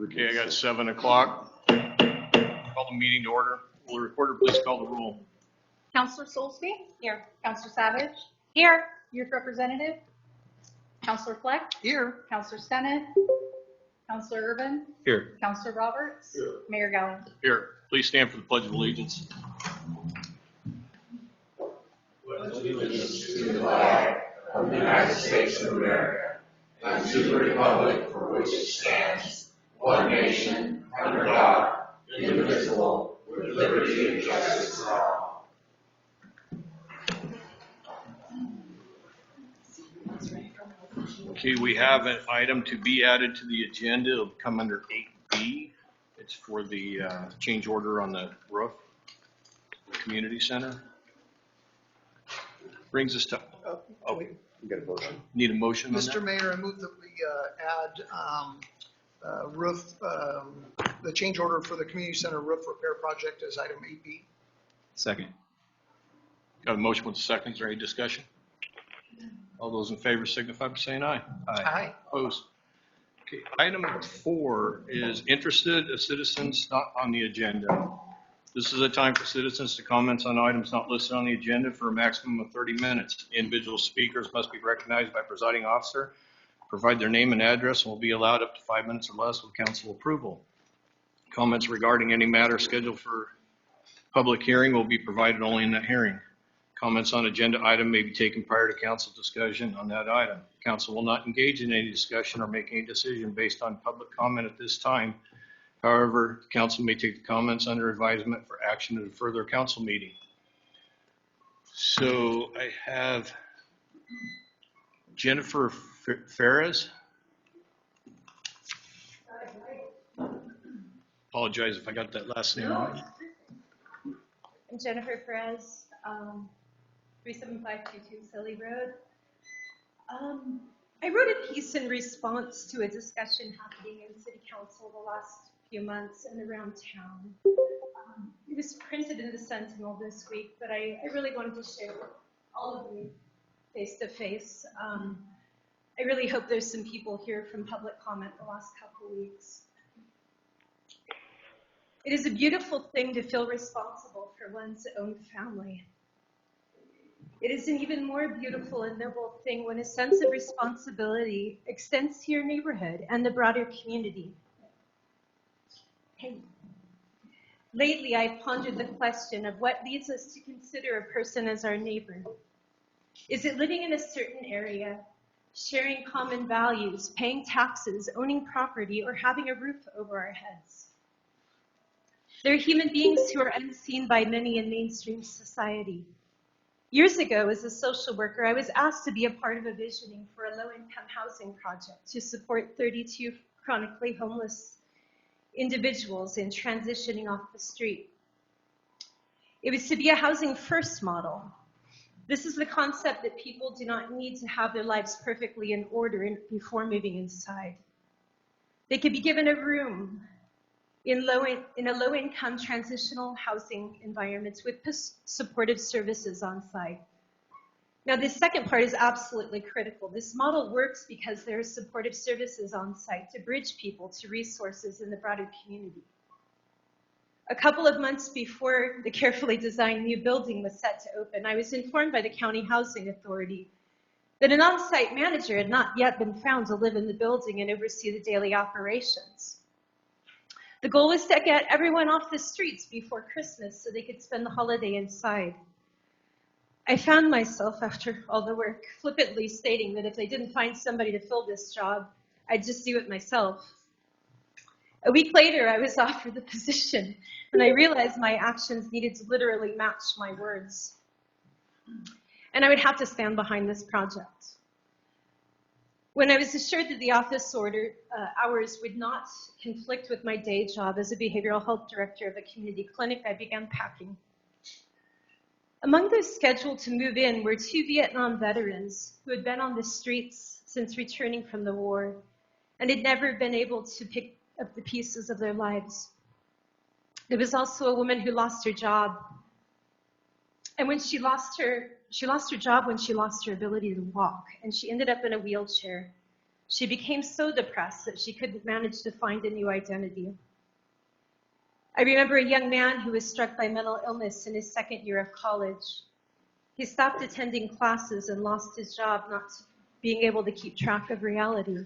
Okay, I got 7 o'clock. Call the meeting to order. Will the recorder please call the roll? Councillor Soulsby? Here. Councillor Savage? Here. Youth Representative? Councillor Fleck? Here. Councillor Stennett? Councillor Urban? Here. Councillor Roberts? Here. Mayor Gowan? Here. Please stand for the Pledge of Allegiance. Pledge allegiance to the flag of the United States of America and to the republic for which it stands, one nation, under God, indivisible, with liberty and justice for all. Okay, we have an item to be added to the agenda. It'll come under 8B. It's for the change order on the roof, the community center. Brings us to, We got a motion. need a motion on Mr. that? Mayor, I move that we add roof, the change order for the community center roof repair project as item 8B. Second. Got a motion with a second. Is there any discussion? All those in favor signify by saying aye. Aye. Opposed? Okay, item 4 is interested citizens not on the agenda. This is a time for citizens to comment on items not listed on the agenda for a maximum of 30 minutes. Individual speakers must be recognized by presiding officer, provide their name and address, and will be allowed up to 5 minutes or less with council approval. Comments regarding any matter scheduled for public hearing will be provided only in that hearing. Comments on agenda item may be taken prior to council discussion on that item. Council will not engage in any discussion or make any decision based on public comment at this time. However, council may take the comments under advisement for action at a further council meeting. So I have Jennifer Ferris. Apologize if I got that last name wrong. I'm Jennifer Perez, 37522 Silly Road. I wrote a piece in response to a discussion happening in City Council the last few months and around town. It was printed in the Sentinel this week, but I really wanted to share with all of you face to face. I really hope there's some people here from public comment the last couple of weeks. It is a beautiful thing to feel responsible for one's own family. It is an even more beautiful and noble thing when a sense of responsibility extends to your neighborhood and the broader community. Hey. Lately, I've pondered the question of what leads us to consider a person as our neighbor. Is it living in a certain area, sharing common values, paying taxes, owning property, or having a roof over our heads? They're human beings who are unseen by many in mainstream society. Years ago, as a social worker, I was asked to be a part of a visioning for a low-income housing project to support 32 chronically homeless individuals in transitioning off the street. It was to be a housing first model. This is the concept that people do not need to have their lives perfectly in order before moving inside. They could be given a room in a low-income transitional housing environments with supportive services on site. Now, this second part is absolutely critical. This model works because there are supportive services on site to bridge people to resources in the broader community. A couple of months before the carefully designed new building was set to open, I was informed by the County Housing Authority that an on-site manager had not yet been found to live in the building and oversee the daily operations. The goal was to get everyone off the streets before Christmas so they could spend the holiday inside. I found myself, after all the work, flippantly stating that if they didn't find somebody to fill this job, I'd just do it myself. A week later, I was offered the position, and I realized my actions needed to literally match my words. And I would have to stand behind this project. When I was assured that the office hours would not conflict with my day job as a behavioral health director of a community clinic, I began packing. Among those scheduled to move in were 2 Vietnam veterans who had been on the streets since returning from the war and had never been able to pick up the pieces of their lives. There was also a woman who lost her job. And when she lost her job when she lost her ability to walk, and she ended up in a wheelchair. She became so depressed that she couldn't manage to find a new identity. I remember a young man who was struck by mental illness in his second year of college. He stopped attending classes and lost his job, not being able to keep track of reality.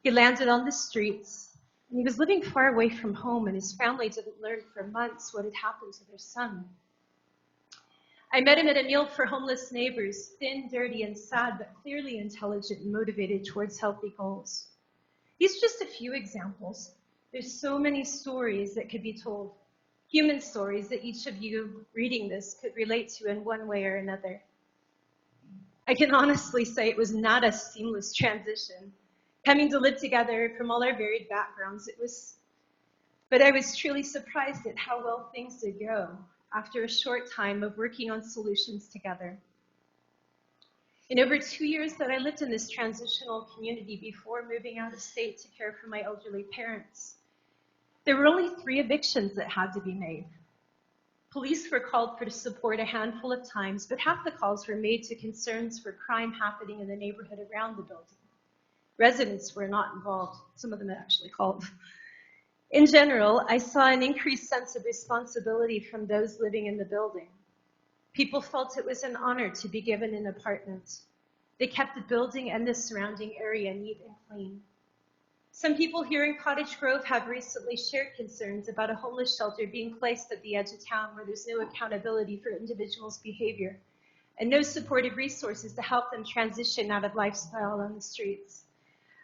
He landed on the streets, and he was living far away from home, and his family didn't learn for months what had happened to their son. I met him at a meal for homeless neighbors, thin, dirty, and sad, but clearly intelligent and motivated towards healthy goals. These are just a few examples. There's so many stories that could be told, human stories that each of you reading this could relate to in one way or another. I can honestly say it was not a seamless transition. Coming to live together from all our varied backgrounds, but I was truly surprised at how well things did go after a short time of working on solutions together. In over 2 years that I lived in this transitional community before moving out of state to care for my elderly parents, there were only 3 evictions that had to be made. Police were called for support a handful of times, but half the calls were made to concerns for crime happening in the neighborhood around the building. Residents were not involved. Some of them actually called. In general, I saw an increased sense of responsibility from those living in the building. People felt it was an honor to be given an apartment. They kept the building and the surrounding area neat and clean. Some people here in Cottage Grove have recently shared concerns about a homeless shelter being placed at the edge of town where there's no accountability for individuals' behavior and no supportive resources to help them transition out of lifestyle on the streets.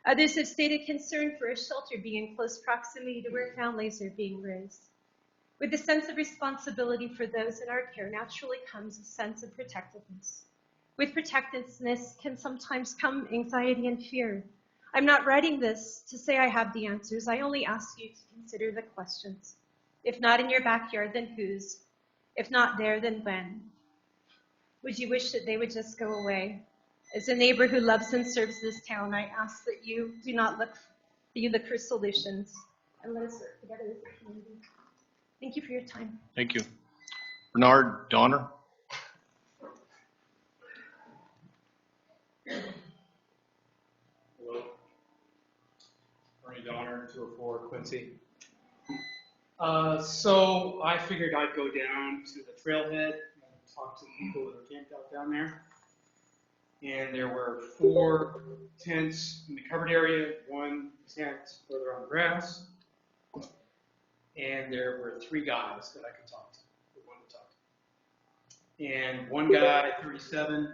Others have stated concern for a shelter being in close proximity to where families are being raised. With a sense of responsibility for those in our care naturally comes a sense of protectiveness. With protectiveness can sometimes come anxiety and fear. I'm not writing this to say I have the answers. I only ask you to consider the questions. If not in your backyard, then whose? If not there, then when? Would you wish that they would just go away? As a neighbor who loves and serves this town, I ask that you look for solutions and let us work together as a community. Thank you for your time. Thank you. Bernard Donner. Hello. Bernie Donner, 204 Quincy. So I figured I'd go down to the trailhead and talk to the people that are camped out down there. And there were 4 tents in the covered area, 1 tent further on the grass. And there were 3 guys that I could talk to, that wanted to talk to. And one guy, 37,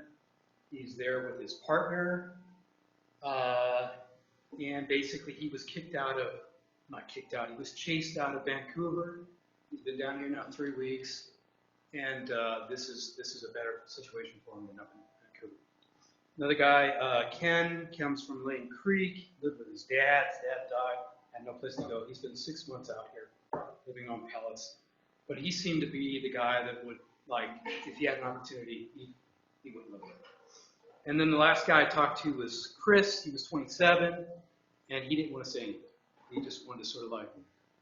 he's there with his partner. And basically he was he was chased out of Vancouver. He's been down here now 3 weeks. And this is a better situation for him than up in Vancouver. Another guy, Ken, comes from Lane Creek, lived with his dad. His dad died, had no place to go. He's been 6 months out here, living on pellets. But he seemed to be the guy that would, like, if he had an opportunity, he wouldn't live there. And then the last guy I talked to was Chris. He was 27, and he didn't want to say anything. He just wanted to sort of like,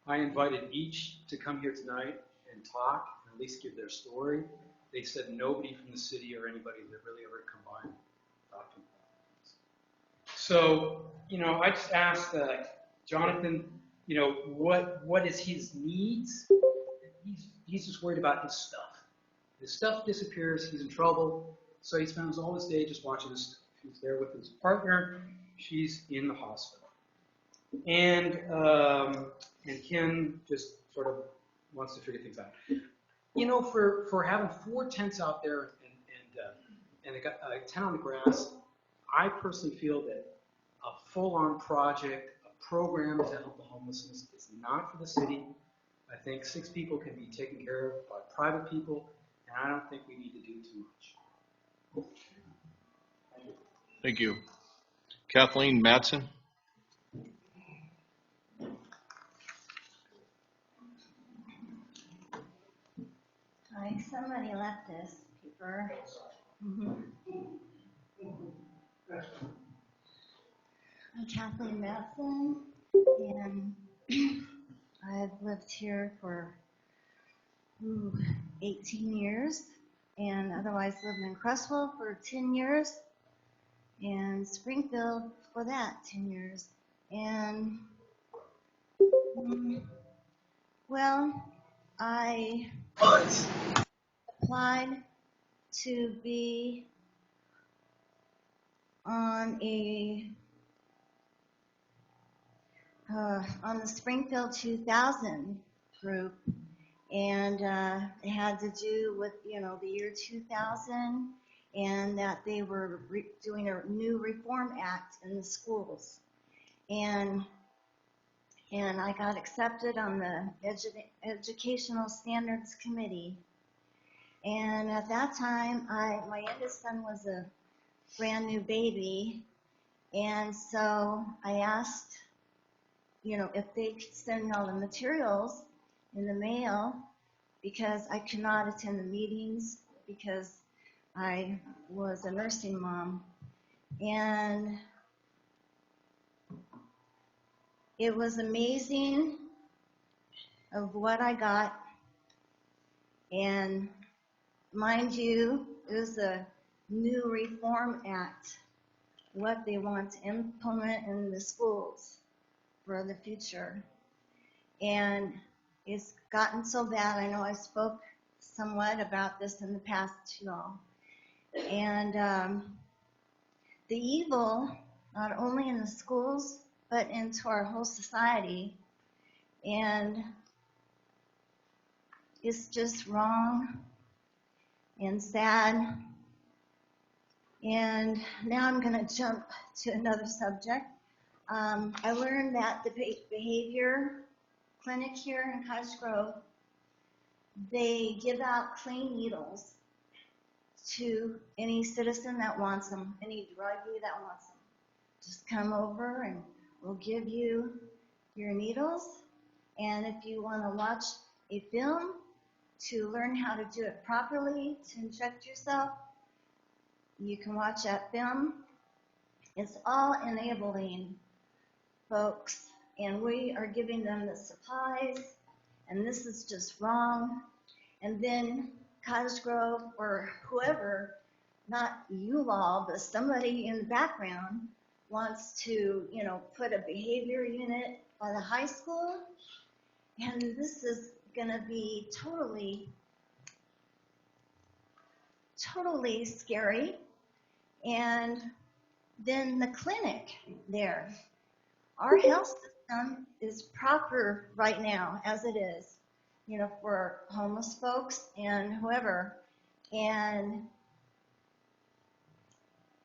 I invited each to come here tonight and talk, and at least give their story. They said nobody from the city or anybody that really ever come by and talk to them. So, I just asked Jonathan, what is his needs? He's just worried about his stuff. His stuff disappears, he's in trouble, so he spends all his day just watching his stuff. He's there with his partner, she's in the hospital. And Ken just sort of wants to figure things out. For having 4 tents out there and a tent on the grass, I personally feel that a full-on project, a program to help the homelessness is not for the city. I think 6 people can be taken care of by private people, and I don't think we need to do too much. Thank you. Kathleen Madsen. Somebody left this paper. I'm Kathleen Matson, and I've lived here for 18 years, and otherwise lived in Cresswell for 10 years. and Springfield for that 10 years. And, well, I applied to be on the Springfield 2000 group, and it had to do with, the year 2000, and that they were doing a new reform act in the schools. And I got accepted on the Educational Standards Committee. And at that time, my youngest son was a brand new baby, and so I asked, if they could send me all the materials in the mail, because I could not attend the meetings because I was a nursing mom. And it was amazing of what I got. And mind you, it was a new Reform Act, what they want to implement in the schools for the future. And it's gotten so bad. I know I spoke somewhat about this in the past to y'all. And the evil, not only in the schools, but into our whole society. And it's just wrong and sad. And now I'm going to jump to another subject. I learned that the behavior clinic here in Cottage Grove, they give out clean needles to any citizen that wants them, any druggie that wants them. Just come over and we'll give you your needles. And if you want to watch a film to learn how to do it properly, to inject yourself, you can watch that film. It's all enabling, folks, and we are giving them the supplies, and this is just wrong. And then Cottage Grove or whoever, not you all, but somebody in the background wants to, put a behavior unit by the high school, and this is going to be totally scary. And then the clinic there. Our health system is proper right now as it is, for homeless folks and whoever. And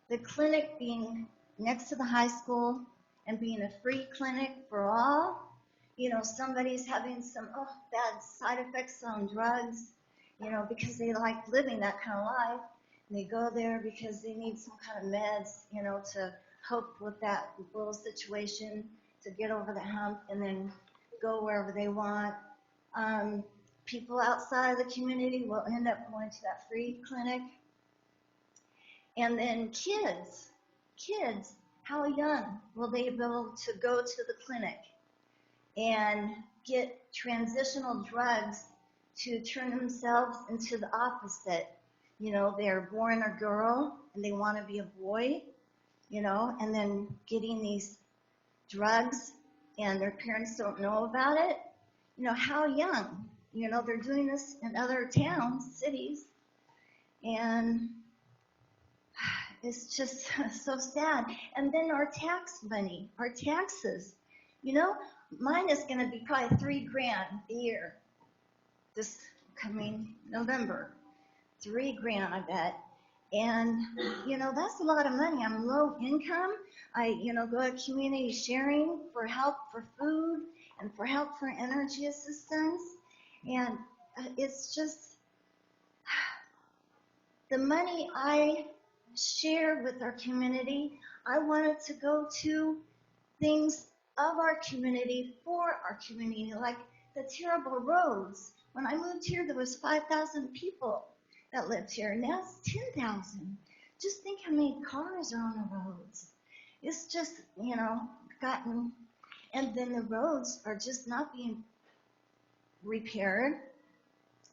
the clinic being next to the high school and being a free clinic for all, somebody's having some bad side effects on drugs, because they like living that kind of life. And they go there because they need some kind of meds, to help with that little situation, to get over the hump and then go wherever they want. People outside of the community will end up going to that free clinic. And then kids, how young will they be able to go to the clinic and get transitional drugs to turn themselves into the opposite? They're born a girl and they want to be a boy, and then getting these drugs and their parents don't know about it. How young? They're doing this in other towns, cities, and it's just so sad. And then our tax money, our taxes, mine is going to be probably $3,000 a year this coming November. $3,000, I bet. And, that's a lot of money. I'm low income. I, go to community sharing for help for food and for help for energy assistance. And it's just the money I share with our community, I want it to go to things of our community for our community, like the terrible roads. When I moved here, there was 5,000 people that lived here. Now it's 10,000. Just think how many cars are on the roads. It's just, gotten, and then the roads are just not being repaired,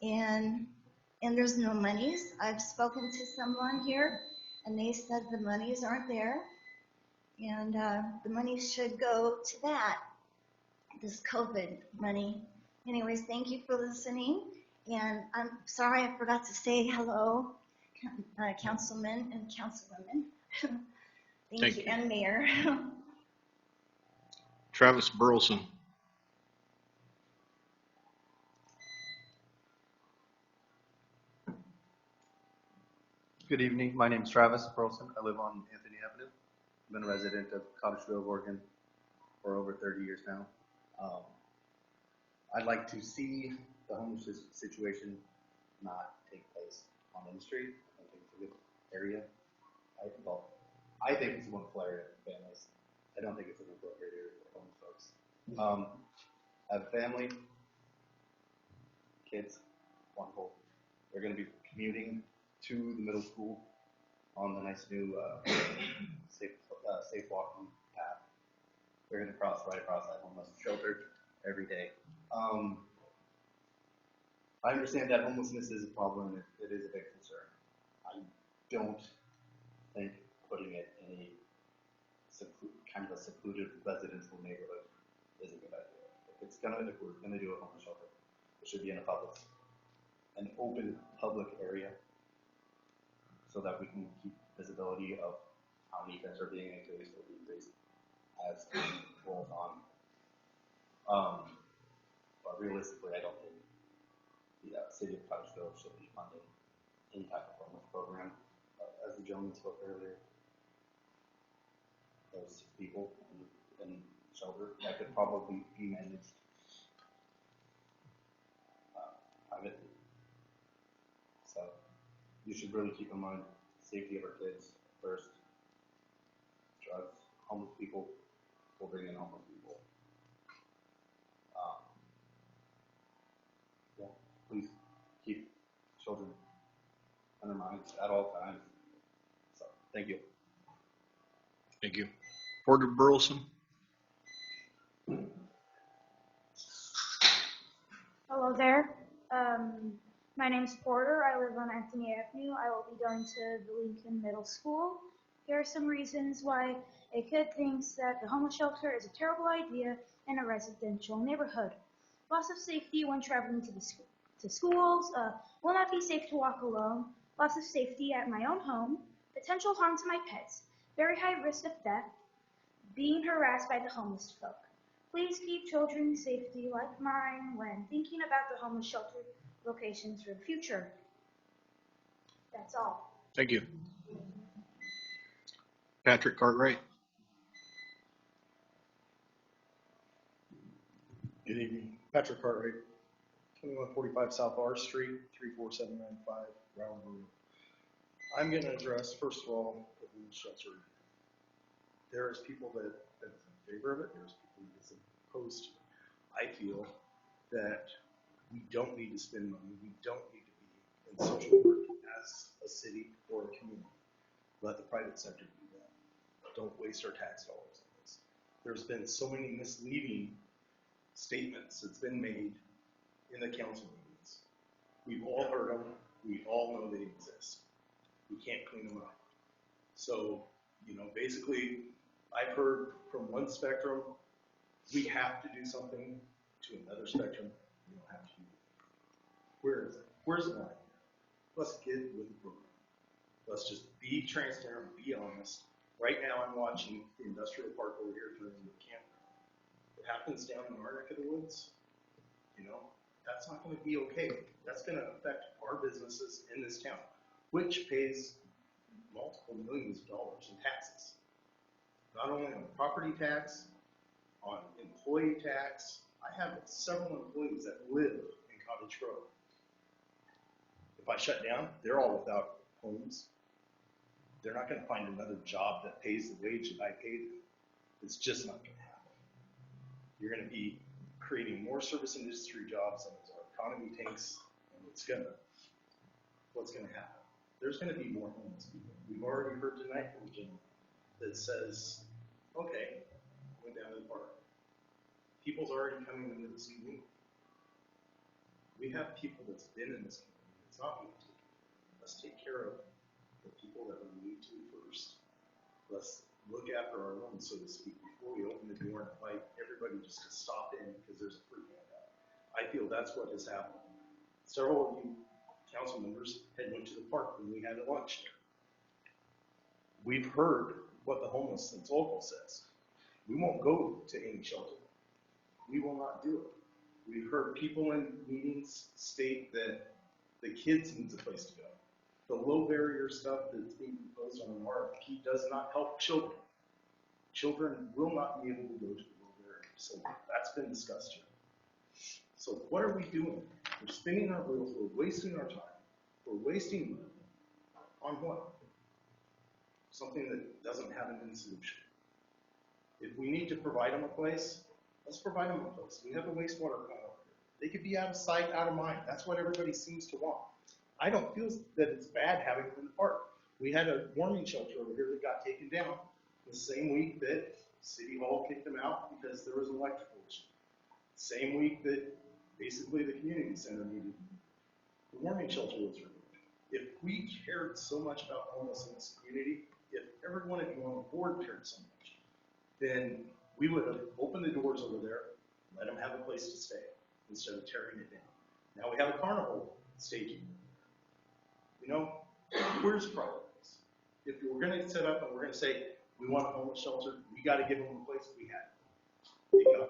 and there's no monies. I've spoken to someone here and they said the monies aren't there, and the money should go to that, this COVID money. Anyways, thank you for listening, and I'm sorry I forgot to say hello, councilmen and councilwomen. Thank you, and mayor. Travis Burleson. Good evening. My name is Travis Burleson. I live on Anthony Avenue. I've been a resident of Cottage, Oregon for over 30 years now. I'd like to see the homeless situation not take place on Main Street. I think it's a good area. I think it's a wonderful area for families. I don't think it's an appropriate area for homeless folks. I have a family, kids, wonderful. They're going to be commuting to the middle school on the nice new safe walking path. They're going to cross right across that homeless shelter every day. I understand that homelessness is a problem and it is a big concern. I don't think putting it in a kind of a secluded residential neighborhood is a good idea. If we're gonna do a homeless shelter, it should be in an open public area, so that we can keep visibility of how many beds are being increased or decreased as time rolls on. But realistically, I don't think the city of Cottageville should be funding any type of homeless program. As the gentleman spoke earlier, those people in shelter that could probably be managed privately. So you should really keep in mind safety of our kids first. Drugs, homeless people will bring in homeless people. Yeah, please keep children on their minds at all times. So, thank you. Thank you. Porter Burleson. Hello there. My name's Porter. I live on Anthony Avenue. I will be going to the Lincoln Middle School. Here are some reasons why a kid thinks that the homeless shelter is a terrible idea in a residential neighborhood. Loss of safety when traveling to schools. Will not be safe to walk alone. Loss of safety at my own home. Potential harm to my pets. Very high risk of death. Being harassed by the homeless folk. Please keep children's safety like mine when thinking about the homeless shelter locations for the future. That's all. Thank you. Patrick Cartwright. Good evening. Patrick Cartwright, 2145 South R Street, 34795 Round Road. I'm going to address, first of all, the homeless shelter. There's people that are in favor of it. There's people that's opposed to it. I feel that we don't need to spend money. We don't need to be in social work as a city or a community. Let the private sector do that. Don't waste our tax dollars on this. There's been so many misleading statements that's been made in the council meetings. We've all heard them. We all know they exist. We can't clean them up. So, basically, I've heard from one spectrum, we have to do something, to another spectrum, we don't have to do it. Where is it? Where's the line here? Let's get with the program. Let's just be transparent, be honest. Right now I'm watching the industrial park over here turn into a campground. What happens down in our neck of the woods, that's not going to be okay. That's going to affect our businesses in this town, which pays multiple millions of dollars in taxes. Not only on property tax, on employee tax. I have several employees that live in Cottage Grove. If I shut down, they're all without homes. They're not going to find another job that pays the wage that I paid them. It's just not going to happen. You're going to be creating more service industry jobs, and as our economy tanks, and what's going to happen? There's going to be more homeless people. We've already heard tonight from Jim that says, okay, went down to the park. People's already coming into this community. We have people that's been in this community. It's not empty. Let's take care of the people that we need to first. Let's look after our own, so to speak, before we open the door and invite everybody just to stop in because there's a free handout. I feel that's what has happened. Several of you council members had went to the park when we had a lunch there. We've heard what the homelessness local says. We won't go to any shelter. We will not do it. We've heard people in meetings state that the kids need a place to go. The low barrier stuff that's being proposed on an RFP does not help children. Children will not be able to go to the low barrier. So that's been discussed here. So what are we doing? We're spinning our wheels, we're wasting our time, we're wasting money. On what? Something that doesn't have an end solution. If we need to provide them a place, let's provide them a place. We have a wastewater plant over here. They could be out of sight, out of mind. That's what everybody seems to want. I don't feel that it's bad having them in the park. We had a warming shelter over here that got taken down the same week that City Hall kicked them out because there was an electrical issue. Same week that basically the community center needed. The warming shelter was removed. If we cared so much about homeless in this community, if every one of you on the board cared so much, then we would have opened the doors over there, let them have a place to stay instead of tearing it down. Now we have a carnival staging. You know, where's priorities? If we're going to set up and we're going to say we want a homeless shelter, we got to give them a place. We have. They got it.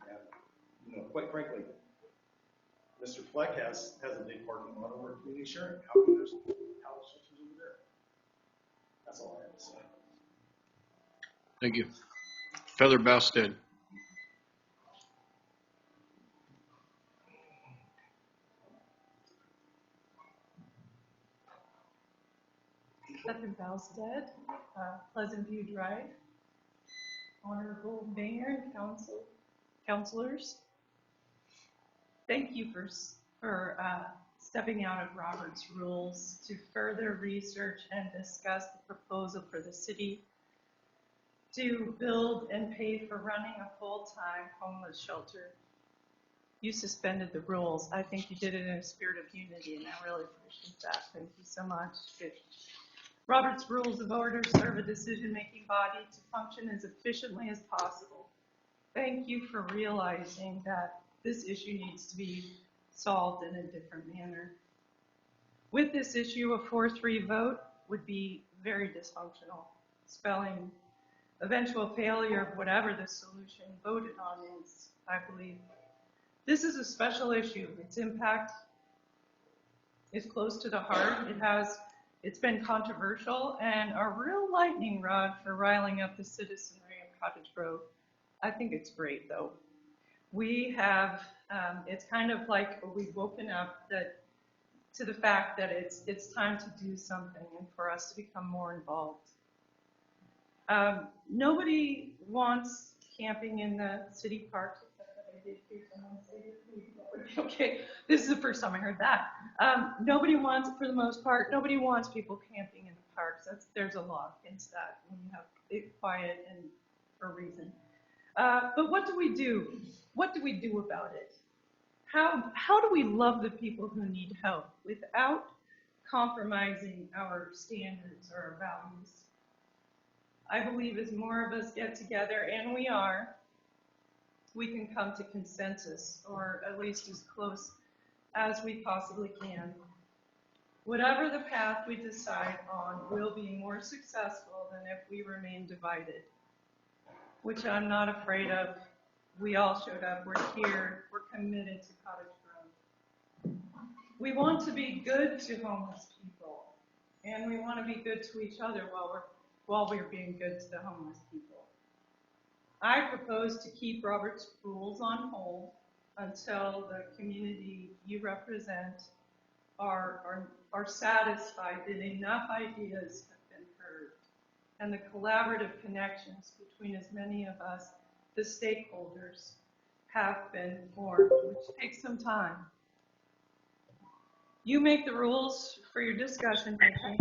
And, you know, quite frankly, Mr. Fleck has a big parking lot over at community sharing. How come there's homeless shelters over there? That's all I have to say. Thank you. Feather Basted. Catherine Balstead, Pleasant View Drive. Honorable Mayor and councilors, thank you for stepping out of Robert's rules to further research and discuss the proposal for the city to build and pay for running a full-time homeless shelter. You suspended the rules. I think you did it in a spirit of unity, and I really appreciate that. Thank you so much. Robert's Rules of Order serve a decision-making body to function as efficiently as possible. Thank you for realizing that this issue needs to be solved in a different manner. With this issue, a 4-3 vote would be very dysfunctional, spelling eventual failure of whatever the solution voted on is, I believe. This is a special issue. Its impact is close to the heart. It's been controversial and a real lightning rod for riling up the citizenry of Cottage Grove. I think it's great, though. We have, it's kind of like we've woken up to the fact that it's time to do something and for us to become more involved. Nobody wants camping in the city parks, except that I did hear someone say it. Okay, this is the first time I heard that. Nobody wants, for the most part, nobody wants people camping in the parks. There's a law against that when you have it quiet and for a reason. But what do we do? What do we do about it? How do we love the people who need help without compromising our standards or our values? I believe as more of us get together, and we are, we can come to consensus, or at least as close as we possibly can. Whatever the path we decide on will be more successful than if we remain divided, which I'm not afraid of. We all showed up, we're here, we're committed to Cottage Grove. We want to be good to homeless people, and we want to be good to each other while we're being good to the homeless people. I propose to keep Robert's rules on hold until the community you represent are satisfied that enough ideas have been heard and the collaborative connections between as many of us, the stakeholders, have been formed, which takes some time. You make the rules for your discussion making.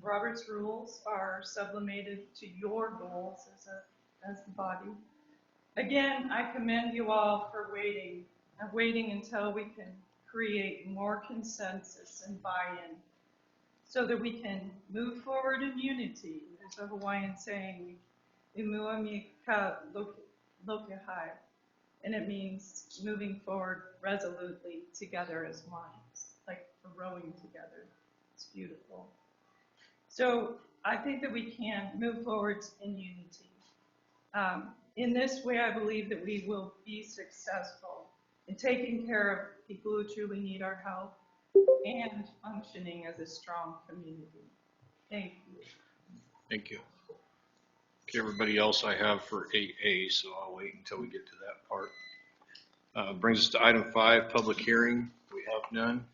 Robert's rules are sublimated to your goals as the body. Again, I commend you all for waiting until we can create more consensus and buy-in so that we can move forward in unity. There's a Hawaiian saying, "Imua ka lokehai," and it means moving forward resolutely together as one, like rowing together. It's beautiful. So I think that we can move forward in unity. In this way, I believe that we will be successful in taking care of people who truly need our help and functioning as a strong community. Thank you. Thank you. Okay, everybody else I have for 8A, so I'll wait until we get to that part. Brings us to item 5, public hearing. We have none.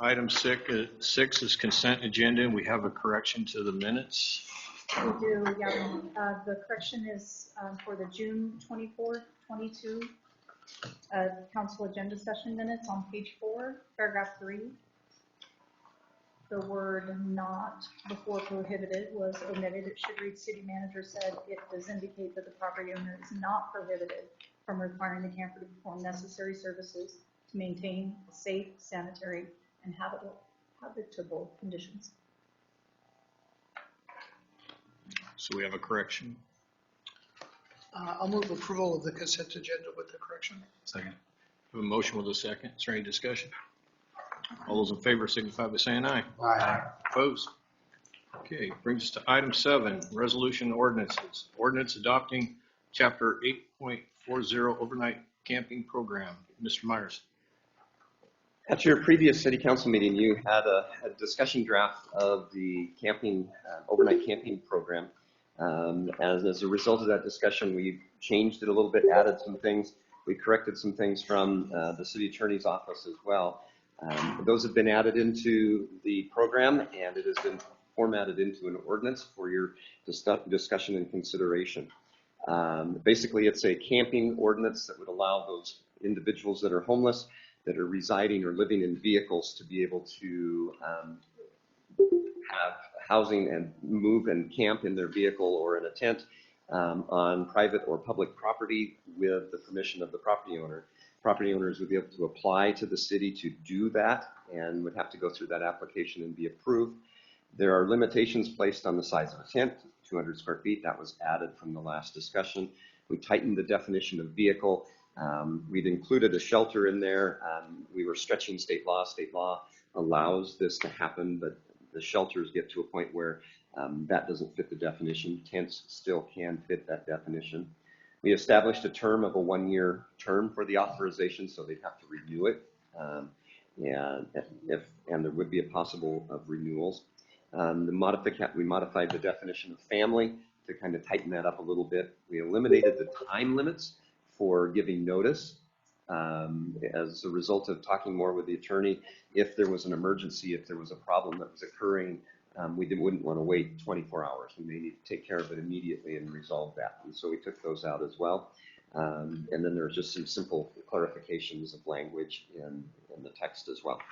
Item 6 is consent agenda. We have a correction to the minutes. We do, yeah. The correction is for the June 24th, 22 council agenda session minutes on page 4, paragraph 3. The word "not" before "prohibited" was omitted. It should read, "City manager said it does indicate that the property owner is not prohibited from requiring the camper to perform necessary services to maintain safe, sanitary, and habitable conditions." So we have a correction. I'll move approval of the consent agenda with the correction. Second. We have a motion with a second. Is there any discussion? All those in favor signify by saying aye. Aye. Opposed? Okay, brings us to item 7, resolution ordinances. Ordinance adopting chapter 8.40 overnight camping program. Mr. Myers. At your previous city council meeting, you had a discussion draft of the overnight camping program. As a result of that discussion, we changed it a little bit, added some things. We corrected some things from the city attorney's office as well. Those have been added into the program, and it has been formatted into an ordinance for your discussion and consideration. Basically, it's a camping ordinance that would allow those individuals that are homeless, that are residing or living in vehicles, to be able to have housing and move and camp in their vehicle or in a tent on private or public property with the permission of the property owner. Property owners would be able to apply to the city to do that and would have to go through that application and be approved. There are limitations placed on the size of a tent, 200 square feet. That was added from the last discussion. We tightened the definition of vehicle. We'd included a shelter in there. We were stretching state law. State law allows this to happen, but the shelters get to a point where that doesn't fit the definition. Tents still can fit that definition. We established a term of a 1-year term for the authorization, so they'd have to renew it, and there would be a possible of renewals. We modified the definition of family to kind of tighten that up a little bit. We eliminated the time limits for giving notice. As a result of talking more with the attorney, if there was an emergency, if there was a problem that was occurring, we wouldn't want to wait 24 hours. We may need to take care of it immediately and resolve that. And so we took those out as well. And then there's just some simple clarifications of language in the text as well.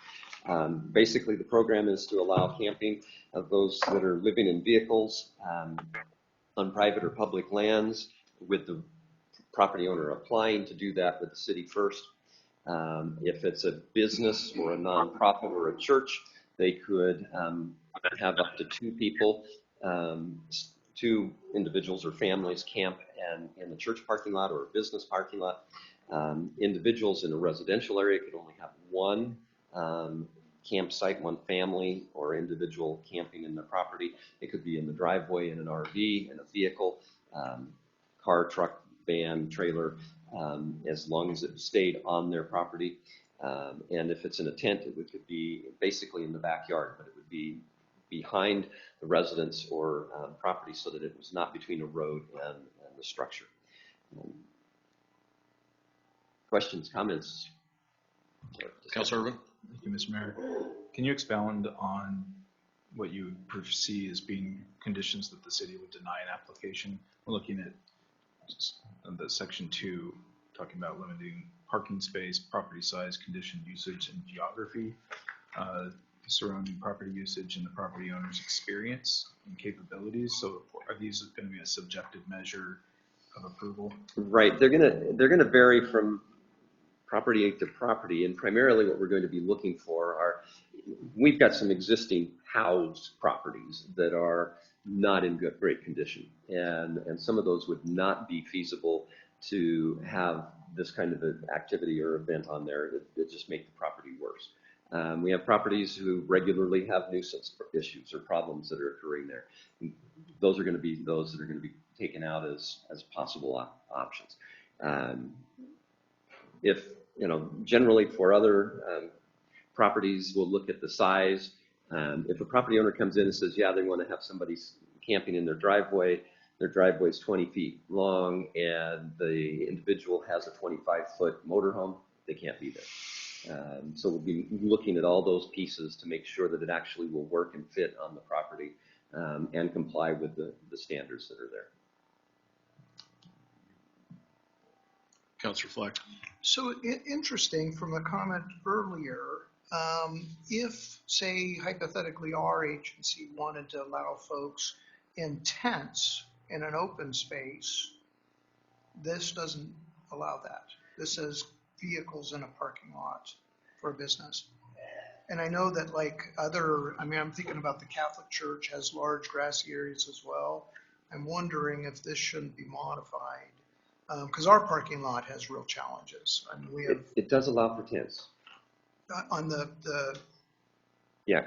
Basically, the program is to allow camping of those that are living in vehicles on private or public lands, with the property owner applying to do that with the city first. If it's a business or a nonprofit or a church, they could have up to 2 people, 2 individuals or families camp in the church parking lot or a business parking lot. Individuals in a residential area could only have 1 campsite, 1 family or individual camping in the property. It could be in the driveway, in an RV, in a vehicle, car, truck, van, trailer, as long as it stayed on their property. And if it's in a tent, it could be basically in the backyard, but it would be behind the residence or property, so that it was not between a road and the structure. Questions, comments? Councilor Irvin? Thank you, Mr. Mayor. Can you expound on what you foresee as being conditions that the city would deny an application? We're looking at the section 2, talking about limiting parking space, property size, condition, usage, and geography, surrounding property usage and the property owner's experience and capabilities. So are these going to be a subjective measure of approval? Right. They're going to vary from property to property, and primarily what we're going to be looking for we've got some existing housed properties that are not in great condition. And some of those would not be feasible to have this kind of an activity or event on there that just make the property worse. We have properties who regularly have nuisance issues or problems that are occurring there. Those are going to be those that are going to be taken out as possible options. If, generally for other properties, we'll look at the size. If a property owner comes in and says, yeah, they want to have somebody camping in their driveway is 20 feet long, and the individual has a 25-foot motorhome, they can't be there. So we'll be looking at all those pieces to make sure that it actually will work and fit on the property and comply with the standards that are there. Councilor Fleck. So interesting from a comment earlier, if, say, hypothetically, our agency wanted to allow folks in tents in an open space, this doesn't allow that. This says vehicles in a parking lot for a business. And I know that I'm thinking about the Catholic Church has large grassy areas as well. I'm wondering if this shouldn't be modified. Because our parking lot has real challenges. I mean, we have it does allow for tents. On the yeah,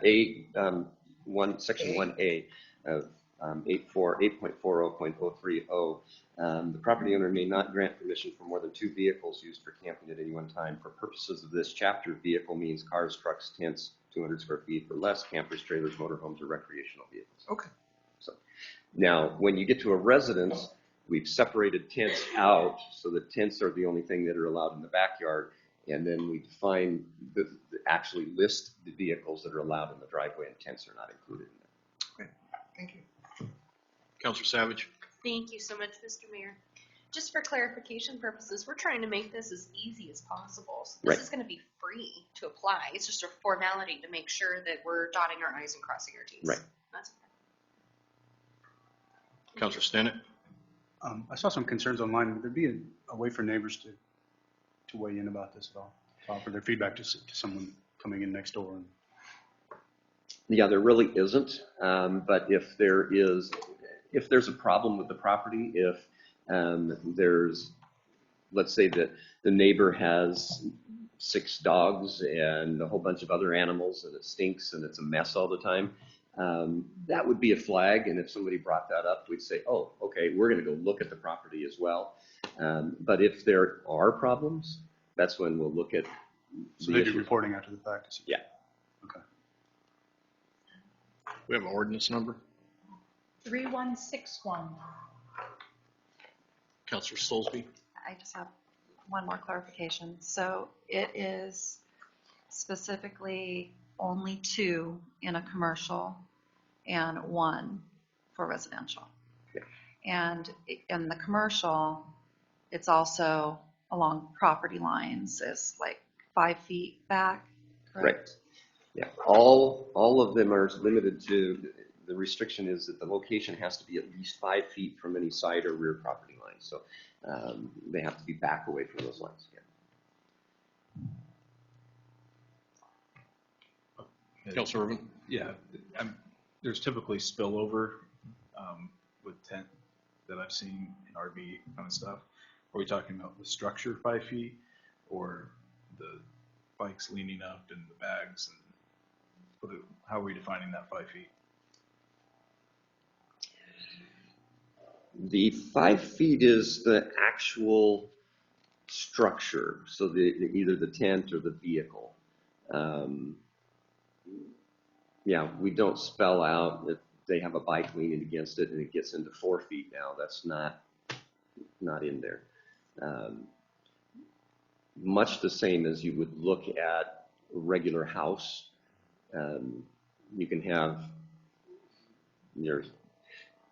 section 1A of 8.40.030, the property owner may not grant permission for more than 2 vehicles used for camping at any one time. For purposes of this chapter, vehicle means cars, trucks, tents, 200 square feet or less, campers, trailers, motorhomes, or recreational vehicles. Okay. So now, when you get to a residence, we've separated tents out so that tents are the only thing that are allowed in the backyard, and then we define actually list the vehicles that are allowed in the driveway, and tents are not included in that. Okay, thank you. Councilor Savage. Thank you so much, Mr. Mayor. Just for clarification purposes, we're trying to make this as easy as possible. So this is going to be free to apply. It's just a formality to make sure that we're dotting our I's and crossing our T's. Right. That's okay. Councilor Stinnett. I saw some concerns online. Would there be a way for neighbors to weigh in about this at all? To offer their feedback to someone coming in next door? Yeah, there really isn't. But if there's a problem with the property, if let's say that the neighbor has 6 dogs and a whole bunch of other animals and it stinks and it's a mess all the time, that would be a flag. And if somebody brought that up, we'd say, oh, okay, we're going to go look at the property as well. But if there are problems, that's when we'll look at. So they'd be reporting after the fact? Yeah. Okay. We have an ordinance number. 3161. Councilor Stolzby. I just have one more clarification. So it is specifically only 2 in a commercial and 1 for residential. Yeah. And in the commercial, it's also along property lines, is like 5 feet back, correct? Right. Yeah. All of them are limited to, the restriction is that the location has to be at least 5 feet from any side or rear property line. So they have to be back away from those lines. Yeah. Councilor Irvin. Yeah, there's typically spillover with tent that I've seen in RV kind of stuff. Are we talking about the structure 5 feet or the bikes leaning up and the bags? And how are we defining that 5 feet? The 5 feet is the actual structure, so either the tent or the vehicle. Yeah, we don't spell out that they have a bike leaning against it and it gets into 4 feet now. That's not in there. Much the same as you would look at a regular house. You can have your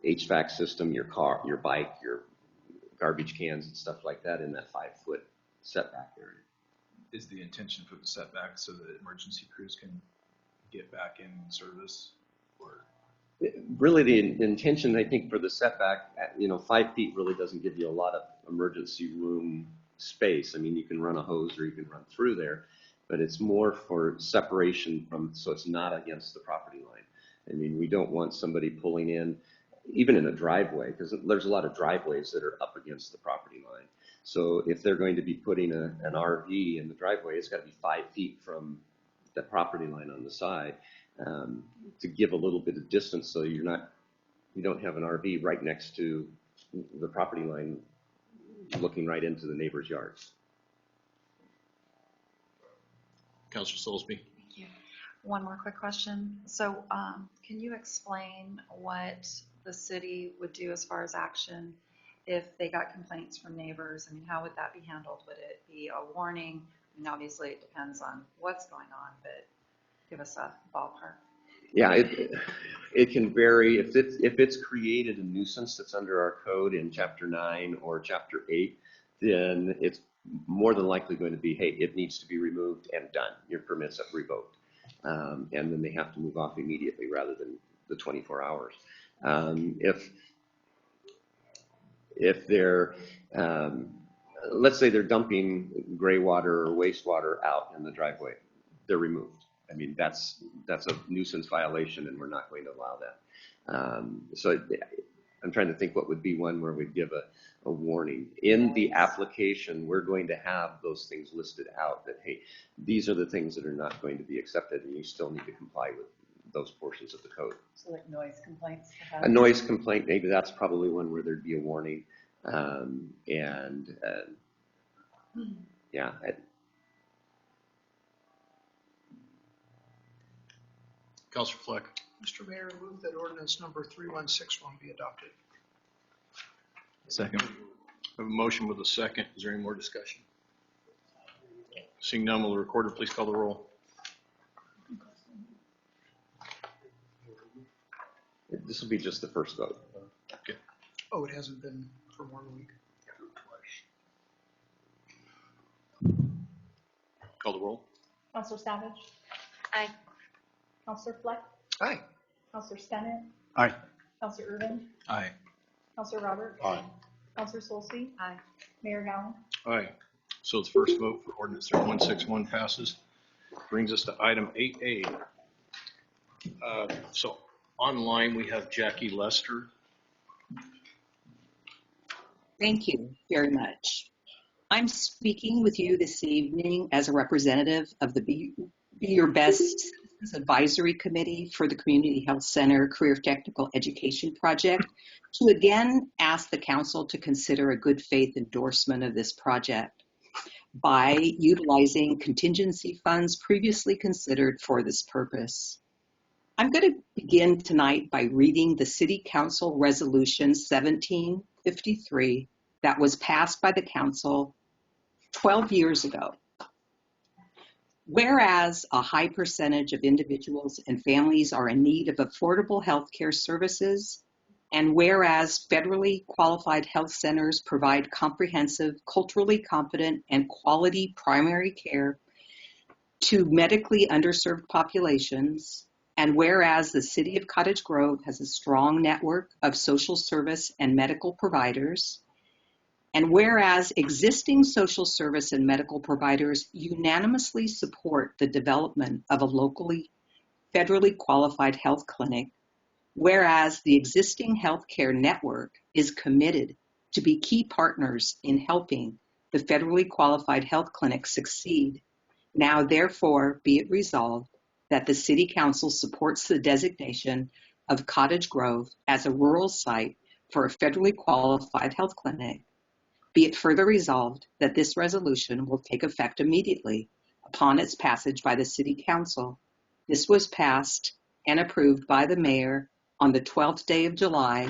HVAC system, your car, your bike, your garbage cans and stuff like that in that 5 foot setback area. Is the intention for the setback so that emergency crews can get back in service? Or really the intention, I think, for the setback, 5 feet really doesn't give you a lot of emergency room space. I mean, you can run a hose or you can run through there, but it's more for separation from, so it's not against the property line. I mean, we don't want somebody pulling in, even in a driveway, because there's a lot of driveways that are up against the property line. So if they're going to be putting an RV in the driveway, it's got to be 5 feet from the property line on the side, to give a little bit of distance so you don't have an RV right next to the property line looking right into the neighbor's yard. Councilor Soulsby. Thank you. One more quick question. So can you explain what the city would do as far as action if they got complaints from neighbors? I mean, how would that be handled? Would it be a warning? I mean, obviously it depends on what's going on, but give us a ballpark. Yeah, it can vary. If it's created a nuisance that's under our code in Chapter 9 or Chapter 8, then it's more than likely going to be, hey, it needs to be removed and done. Your permits are revoked. And then they have to move off immediately rather than the 24 hours. If they're, let's say they're dumping gray water or wastewater out in the driveway, they're removed. I mean, that's a nuisance violation, and we're not going to allow that. So I'm trying to think what would be one where we'd give a warning. In the application, we're going to have those things listed out that, hey, these are the things that are not going to be accepted, and you still need to comply with those portions of the code. So like noise complaints? A noise complaint, maybe that's probably one where there'd be a warning. Yeah. Councilor Fleck. Mr. Mayor, I move that ordinance number 3161 be adopted. Second. I have a motion with a second. Is there any more discussion? Seeing none, will the recorder please call the roll? This will be just the first vote. Okay. Oh, it hasn't been for more than a week. Call the roll. Counselor Savage? Aye. Counselor Fleck? Aye. Counselor Stennett? Aye. Counselor Urban? Aye. Counselor Roberts? Aye. Counselor Solcy? Aye. Mayor Gallon? Aye. So the first vote for ordinance 3161 passes. Brings us to item 8A. So online we have Jackie Lester. Thank you very much. I'm speaking with you this evening as a representative of the Be Your Best Citizens Advisory Committee for the Community Health Center Career Technical Education Project to again ask the council to consider a good faith endorsement of this project by utilizing contingency funds previously considered for this purpose. I'm going to begin tonight by reading the City Council Resolution 1753 that was passed by the council 12 years ago. Whereas a high percentage of individuals and families are in need of affordable health care services, and whereas federally qualified health centers provide comprehensive, culturally competent, and quality primary care to medically underserved populations, and whereas the City of Cottage Grove has a strong network of social service and medical providers, and whereas existing social service and medical providers unanimously support the development of a locally federally qualified health clinic, whereas the existing healthcare network is committed to be key partners in helping the federally qualified health clinic succeed, now therefore be it resolved that the City Council supports the designation of Cottage Grove as a rural site for a federally qualified health clinic. Be it further resolved that this resolution will take effect immediately upon its passage by the City Council. This was passed and approved by the mayor on the 12th day of July,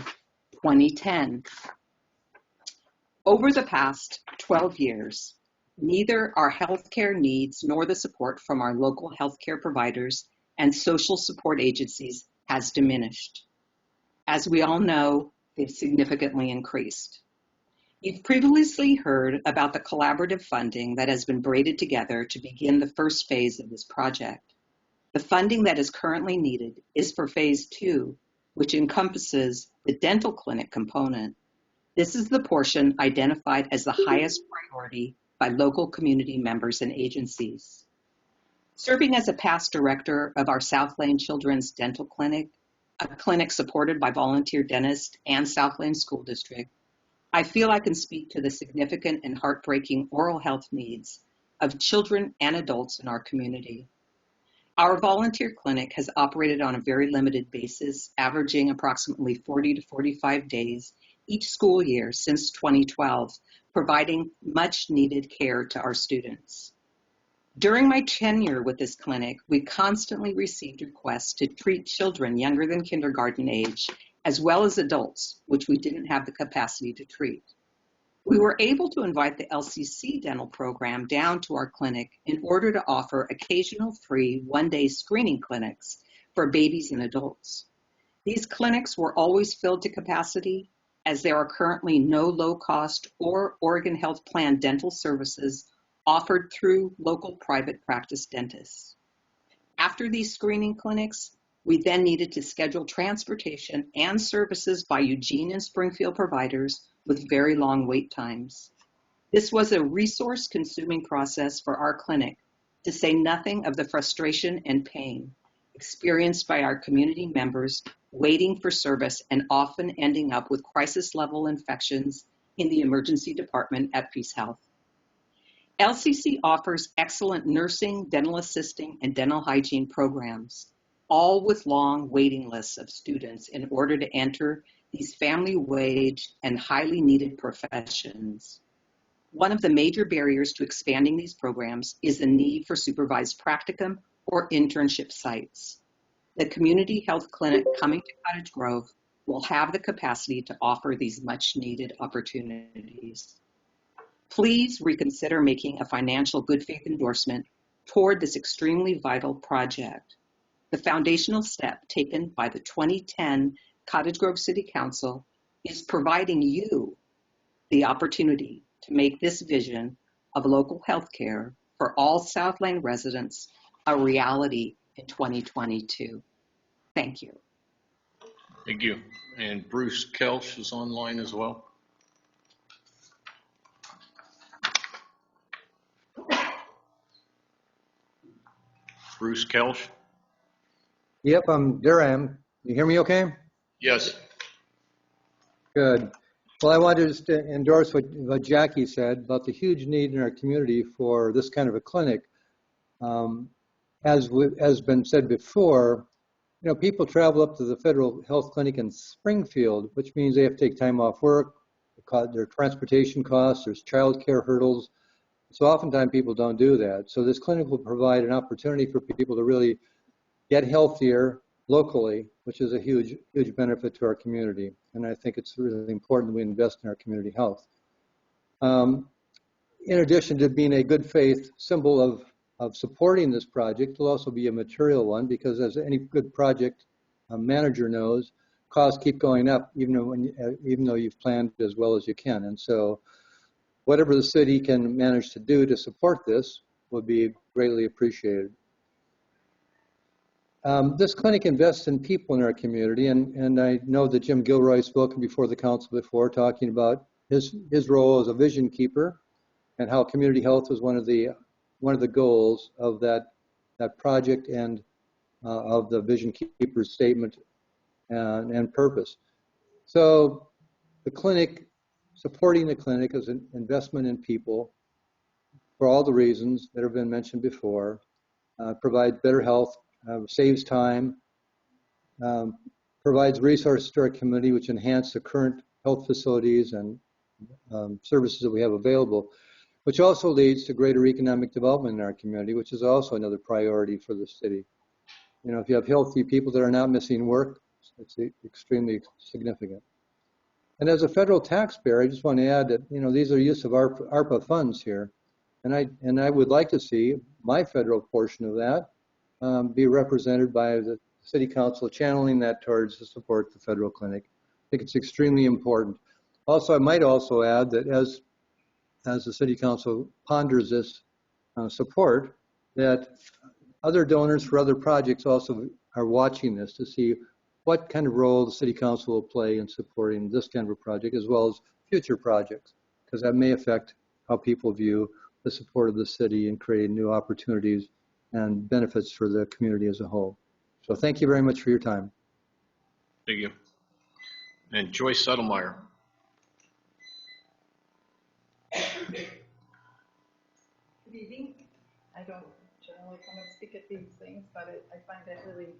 2010. Over the past 12 years, neither our healthcare needs nor the support from our local healthcare providers and social support agencies has diminished. As we all know, they've significantly increased. You've previously heard about the collaborative funding that has been braided together to begin the first phase of this project. The funding that is currently needed is for phase 2, which encompasses the dental clinic component. This is the portion identified as the highest priority by local community members and agencies. Serving as a past director of our South Lane Children's Dental Clinic, a clinic supported by volunteer dentists and South Lane School District, I feel I can speak to the significant and heartbreaking oral health needs of children and adults in our community. Our volunteer clinic has operated on a very limited basis, averaging approximately 40 to 45 days each school year since 2012, providing much needed care to our students. During my tenure with this clinic, we constantly received requests to treat children younger than kindergarten age, as well as adults, which we didn't have the capacity to treat. We were able to invite the LCC dental program down to our clinic in order to offer occasional free one-day screening clinics for babies and adults. These clinics were always filled to capacity, as there are currently no low-cost or Oregon Health Plan dental services offered through local private practice dentists. After these screening clinics, we then needed to schedule transportation and services by Eugene and Springfield providers with very long wait times. This was a resource-consuming process for our clinic, to say nothing of the frustration and pain experienced by our community members waiting for service and often ending up with crisis-level infections in the emergency department at Peace Health. LCC offers excellent nursing, dental assisting, and dental hygiene programs, all with long waiting lists of students in order to enter these family wage and highly needed professions. One of the major barriers to expanding these programs is the need for supervised practicum or internship sites. The community health clinic coming to Cottage Grove will have the capacity to offer these much needed opportunities. Please reconsider making a financial good faith endorsement toward this extremely vital project. The foundational step taken by the 2010 Cottage Grove City Council is providing you the opportunity to make this vision of local health care for all South Lane residents a reality in 2022. Thank you. Thank you. And Bruce Kelch is online as well. Bruce Kelch? Yep, there I am. You hear me okay? Yes. Good. Well, I wanted to just endorse what Jackie said about the huge need in our community for this kind of a clinic. As been said before, you know, people travel up to the federal health clinic in Springfield, which means they have to take time off work, their transportation costs, there's childcare hurdles. So oftentimes people don't do that. So this clinic will provide an opportunity for people to really get healthier locally, which is a huge, huge benefit to our community. And I think it's really important that we invest in our community health. In addition to being a good faith symbol of supporting this project, will also be a material one, because as any good project manager knows, costs keep going up even though you've planned as well as you can. And so whatever the city can manage to do to support this would be greatly appreciated. This clinic invests in people in our community, and I know that Jim Gilroy has spoken before the council before, talking about his role as a vision keeper and how community health was one of the goals of that project and of the vision keeper's statement and purpose. So the clinic, supporting the clinic is an investment in people for all the reasons that have been mentioned before, provides better health, saves time, provides resources to our community which enhance the current health facilities and services that we have available, which also leads to greater economic development in our community, which is also another priority for the city. You know, if you have healthy people that are not missing work, it's extremely significant. And as a federal taxpayer, I just want to add that, you know, these are use of ARPA funds here. And I would like to see my federal portion of that be represented by the city council, channeling that towards to support the federal clinic. I think it's extremely important. Also, I might also add that as the city council ponders this support, that other donors for other projects also are watching this to see what kind of role the city council will play in supporting this kind of a project as well as future projects, because that may affect how people view the support of the city and create new opportunities and benefits for the community as a whole. So thank you very much for your time. Thank you. And Joyce Settlemeyer. Good evening. I don't generally come and speak at these things, but I find it really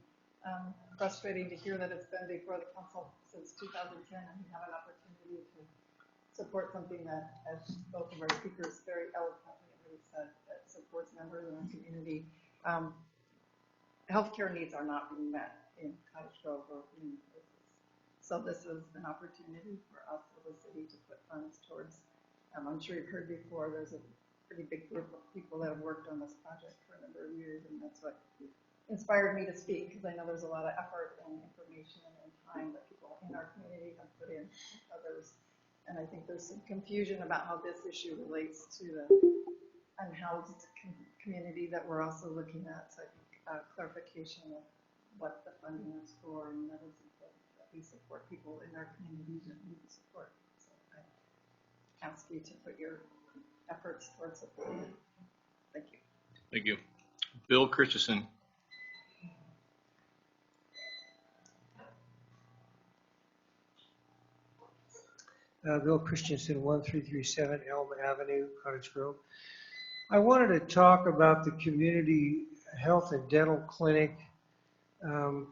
frustrating to hear that it's been before the council since 2010 and we have an opportunity to support something that, as both of our speakers very eloquently already said, that supports members in our community. Healthcare needs are not being met in Cottage Grove or in places. So this is an opportunity for us as a city to put funds towards, I'm sure you've heard before, there's a pretty big group of people that have worked on this project for a number of years, and that's what inspired me to speak, because I know there's a lot of effort and information and time that people in our community have put in, others. And I think there's some confusion about how this issue relates to the unhoused community that we're also looking at. So I think clarification of what the funding is for, and that is important, that we support people in our communities that need support. So I ask you to put your efforts towards supporting it. Thank you. Thank you. Bill Christensen. Bill Christensen, 1337 Elm Avenue, Cottage Grove. I wanted to talk about the community health and dental clinic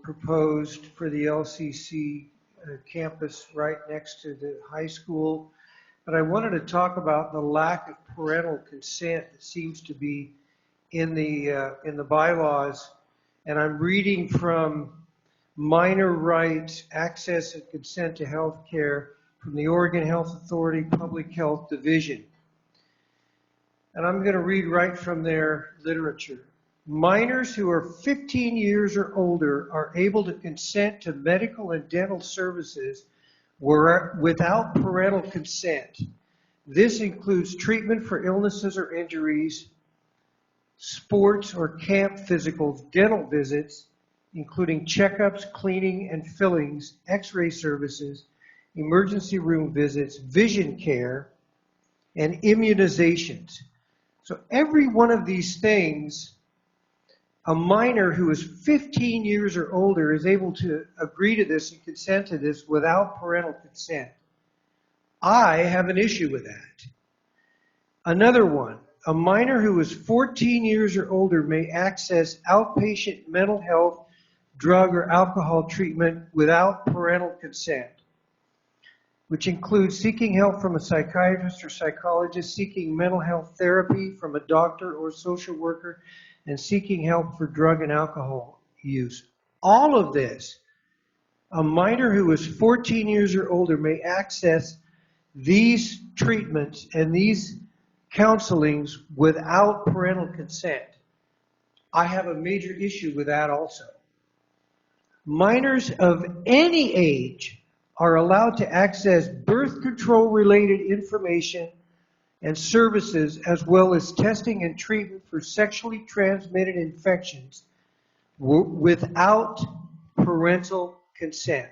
proposed for the LCC campus right next to the high school. But I wanted to talk about the lack of parental consent that seems to be in the bylaws. And I'm reading from Minor Rights, Access and Consent to Health Care from the Oregon Health Authority Public Health Division. And I'm going to read right from their literature. Minors who are 15 years or older are able to consent to medical and dental services without parental consent. This includes treatment for illnesses or injuries, sports or camp physicals, dental visits, including checkups, cleaning and fillings, x-ray services, emergency room visits, vision care, and immunizations. So every one of these things, a minor who is 15 years or older is able to agree to this and consent to this without parental consent. I have an issue with that. Another one, a minor who is 14 years or older may access outpatient mental health, drug, or alcohol treatment without parental consent, which includes seeking help from a psychiatrist or psychologist, seeking mental health therapy from a doctor or social worker, and seeking help for drug and alcohol use. All of this, a minor who is 14 years or older may access these treatments and these counselings without parental consent. I have a major issue with that also. Minors of any age are allowed to access birth control related information and services, as well as testing and treatment for sexually transmitted infections without parental consent.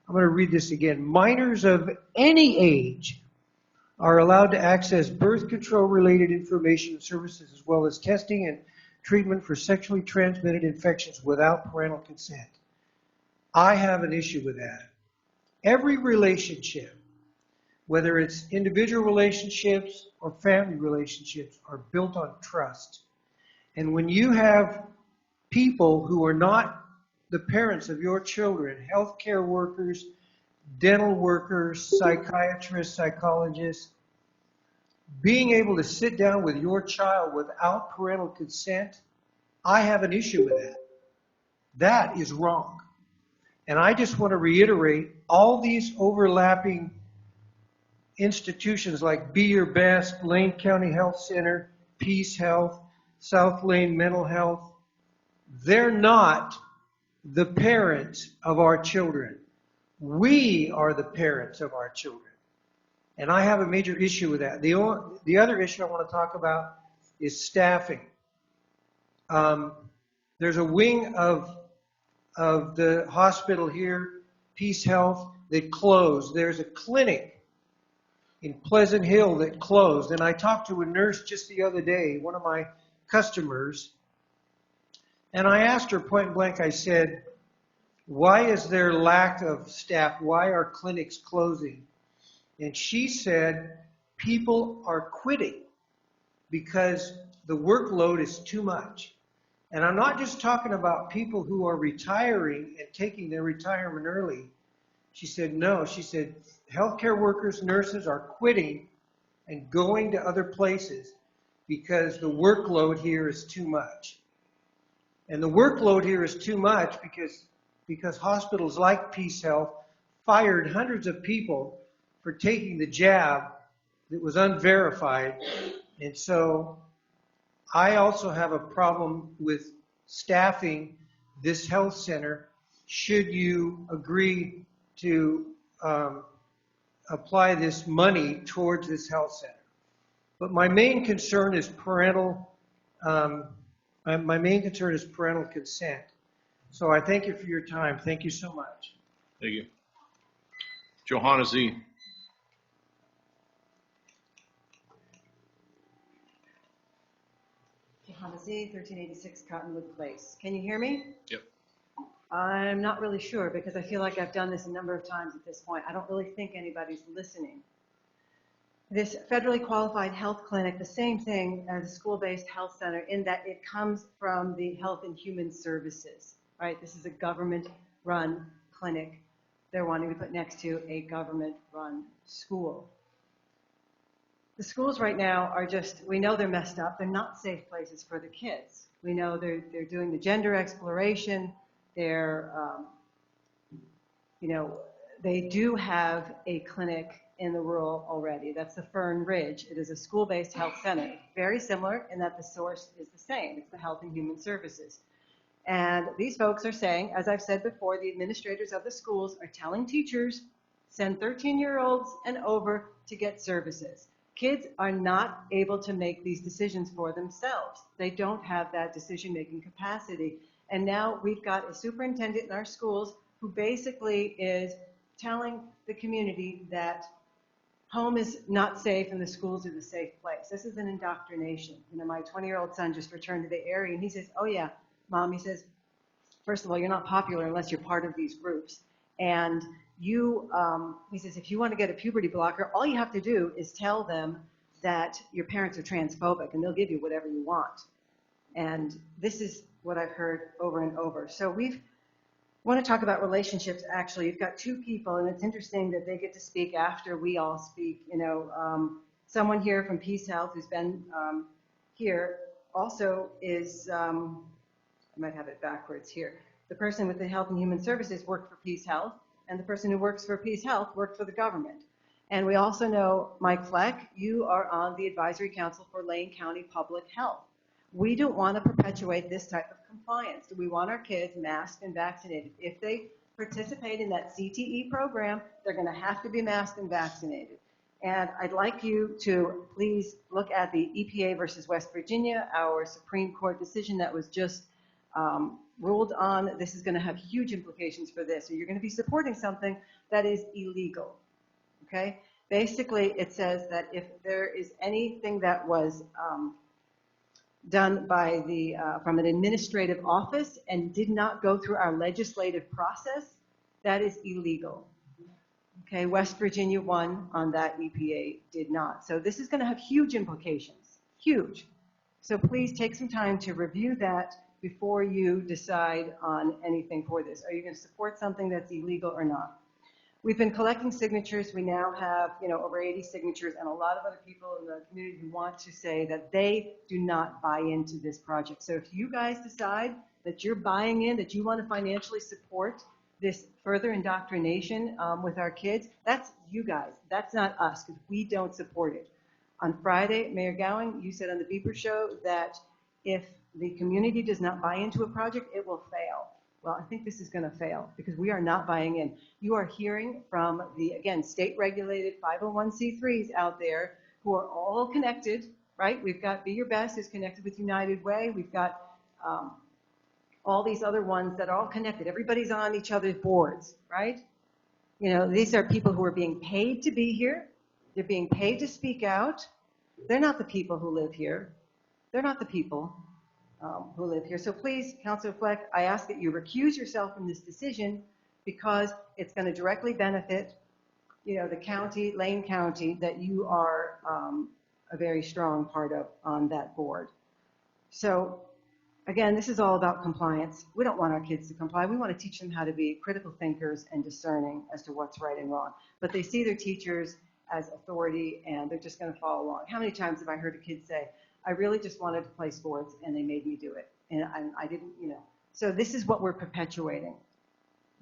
I'm going to read this again. Minors of any age are allowed to access birth control related information and services, as well as testing and treatment for sexually transmitted infections without parental consent. I have an issue with that. Every relationship, whether it's individual relationships or family relationships, are built on trust. And when you have people who are not the parents of your children, healthcare workers, dental workers, psychiatrists, psychologists, being able to sit down with your child without parental consent, I have an issue with that. That is wrong. And I just want to reiterate, all these overlapping institutions like Be Your Best, Lane County Health Center, Peace Health, South Lane Mental Health, they're not the parents of our children. We are the parents of our children. And I have a major issue with that. The other issue I want to talk about is staffing. There's a wing of the hospital here, Peace Health, that closed. There's a clinic in Pleasant Hill that closed. And I talked to a nurse just the other day, one of my customers, And I asked her point blank, I said, why is there lack of staff? Why are clinics closing? And she said, people are quitting because the workload is too much. And I'm not just talking about people who are retiring and taking their retirement early. She said, no. She said, healthcare workers, nurses are quitting and going to other places because the workload here is too much. And the workload here is too much because hospitals like Peace Health fired hundreds of people for taking the jab that was unverified. And so I also have a problem with staffing this health center should you agree to apply this money towards this health center. But my main concern is parental consent. So I thank you for your time. Thank you so much. Thank you. Johanna Z. Johanna Z, 1386 Cottonwood Place. Can you hear me? Yep. I'm not really sure because I feel like I've done this a number of times at this point. I don't really think anybody's listening. This federally qualified health clinic, the same thing as a school-based health center in that it comes from the Health and Human Services, right? This is a government-run clinic they're wanting to put next to a government-run school. The schools right now are just, we know they're messed up. They're not safe places for the kids. We know they're doing the gender exploration. They're, they do have a clinic in the rural already. That's the Fern Ridge. It is a school-based health center. Very similar in that the source is the same. It's the Health and Human Services. And these folks are saying, as I've said before, the administrators of the schools are telling teachers, send 13-year-olds and over to get services. Kids are not able to make these decisions for themselves. They don't have that decision-making capacity. And now we've got a superintendent in our schools who basically is telling the community that home is not safe and the schools are the safe place. This is an indoctrination. My 20-year-old son just returned to the area and he says, oh yeah, Mom, he says, first of all, you're not popular unless you're part of these groups. And you, he says, if you want to get a puberty blocker, all you have to do is tell them that your parents are transphobic and they'll give you whatever you want. And this is what I've heard over and over. So we want to talk about relationships. Actually, you've got two people, and it's interesting that they get to speak after we all speak. Someone here from Peace Health who's been here also is, I might have it backwards here. The person with the Health and Human Services worked for Peace Health, and the person who works for Peace Health worked for the government. And we also know, Mike Fleck, you are on the Advisory Council for Lane County Public Health. We don't want to perpetuate this type of compliance. We want our kids masked and vaccinated. If they participate in that CTE program, they're going to have to be masked and vaccinated. And I'd like you to please look at the EPA versus West Virginia, our Supreme Court decision that was just ruled on. This is going to have huge implications for this. So you're going to be supporting something that is illegal, okay? Basically, it says that if there is anything that was done by from an administrative office and did not go through our legislative process, that is illegal. Okay, West Virginia won on that, EPA did not. So this is going to have huge implications, huge. So please take some time to review that before you decide on anything for this. Are you going to support something that's illegal or not? We've been collecting signatures. We now have, over 80 signatures and a lot of other people in the community who want to say that they do not buy into this project. So if you guys decide that you're buying in, that you want to financially support this further indoctrination with our kids, that's you guys. That's not us, because we don't support it. On Friday, Mayor Gowing, you said on the Beeper Show that if the community does not buy into a project, it will fail. Well, I think this is going to fail because we are not buying in. You are hearing from the, again, state-regulated 501c3s out there who are all connected, right? We've got Be Your Best is connected with United Way. We've got all these other ones that are all connected. Everybody's on each other's boards, right? These are people who are being paid to be here. They're being paid to speak out. They're not the people who live here. They're not the people. who live here. So please, Councilor Fleck, I ask that you recuse yourself from this decision because it's going to directly benefit, the county, Lane County, that you are a very strong part of on that board. So again, this is all about compliance. We don't want our kids to comply. We want to teach them how to be critical thinkers and discerning as to what's right and wrong. But they see their teachers as authority and they're just going to follow along. How many times have I heard a kid say, I really just wanted to play sports and they made me do it. And I didn't, So this is what we're perpetuating.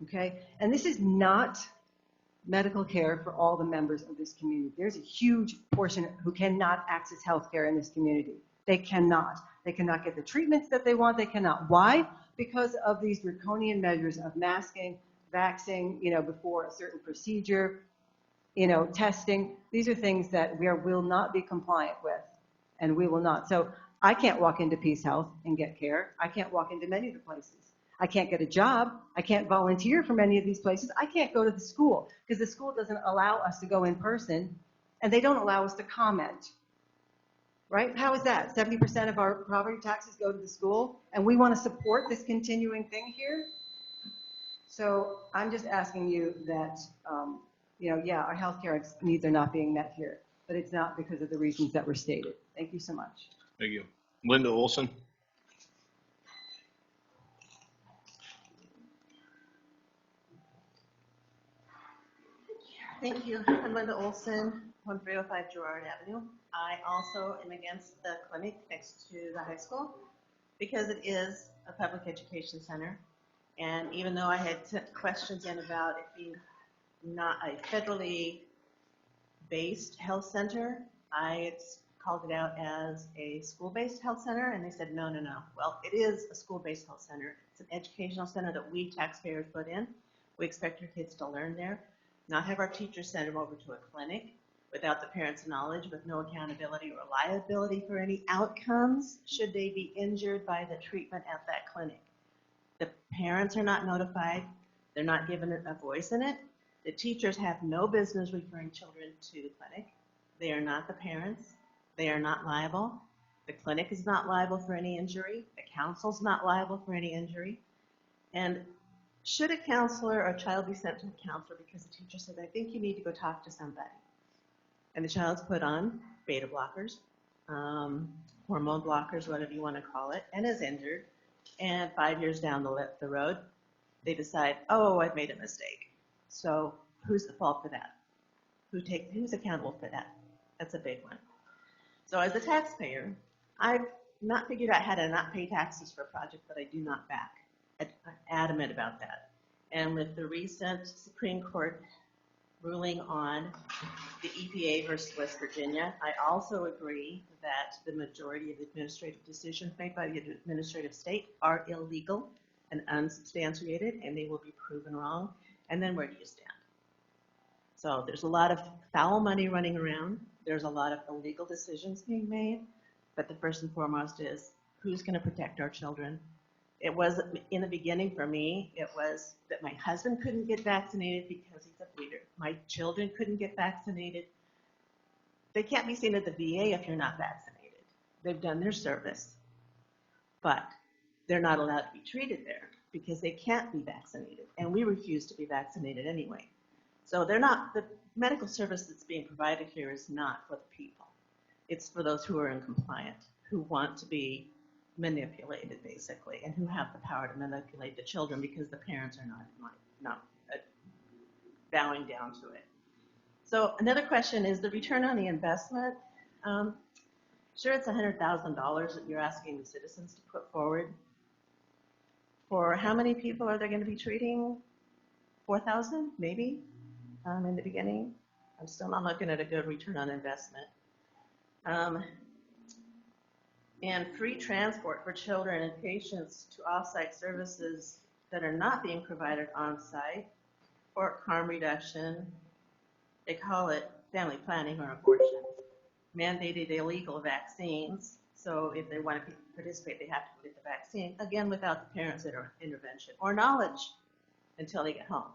Okay? And this is not medical care for all the members of this community. There's a huge portion who cannot access health care in this community. They cannot. They cannot get the treatments that they want. They cannot. Why? Because of these draconian measures of masking, vaxxing, before a certain procedure, testing. These are things that we will not be compliant with, and we will not. So I can't walk into Peace Health and get care. I can't walk into many of the places. I can't get a job. I can't volunteer for many of these places. I can't go to the school because the school doesn't allow us to go in person, and they don't allow us to comment. Right? How is that? 70% of our property taxes go to the school, and we want to support this continuing thing here? So I'm just asking you that, our healthcare needs are not being met here, but it's not because of the reasons that were stated. Thank you so much. Thank you. Linda Olson. Thank you. I'm Linda Olson, 1305 Girard Avenue. I also am against the clinic next to the high school because it is a public education center. And even though I had sent questions in about it being not a federally based health center, I called it out as a school-based health center, and they said, no. Well, it is a school-based health center. It's an educational center that we taxpayers put in. We expect our kids to learn there, not have our teachers send them over to a clinic without the parents' knowledge, with no accountability or liability for any outcomes should they be injured by the treatment at that clinic. The parents are not notified. They're not given a voice in it. The teachers have no business referring children to the clinic. They are not the parents. They are not liable. The clinic is not liable for any injury. The counsel's not liable for any injury. And should a counselor or a child be sent to a counselor because the teacher said, I think you need to go talk to somebody, and the child's put on beta blockers, hormone blockers, whatever you want to call it, and is injured, and 5 years down the road, they decide, oh, I've made a mistake. So who's at fault for that? Who's accountable for that? That's a big one. So as a taxpayer, I've not figured out how to not pay taxes for a project that I do not back. I'm adamant about that. And with the recent Supreme Court ruling on the EPA versus West Virginia, I also agree that the majority of administrative decisions made by the administrative state are illegal and unsubstantiated, and they will be proven wrong. And then where do you stand? So there's a lot of foul money running around. There's a lot of illegal decisions being made. But the first and foremost is, who's going to protect our children? It was, in the beginning for me, it was that my husband couldn't get vaccinated because he's a bleeder. My children couldn't get vaccinated. They can't be seen at the VA if you're not vaccinated. They've done their service, but they're not allowed to be treated there because they can't be vaccinated, and we refuse to be vaccinated anyway. So they're not, the medical service that's being provided here is not for the people. It's for those who are incompliant, who want to be manipulated, basically, and who have the power to manipulate the children because the parents are not bowing down to it. So another question is the return on the investment. Sure, it's $100,000 that you're asking the citizens to put forward. For how many people are they going to be treating? 4,000, maybe, in the beginning? I'm still not looking at a good return on investment. And free transport for children and patients to off-site services that are not being provided on-site, or harm reduction. They call it family planning or abortion. Mandated illegal vaccines. So if they want to participate, they have to get the vaccine, again, without the parents' intervention or knowledge until they get home.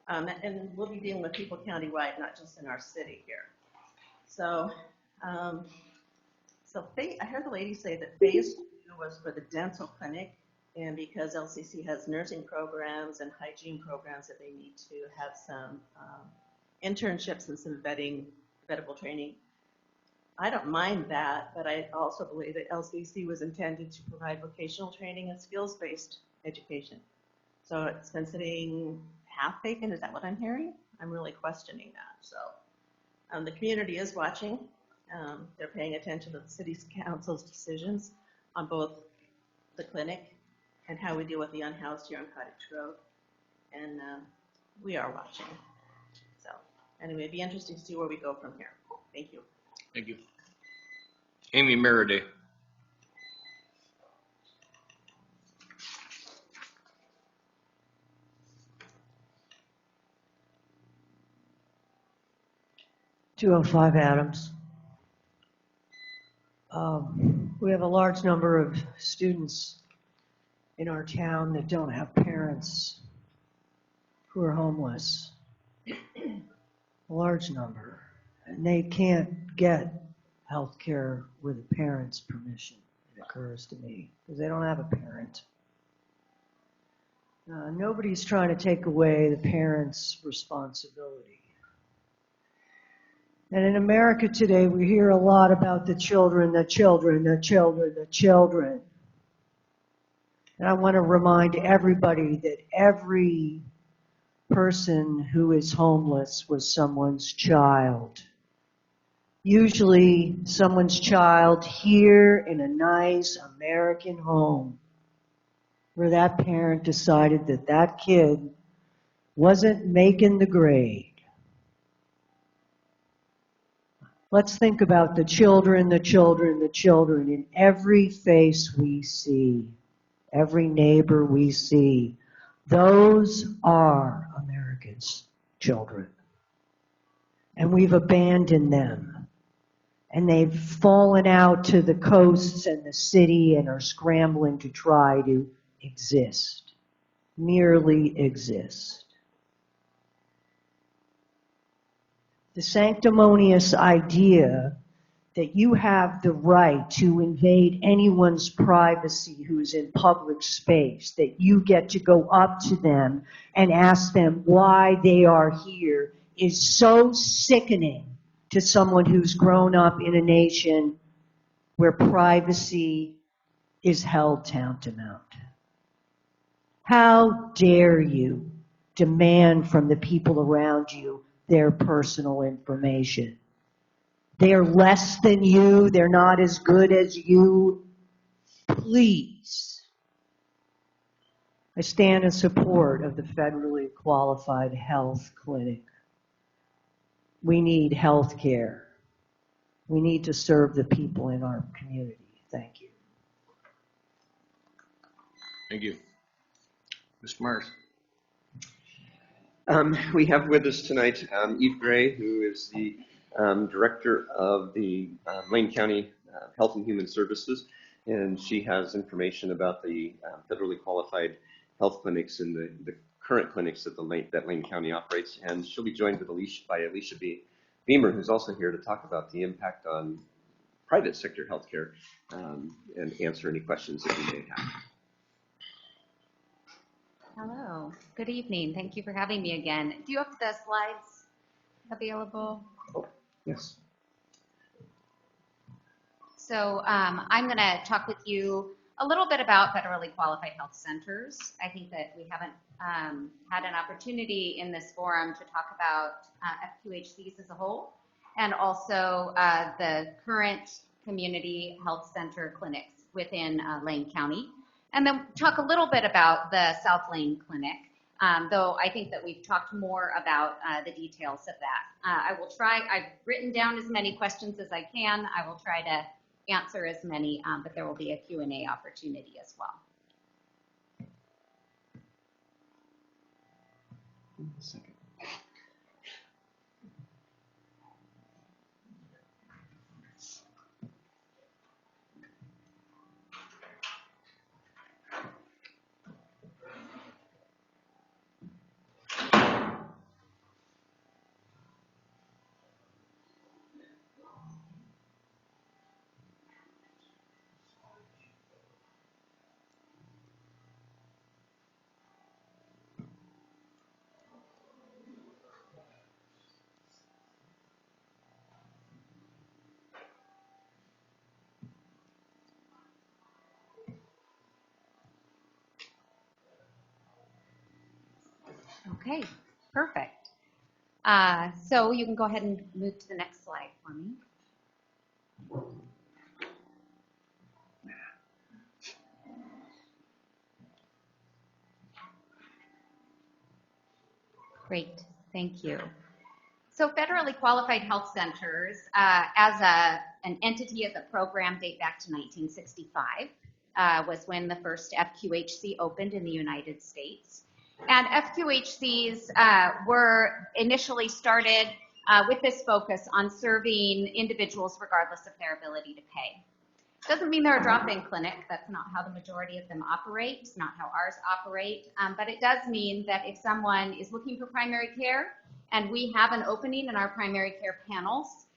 And we'll be dealing with people countywide, not just in our city here. So, I heard the lady say that phase was for the dental clinic. And because LCC has nursing programs and hygiene programs that they need to have some internships and some vettable training. I don't mind that, but I also believe that LCC was intended to provide vocational training and skills-based education. So it's been sitting half vacant. Is that what I'm hearing? I'm really questioning that. So the community is watching. They're paying attention to the city council's decisions on both the clinic and how we deal with the unhoused here on Cottage Road. And we are watching. So anyway, it'd be interesting to see where we go from here. Thank you. Thank you. Amy Meriday. (205) Adams. We have a large number of students in our town that don't have parents who are homeless. A large number. And they can't get health care with a parent's permission, it occurs to me, because they don't have a parent. Nobody's trying to take away the parent's responsibility. And in America today, we hear a lot about the children, the children, the children, the children. And I want to remind everybody that every person who is homeless was someone's child. Usually someone's child here in a nice American home where that parent decided that that kid wasn't making the grade. Let's think about the children, the children, the children in every face we see, every neighbor we see. Those are America's children. And we've abandoned them. And they've fallen out to the coasts and the city and are scrambling to try to exist, merely exist. The sanctimonious idea that you have the right to invade anyone's privacy who's in public space, that you get to go up to them and ask them why they are here, is so sickening to someone who's grown up in a nation where privacy is held tantamount. How dare you demand from the people around you their personal information? They're less than you. They're not as good as you. Please. I stand in support of the federally qualified health clinic. We need health care. We need to serve the people in our community. Thank you. Thank you. Mr. Myers. We have with us tonight Eve Gray, who is the Director of the Lane County Health and Human Services, and she has information about the federally qualified health clinics and the current clinics that Lane County operates, and she'll be joined with Alicia Beamer, who's also here to talk about the impact on private sector healthcare and answer any questions that you may have. Hello, good evening. Thank you for having me again. Do you have the slides available? Oh, yes. So I'm going to talk with you a little bit about federally qualified health centers. I think that we haven't had an opportunity in this forum to talk about FQHCs as a whole, and also the current community health center clinics within Lane County. And then talk a little bit about the South Lane Clinic, though I think that we've talked more about the details of that. I've written down as many questions as I can. I will try to answer as many, but there will be a Q&A opportunity as well. A second. Okay, perfect. So you can go ahead and move to the next slide for me. Great, thank you. So federally qualified health centers, as an entity, as a program, date back to 1965, was when the first FQHC opened in the United States. And FQHCs were initially started with this focus on serving individuals regardless of their ability to pay. Doesn't mean they're a drop-in clinic. That's not how the majority of them operate. It's not how ours operate. But it does mean that if someone is looking for primary care and we have an opening in our primary care panels,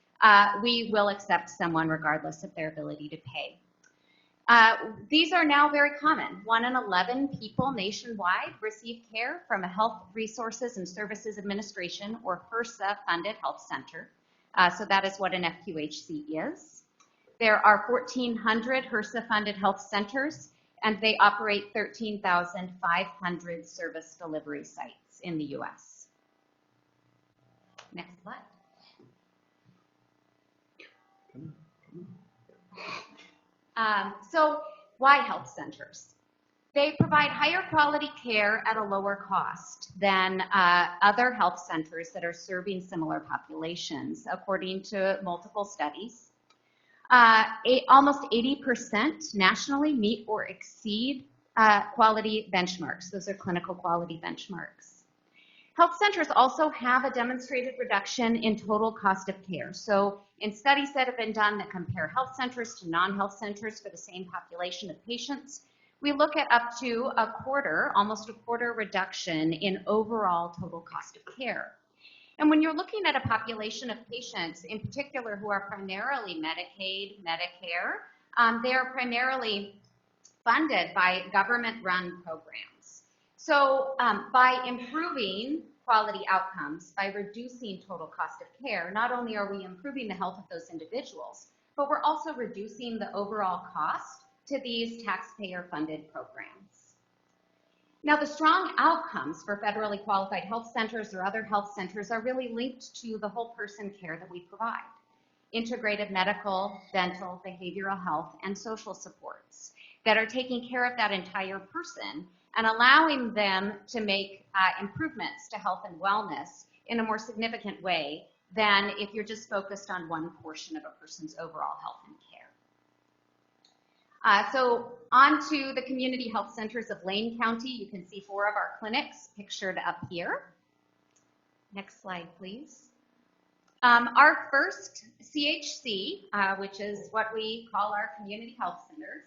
we will accept someone regardless of their ability to pay. These are now very common. 1 in 11 people nationwide receive care from a Health Resources and Services Administration or HRSA-funded health center. So that is what an FQHC is. There are 1,400 HRSA-funded health centers, and they operate 13,500 service delivery sites in the U.S. Next slide. So why health centers? They provide higher quality care at a lower cost than other health centers that are serving similar populations, according to multiple studies. Almost 80% nationally meet or exceed quality benchmarks. Those are clinical quality benchmarks. Health centers also have a demonstrated reduction in total cost of care. So in studies that have been done that compare health centers to non-health centers for the same population of patients, we look at up to a quarter, almost a quarter reduction in overall total cost of care. And when you're looking at a population of patients, in particular who are primarily Medicaid, Medicare, they are primarily funded by government-run programs. So by improving quality outcomes, by reducing total cost of care, not only are we improving the health of those individuals, but we're also reducing the overall cost to these taxpayer-funded programs. Now, the strong outcomes for federally qualified health centers or other health centers are really linked to the whole person care that we provide. Integrated medical, dental, behavioral health, and social supports that are taking care of that entire person and allowing them to make improvements to health and wellness in a more significant way than if you're just focused on one portion of a person's overall health and care. So on to the community health centers of Lane County. You can see 4 of our clinics pictured up here. Next slide, please. Our first CHC, which is what we call our community health centers,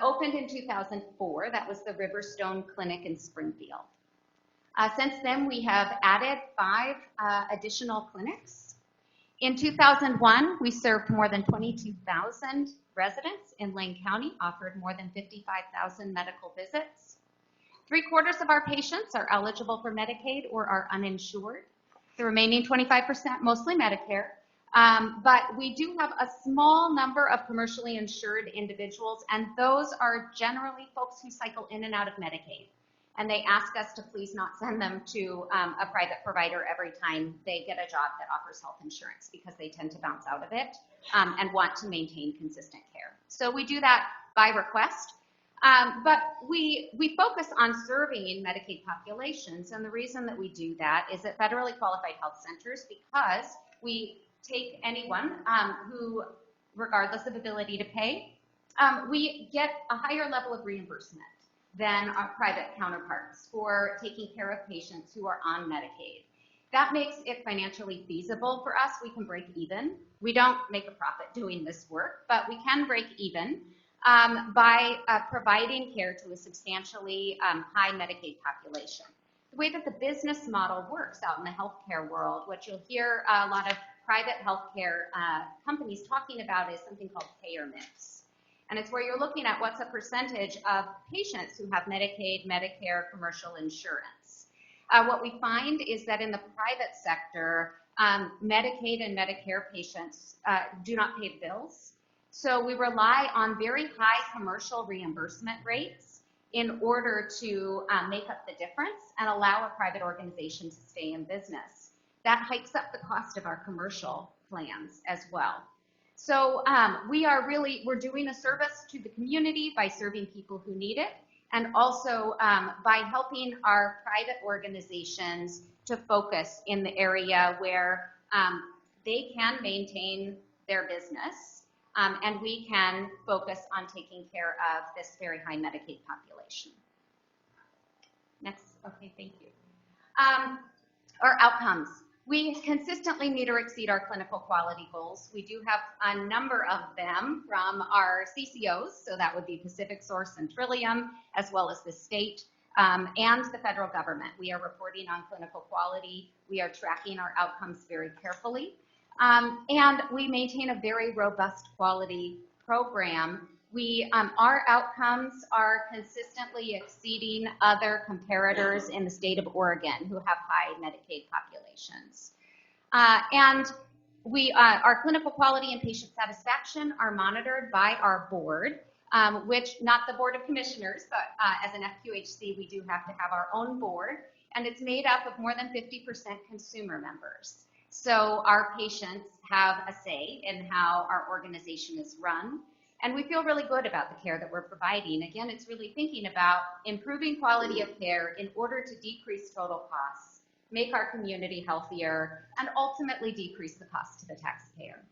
opened in 2004. That was the Riverstone Clinic in Springfield. Since then, we have added 5 additional clinics. In 2001, we served more than 22,000 residents in Lane County, offered more than 55,000 medical visits. 3/4 of our patients are eligible for Medicaid or are uninsured. The remaining 25%, mostly Medicare. But we do have a small number of commercially insured individuals, and those are generally folks who cycle in and out of Medicaid. And they ask us to please not send them to a private provider every time they get a job that offers health insurance, because they tend to bounce out of it and want to maintain consistent care. So we do that by request. But we focus on serving Medicaid populations, and the reason that we do that is at federally qualified health centers, because we take anyone who, regardless of ability to pay, we get a higher level of reimbursement than our private counterparts for taking care of patients who are on Medicaid. That makes it financially feasible for us. We can break even. We don't make a profit doing this work, but we can break even by providing care to a substantially high Medicaid population. The way that the business model works out in the healthcare world, what you'll hear a lot of private healthcare companies talking about is something called payer mix. And it's where you're looking at what's a percentage of patients who have Medicaid, Medicare, commercial insurance. What we find is that in the private sector, Medicaid and Medicare patients do not pay bills. So we rely on very high commercial reimbursement rates in order to make up the difference and allow a private organization to stay in business. That hikes up the cost of our commercial plans as well. So we're doing a service to the community by serving people who need it, and also by helping our private organizations to focus in the area where they can maintain their business, and we can focus on taking care of this very high Medicaid population. Next, okay, thank you. Our outcomes. We consistently meet or exceed our clinical quality goals. We do have a number of them from our CCOs, so that would be Pacific Source and Trillium, as well as the state and the federal government. We are reporting on clinical quality. We are tracking our outcomes very carefully. And we maintain a very robust quality program. Our outcomes are consistently exceeding other comparators in the state of Oregon who have high Medicaid populations. And our clinical quality and patient satisfaction are monitored by our board, which not the Board of Commissioners, but as an FQHC, we do have to have our own board, and it's made up of more than 50% consumer members. So our patients have a say in how our organization is run. And we feel really good about the care that we're providing. Again, it's really thinking about improving quality of care in order to decrease total costs, make our community healthier, and ultimately decrease the cost to the taxpayer.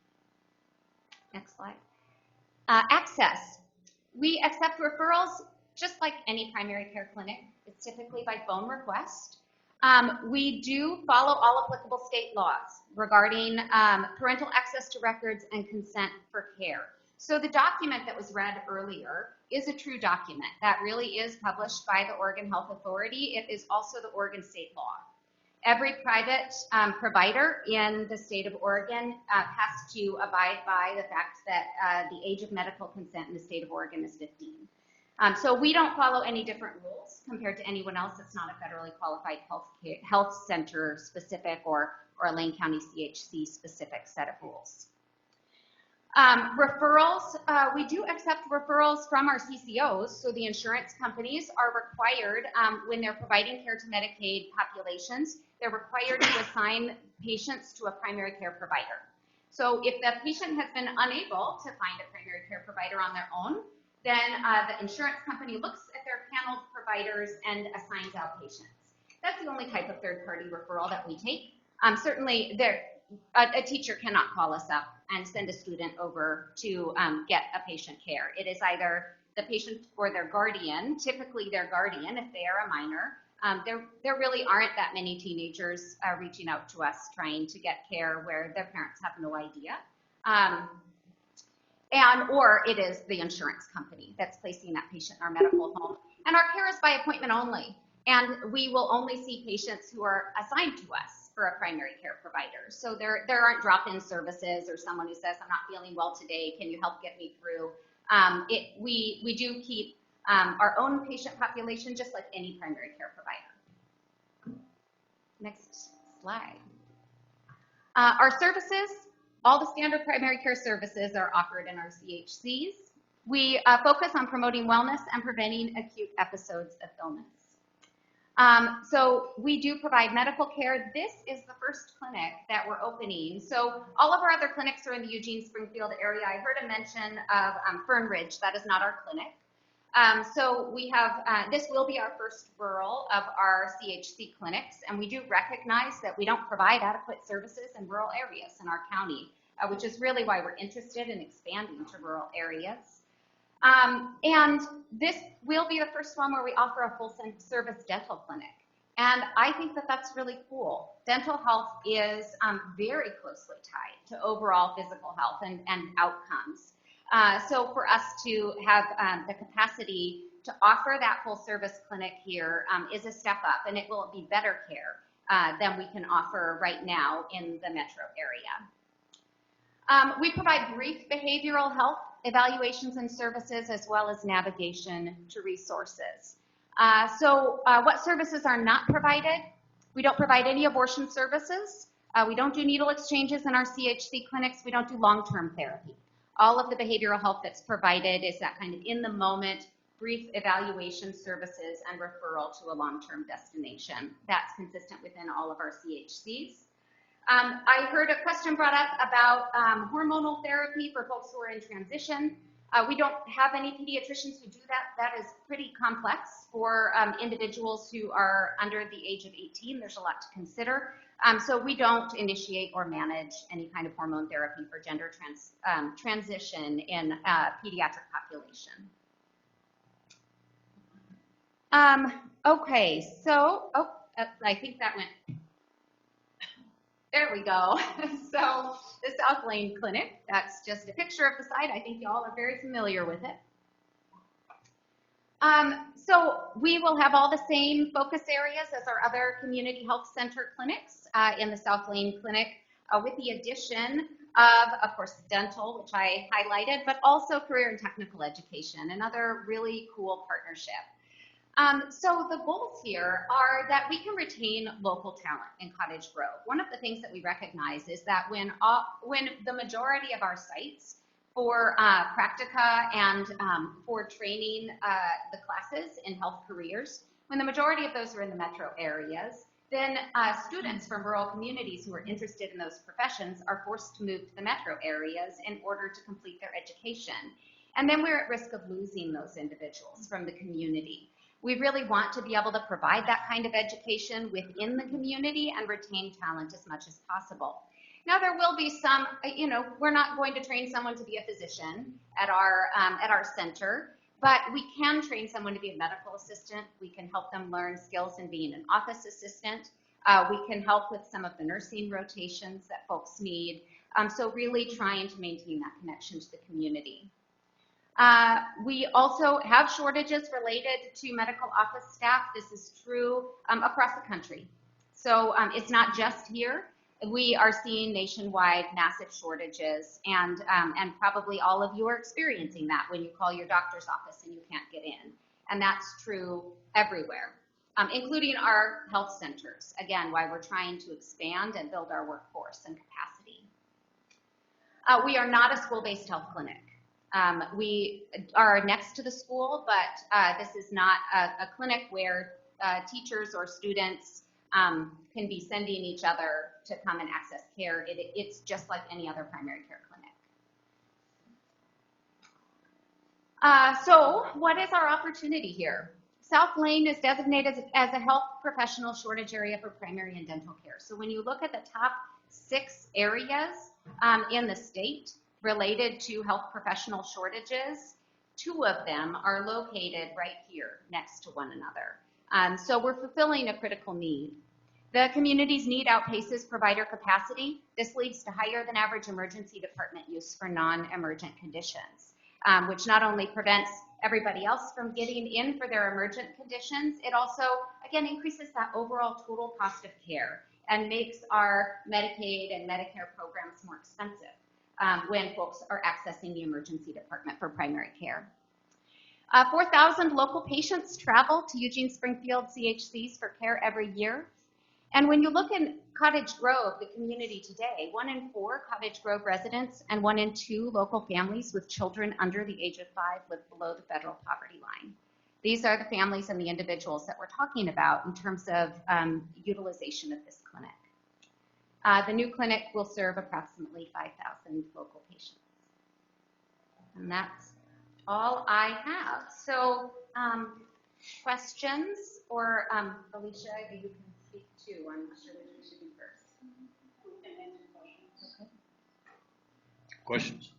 Next slide. Access. We accept referrals just like any primary care clinic. It's typically by phone request. We do follow all applicable state laws regarding parental access to records and consent for care. So the document that was read earlier is a true document that really is published by the Oregon Health Authority. It is also the Oregon state law. Every private provider in the state of Oregon has to abide by the fact that the age of medical consent in the state of Oregon is 15. So we don't follow any different rules compared to anyone else that's not a federally qualified health center specific or a Lane County CHC specific set of rules. Referrals, we do accept referrals from our CCOs, so the insurance companies are required, when they're providing care to Medicaid populations, they're required to assign patients to a primary care provider. So if the patient has been unable to find a primary care provider on their own, then the insurance company looks at their paneled providers and assigns out patients. That's the only type of third-party referral that we take. Certainly, a teacher cannot call us up and send a student over to get a patient care. It is either the patient or their guardian, typically their guardian if they are a minor. There really aren't that many teenagers reaching out to us trying to get care where their parents have no idea. Or it is the insurance company that's placing that patient in our medical home. And our care is by appointment only. And we will only see patients who are assigned to us for a primary care provider. So there aren't drop-in services or someone who says, I'm not feeling well today, can you help get me through? We do keep our own patient population just like any primary care provider. Next slide. Our services, all the standard primary care services are offered in our CHCs. We focus on promoting wellness and preventing acute episodes of illness. So we do provide medical care. This is the first clinic that we're opening. So all of our other clinics are in the Eugene-Springfield area. I heard a mention of Fern Ridge. That is not our clinic. So we have, this will be our first rural of our CHC clinics, and we do recognize that we don't provide adequate services in rural areas in our county, which is really why we're interested in expanding to rural areas. And this will be the first one where we offer a full service dental clinic. And I think that that's really cool. Dental health is very closely tied to overall physical health and outcomes. So for us to have the capacity to offer that full service clinic here is a step up, and it will be better care than we can offer right now in the metro area. We provide brief behavioral health evaluations and services as well as navigation to resources. So what services are not provided? We don't provide any abortion services. We don't do needle exchanges in our CHC clinics. We don't do long-term therapy. All of the behavioral health that's provided is that kind of in the moment, brief evaluation services, and referral to a long-term destination. That's consistent within all of our CHCs. I heard a question brought up about hormonal therapy for folks who are in transition. We don't have any pediatricians who do that. That is pretty complex for individuals who are under the age of 18. There's a lot to consider. So we don't initiate or manage any kind of hormone therapy for gender transition in a pediatric population. Okay, so, I think that went. There we go. So the South Lane Clinic, that's just a picture of the site. I think you all are very familiar with it. So we will have all the same focus areas as our other community health center clinics in the South Lane Clinic, with the addition of course, dental, which I highlighted, but also career and technical education, another really cool partnership. So the goals here are that we can retain local talent in Cottage Grove. One of the things that we recognize is that when the majority of our sites for practica and for training the classes in health careers, when the majority of those are in the metro areas, then students from rural communities who are interested in those professions are forced to move to the metro areas in order to complete their education. And then we're at risk of losing those individuals from the community. We really want to be able to provide that kind of education within the community and retain talent as much as possible. Now there will be some, we're not going to train someone to be a physician at our center, but we can train someone to be a medical assistant. We can help them learn skills in being an office assistant. We can help with some of the nursing rotations that folks need. So really trying to maintain that connection to the community. We also have shortages related to medical office staff. This is true across the country. So it's not just here. We are seeing nationwide massive shortages, and probably all of you are experiencing that when you call your doctor's office and you can't get in. And that's true everywhere, including our health centers. Again, why we're trying to expand and build our workforce and capacity. We are not a school-based health clinic. We are next to the school, but this is not a clinic where teachers or students can be sending each other to come and access care. It's just like any other primary care clinic. So what is our opportunity here? South Lane is designated as a health professional shortage area for primary and dental care. So when you look at the top 6 areas in the state related to health professional shortages, 2 of them are located right here next to one another. So we're fulfilling a critical need. The community's need outpaces provider capacity. This leads to higher than average emergency department use for non-emergent conditions, which not only prevents everybody else from getting in for their emergent conditions, it also, again, increases that overall total cost of care and makes our Medicaid and Medicare programs more expensive when folks are accessing the emergency department for primary care. 4,000 local patients travel to Eugene Springfield CHCs for care every year. And when you look in Cottage Grove, the community today, 1 in 4 Cottage Grove residents and 1 in 2 local families with children under the age of 5 live below the federal poverty line. These are the families and the individuals that we're talking about in terms of utilization of this clinic. The new clinic will serve approximately 5,000 local patients. And that's all I have. So questions, or Alicia, you can speak too. I'm not sure which we should do first. Okay. Questions?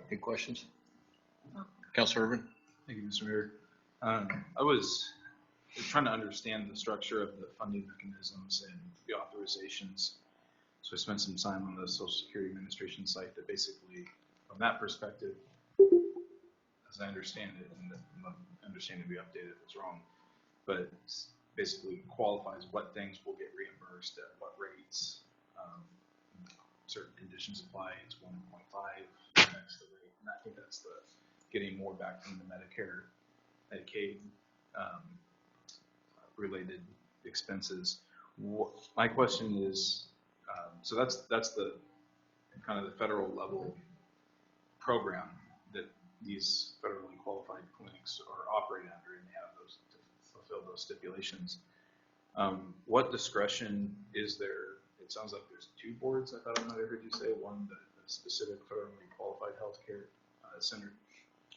Any questions? Councilor Urban? Thank you, Mr. Mayor. I was trying to understand the structure of the funding mechanisms and the authorizations. So I spent some time on the Social Security Administration site that basically, from that perspective, as I understand it, and my understanding will be updated if it's wrong, but basically qualifies what things will get reimbursed at what rates. Certain conditions apply, it's 1.5, that's the rate, and I think that's the getting more back from the Medicare, Medicaid related expenses. My question is, so that's the kind of the federal level program that these federally qualified clinics are operating under, and they have those to fulfill those stipulations. What discretion is there? It sounds like there's two boards. I thought I might have heard you say one, the specific federally qualified healthcare center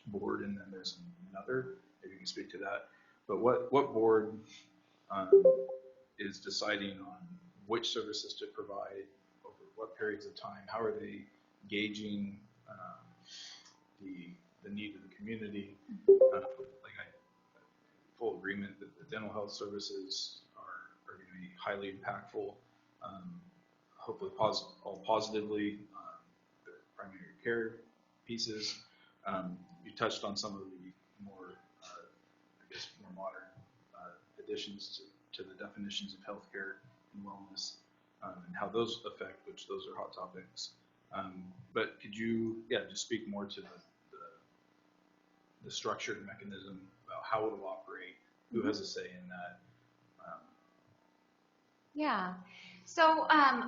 board, and then there's another. Maybe you can speak to that. But what board is deciding on which services to provide over what periods of time? How are they gauging the need of the community? Like I full agreement that the dental health services are going to be highly impactful. Hopefully all positively. The primary care pieces. You touched on some of the more, I guess, more modern additions to the definitions of healthcare and wellness, and how those affect, which those are hot topics. But could you, just speak more to the structured mechanism about how it will operate, who has a say in that? Yeah. So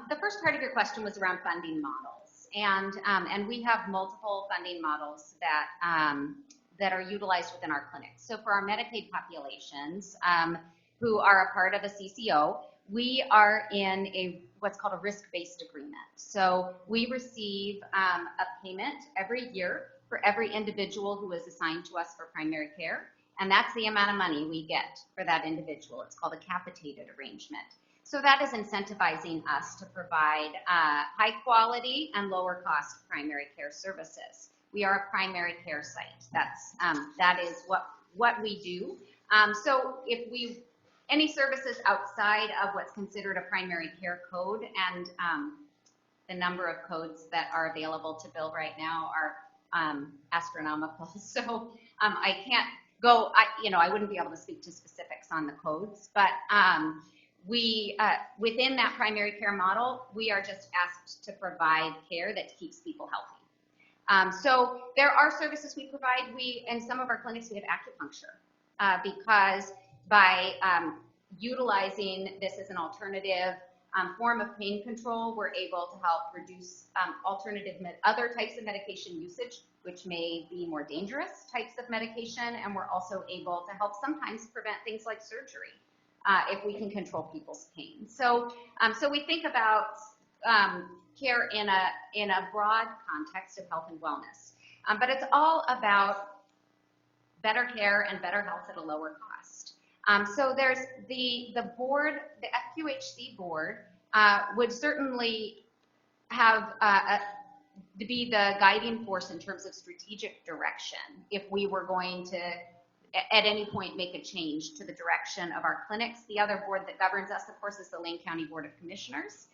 the first part of your question was around funding models, and we have multiple funding models that are utilized within our clinics. So for our Medicaid populations who are a part of a CCO, we are in what's called a risk-based agreement. So we receive a payment every year for every individual who is assigned to us for primary care, and that's the amount of money we get for that individual. It's called a capitated arrangement. So that is incentivizing us to provide high quality and lower cost primary care services. We are a primary care site. That is what we do. So if any services outside of what's considered a primary care code, and the number of codes that are available to bill right now are astronomical. So I can't go, I wouldn't be able to speak to specifics on the codes, but we, within that primary care model, we are just asked to provide care that keeps people healthy. So there are services we provide. In some of our clinics, we have acupuncture because by utilizing this as an alternative form of pain control, we're able to help reduce other types of medication usage, which may be more dangerous types of medication, and we're also able to help sometimes prevent things like surgery if we can control people's pain. So we think about care in a broad context of health and wellness, but it's all about better care and better health at a lower cost. So there's the board, the FQHC board would certainly have to be the guiding force in terms of strategic direction if we were going to at any point make a change to the direction of our clinics. The other board that governs us, of course, is the Lane County Board of Commissioners,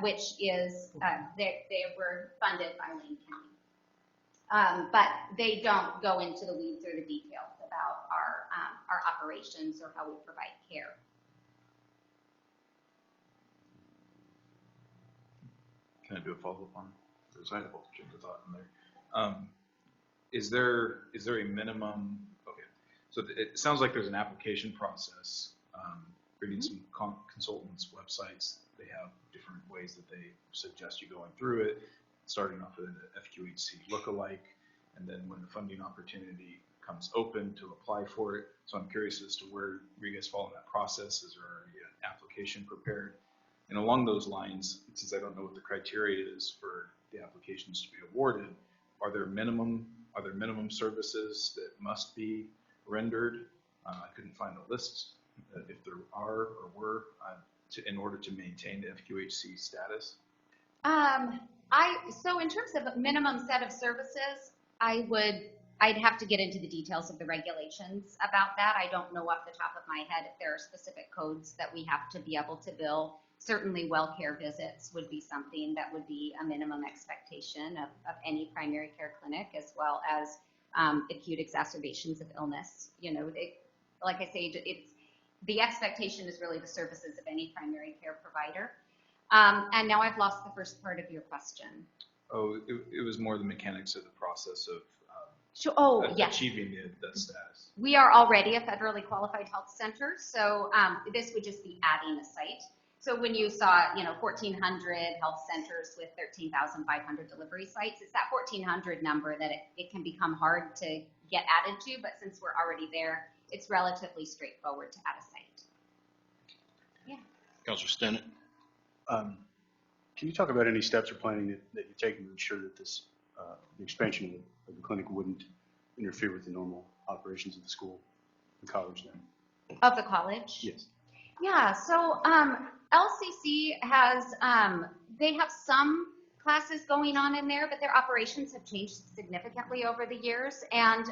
which is, they were funded by Lane County. But they don't go into the weeds or the details about our operations or how we provide care. Can I do a follow-up on this? I have a change of thought in there. Is there a minimum? Okay, so it sounds like there's an application process. Reading some consultants' websites, they have different ways that they suggest you going through it, starting off with an FQHC lookalike, and then when the funding opportunity comes open to apply for it. So I'm curious as to where you guys fall in that process. Is there already an application prepared? And along those lines, since I don't know what the criteria is for the applications to be awarded, are there minimum services that must be rendered? I couldn't find a list if there are or were in order to maintain the FQHC status. So in terms of a minimum set of services, I'd have to get into the details of the regulations about that. I don't know off the top of my head if there are specific codes that we have to be able to bill. Certainly well care visits would be something that would be a minimum expectation of any primary care clinic, as well as acute exacerbations of illness. Like I say, the expectation is really the services of any primary care provider. And now I've lost the first part of your question. Oh, it was more the mechanics of the process of yes. achieving that status. We are already a federally qualified health center, so this would just be adding a site. So when you saw, 1,400 health centers with 13,500 delivery sites, it's that 1,400 number that it can become hard to get added to, but since we're already there, it's relatively straightforward to add a site. Yeah. Councilor Stennett. Can you talk about any steps or planning that you're taking to ensure that this the expansion of the clinic wouldn't interfere with the normal operations of the school, the college then? Of the college? Yes. Yeah, so LCC has, they have some classes going on in there, but their operations have changed significantly over the years, and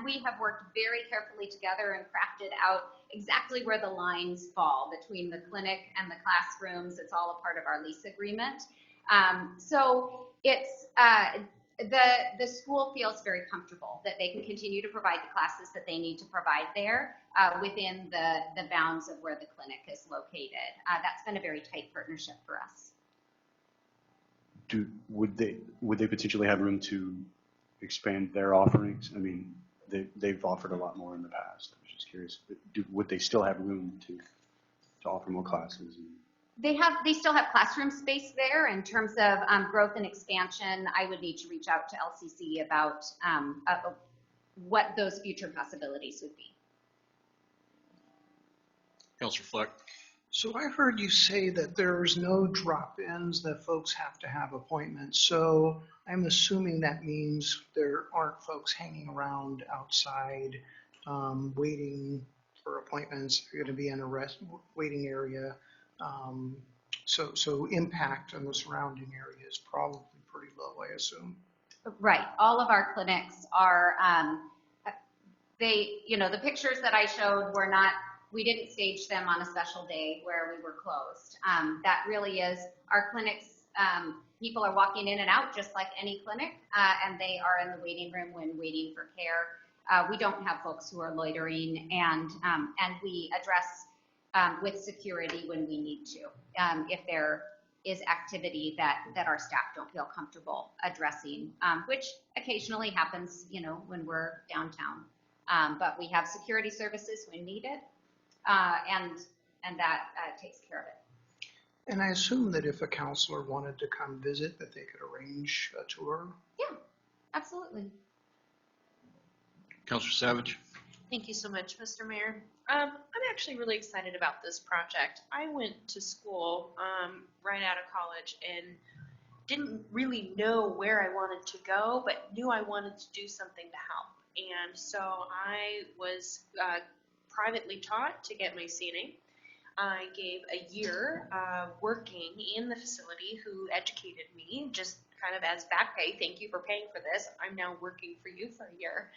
we have worked very carefully together and crafted out exactly where the lines fall between the clinic and the classrooms. It's all a part of our lease agreement. So it's, the school feels very comfortable that they can continue to provide the classes that they need to provide there within the bounds of where the clinic is located. That's been a very tight partnership for us. Would they potentially have room to expand their offerings? I mean, they've offered a lot more in the past. I was just curious. Would they still have room to offer more classes? They still have classroom space there. In terms of growth and expansion, I would need to reach out to LCC about what those future possibilities would be. Councilor Fleck. So I heard you say that there's no drop-ins, that folks have to have appointments. So I'm assuming that means there aren't folks hanging around outside waiting for appointments. They're going to be in a waiting area. So impact on the surrounding area is probably pretty low, I assume. Right. All of our clinics are, the pictures that I showed were not, we didn't stage them on a special day where we were closed. That really is, our clinics, people are walking in and out just like any clinic, and they are in the waiting room when waiting for care. We don't have folks who are loitering, and we address with security when we need to. If there is activity that our staff don't feel comfortable addressing, which occasionally happens, when we're downtown. But we have security services when needed, and that takes care of it. And I assume that if a counselor wanted to come visit, that they could arrange a tour? Yeah, absolutely. Councilor Savage. Thank you so much, Mr. Mayor. I'm actually really excited about this project. I went to school right out of college and didn't really know where I wanted to go, but knew I wanted to do something to help. And so I was privately taught to get my CNA. I gave a year working in the facility who educated me, just kind of as back pay. Thank you for paying for this. I'm now working for you for a year.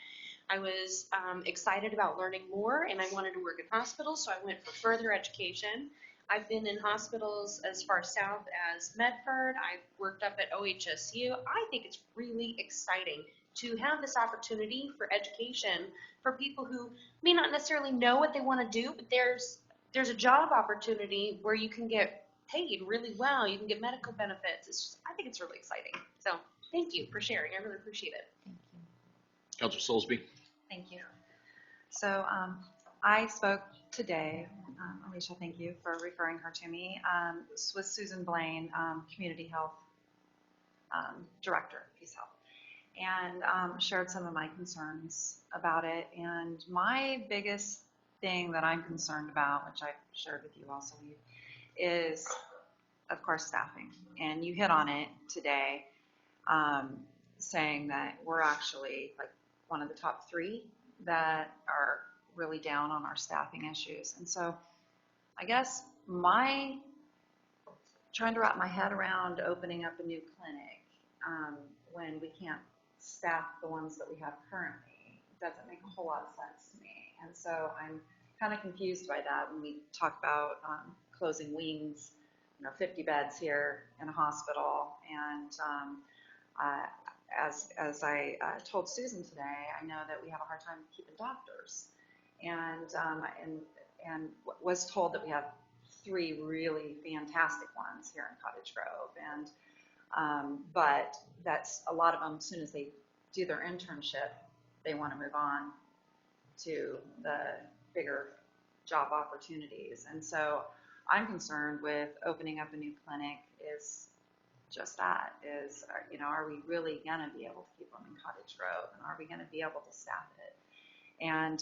I was excited about learning more, and I wanted to work in hospitals, so I went for further education. I've been in hospitals as far south as Medford. I've worked up at OHSU. I think it's really exciting to have this opportunity for education for people who may not necessarily know what they want to do, but there's a job opportunity where you can get paid really well. You can get medical benefits. I think it's really exciting. So thank you for sharing. I really appreciate it. Councilor Soulsby. Thank you. So I spoke today, Alicia, thank you for referring her to me, with Susan Blaine, Community Health Director, Peace Health, and shared some of my concerns about it. And my biggest thing that I'm concerned about, which I've shared with you also, is, of course, staffing. And you hit on it today, saying that we're actually like one of the top 3 that are really down on our staffing issues. And so I guess trying to wrap my head around opening up a new clinic when we can't staff the ones that we have currently doesn't make a whole lot of sense to me. And so I'm kind of confused by that when we talk about closing wings, 50 beds here in a hospital. And as I told Susan today, I know that we have a hard time keeping doctors, and was told that we have 3 really fantastic ones here in Cottage Grove, and but that's a lot of them. As soon as they do their internship, they want to move on to the bigger job opportunities. And so I'm concerned with opening up a new clinic is just that, is, you know, are we really going to be able to keep them in Cottage Grove, and are we going to be able to staff it? And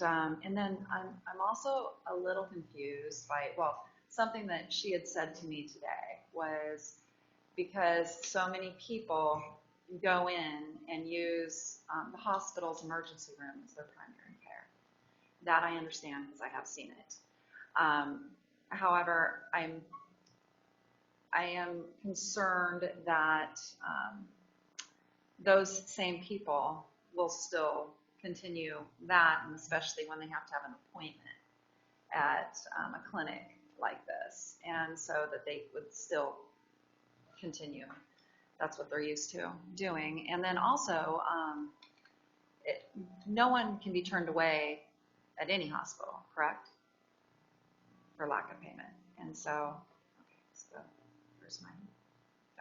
then I'm also a little confused by, well, something that she had said to me today was because so many people go in and use the hospital's emergency room as their primary care. That I understand because I have seen it. However, I am concerned that those same people will still continue that, and especially when they have to have an appointment at a clinic like this, and so that they would still continue. That's what they're used to doing. And then also, no one can be turned away at any hospital, correct? For lack of payment. And so, okay, so here's my,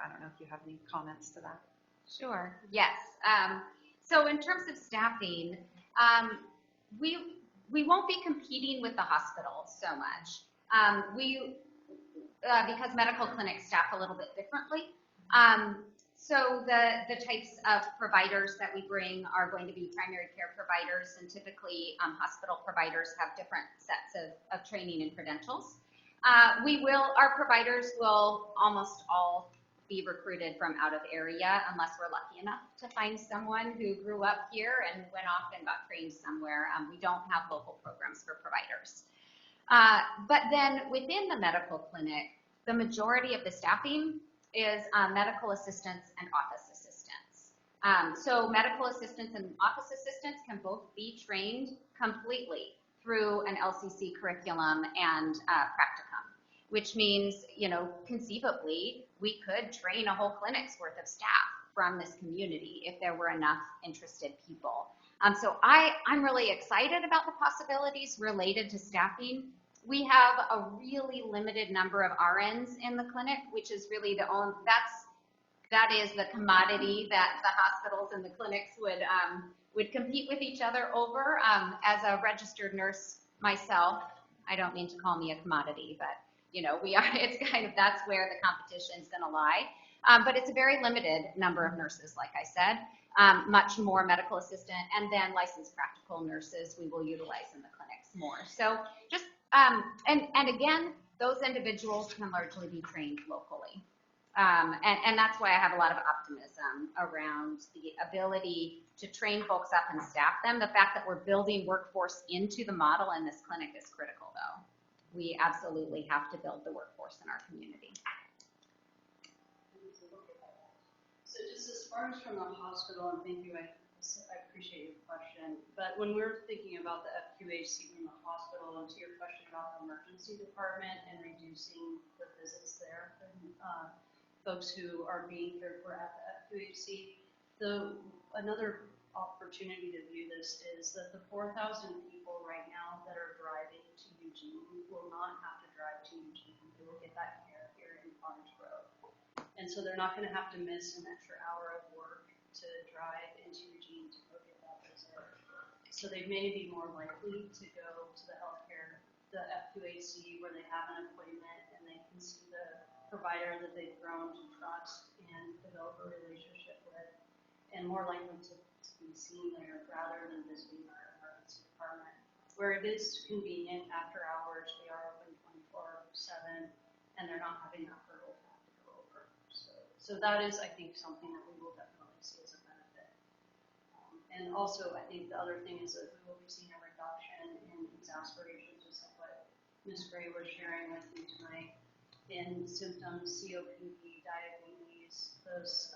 I don't know if you have any comments to that. Sure, yes. So in terms of staffing, we won't be competing with the hospital so much. Because medical clinics staff a little bit differently. So the types of providers that we bring are going to be primary care providers, and typically hospital providers have different sets of training and credentials. Our providers will almost all be recruited from out of area unless we're lucky enough to find someone who grew up here and went off and got trained somewhere. We don't have local programs for providers. But then within the medical clinic, the majority of the staffing is medical assistants and office assistants. So medical assistants and office assistants can both be trained completely through an LCC curriculum and practicum, which means, you know, conceivably, we could train a whole clinic's worth of staff from this community if there were enough interested people. So I'm really excited about the possibilities related to staffing. We have a really limited number of RNs in the clinic, which is really that is the commodity that the hospitals and the clinics would compete with each other over. As a registered nurse myself, I don't mean to call me a commodity, but you know, it's kind of, that's where the competition is going to lie. But it's a very limited number of nurses, like I said, much more medical assistant, and then licensed practical nurses we will utilize in the clinics more. So just, and again, those individuals can largely be trained locally. And that's why I have a lot of optimism around the ability to train folks up and staff them. The fact that we're building workforce into the model in this clinic is critical, though. We absolutely have to build the workforce in our community. So just as far as from the hospital, and thank you, I appreciate your question, but when we're thinking about the FQHC from the hospital, and to your question about the emergency department and reducing the visits there for folks who are being cared for at the FQHC, another opportunity to view this is that the 4,000 people right now that are driving to Eugene will not have to drive to Eugene. They will get that care here in Cottage Grove. And so they're not going to have to miss an extra hour of work to drive into Eugene to go get that visit. So they may be more likely to go to the FQHC, where they have an appointment and they can see the provider that they've grown to trust and develop a relationship with, and more likely to be seen there rather than visiting our emergency department, where it is convenient after hours. They are open 24/7, and they're not having that hurdle to have to go over. So that is, I think, something that we will definitely see as a benefit. And also, I think the other thing is that we will be seeing a reduction in exasperation, just like what Ms. Gray was sharing with you tonight, in symptoms, COPD, diabetes, those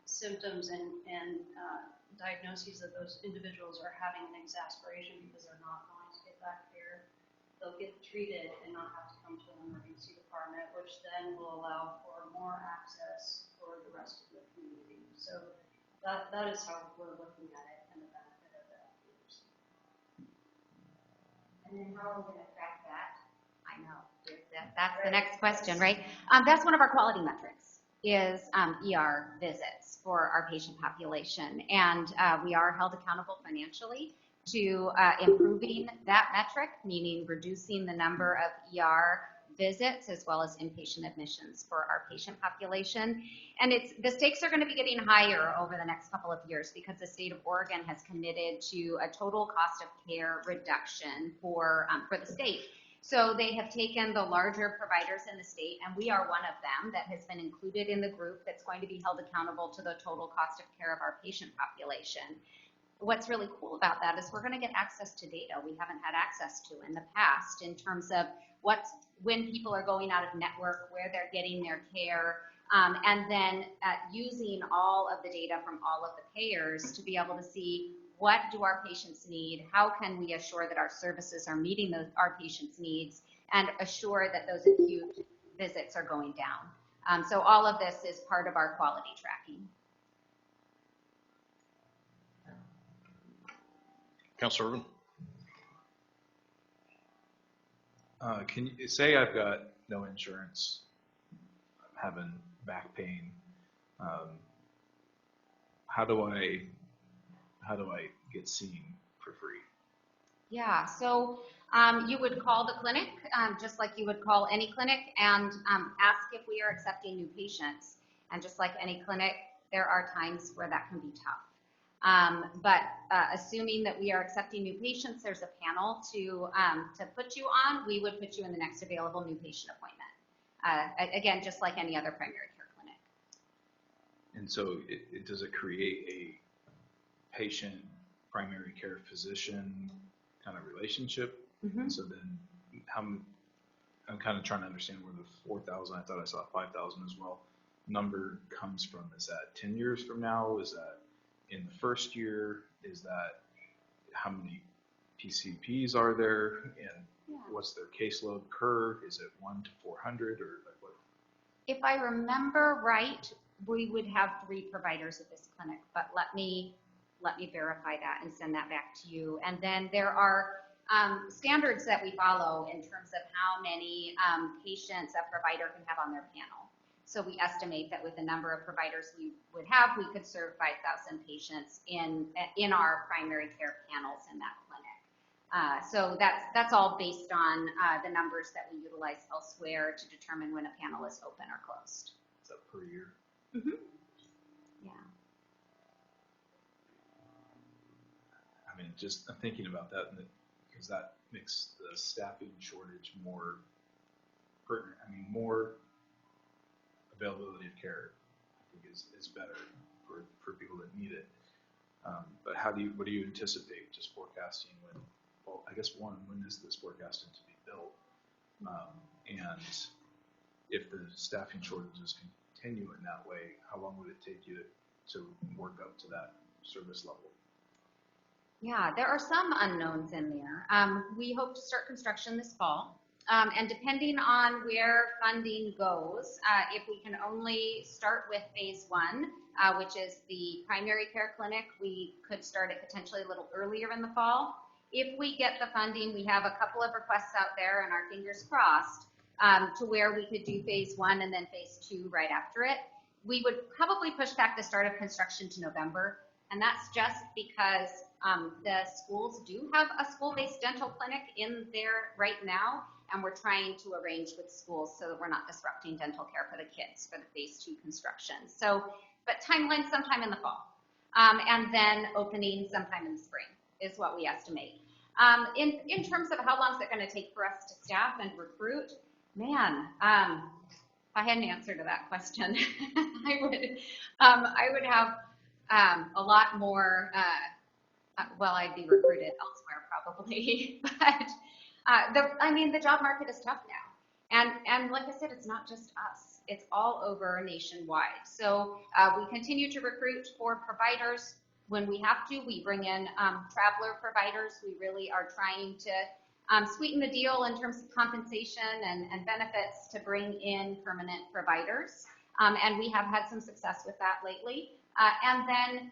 symptoms and diagnoses that those individuals are having an exasperation because they're not going to get that care. They'll get treated and not have to come to an emergency department, which then will allow for more access for the rest of the community. So that is how we're looking at it and the benefit of that. And then how are we going to track that? I know, that's the next question, right? That's one of our quality metrics, is ER visits for our patient population. And we are held accountable financially to improving that metric, meaning reducing the number of ER visits as well as inpatient admissions for our patient population. And the stakes are going to be getting higher over the next couple of years because the state of Oregon has committed to a total cost of care reduction for the state. So they have taken the larger providers in the state, and we are one of them that has been included in the group that's going to be held accountable to the total cost of care of our patient population. What's really cool about that is we're going to get access to data we haven't had access to in the past in terms of when people are going out of network, where they're getting their care, and then using all of the data from all of the payers to be able to see what do our patients need, how can we assure that our services are meeting our patients' needs, and assure that those acute visits are going down. So all of this is part of our quality tracking. Councilor Urban? Can you say I've got no insurance, I'm having back pain? How do I get seen for free? Yeah, so you would call the clinic, just like you would call any clinic, and ask if we are accepting new patients. And just like any clinic, there are times where that can be tough. But assuming that we are accepting new patients, there's a panel to put you on. We would put you in the next available new patient appointment. Again, just like any other primary care clinic. And so does it create a patient primary care physician kind of relationship? Mm-hmm. So then I'm kind of trying to understand where the 4,000, I thought I saw 5,000 as well, number comes from. Is that 10 years from now? Is that in the first year? Is that how many PCPs are there, and what's their caseload per? Is it 1 to 400 or like what? If I remember right, we would have 3 providers at this clinic, but let me verify that and send that back to you. And then there are standards that we follow in terms of how many patients a provider can have on their panel. So we estimate that with the number of providers we would have, we could serve 5,000 patients in our primary care panels in that clinic. So that's all based on the numbers that we utilize elsewhere to determine when a panel is open or closed. Is that per year? Mm-hmm. Yeah. I mean, just I'm thinking about that because that makes the staffing shortage more pertinent. I mean, more availability of care, I think, is better for people that need it. But what do you anticipate just forecasting when, well, I guess when is this forecasted to be built? And if the staffing shortages continue in that way, how long would it take you to work up to that service level? Yeah, there are some unknowns in there. We hope to start construction this fall. And depending on where funding goes, if we can only start with phase 1, which is the primary care clinic, we could start it potentially a little earlier in the fall. If we get the funding, we have a couple of requests out there and our fingers crossed to where we could do phase 1 and then phase 2 right after it. We would probably push back the start of construction to November. And that's just because the schools do have a school-based dental clinic in there right now. And we're trying to arrange with schools so that we're not disrupting dental care for the kids for the phase 2 construction. So, but timeline sometime in the fall. And then opening sometime in the spring is what we estimate. In terms of how long is it going to take for us to staff and recruit, man, if I had an answer to that question, I would have a lot more, well, I'd be recruited elsewhere probably, but the job market is tough now. And like I said, it's not just us. It's all over nationwide. So we continue to recruit for providers. When we have to, we bring in traveler providers. We really are trying to sweeten the deal in terms of compensation and benefits to bring in permanent providers. And we have had some success with that lately. And then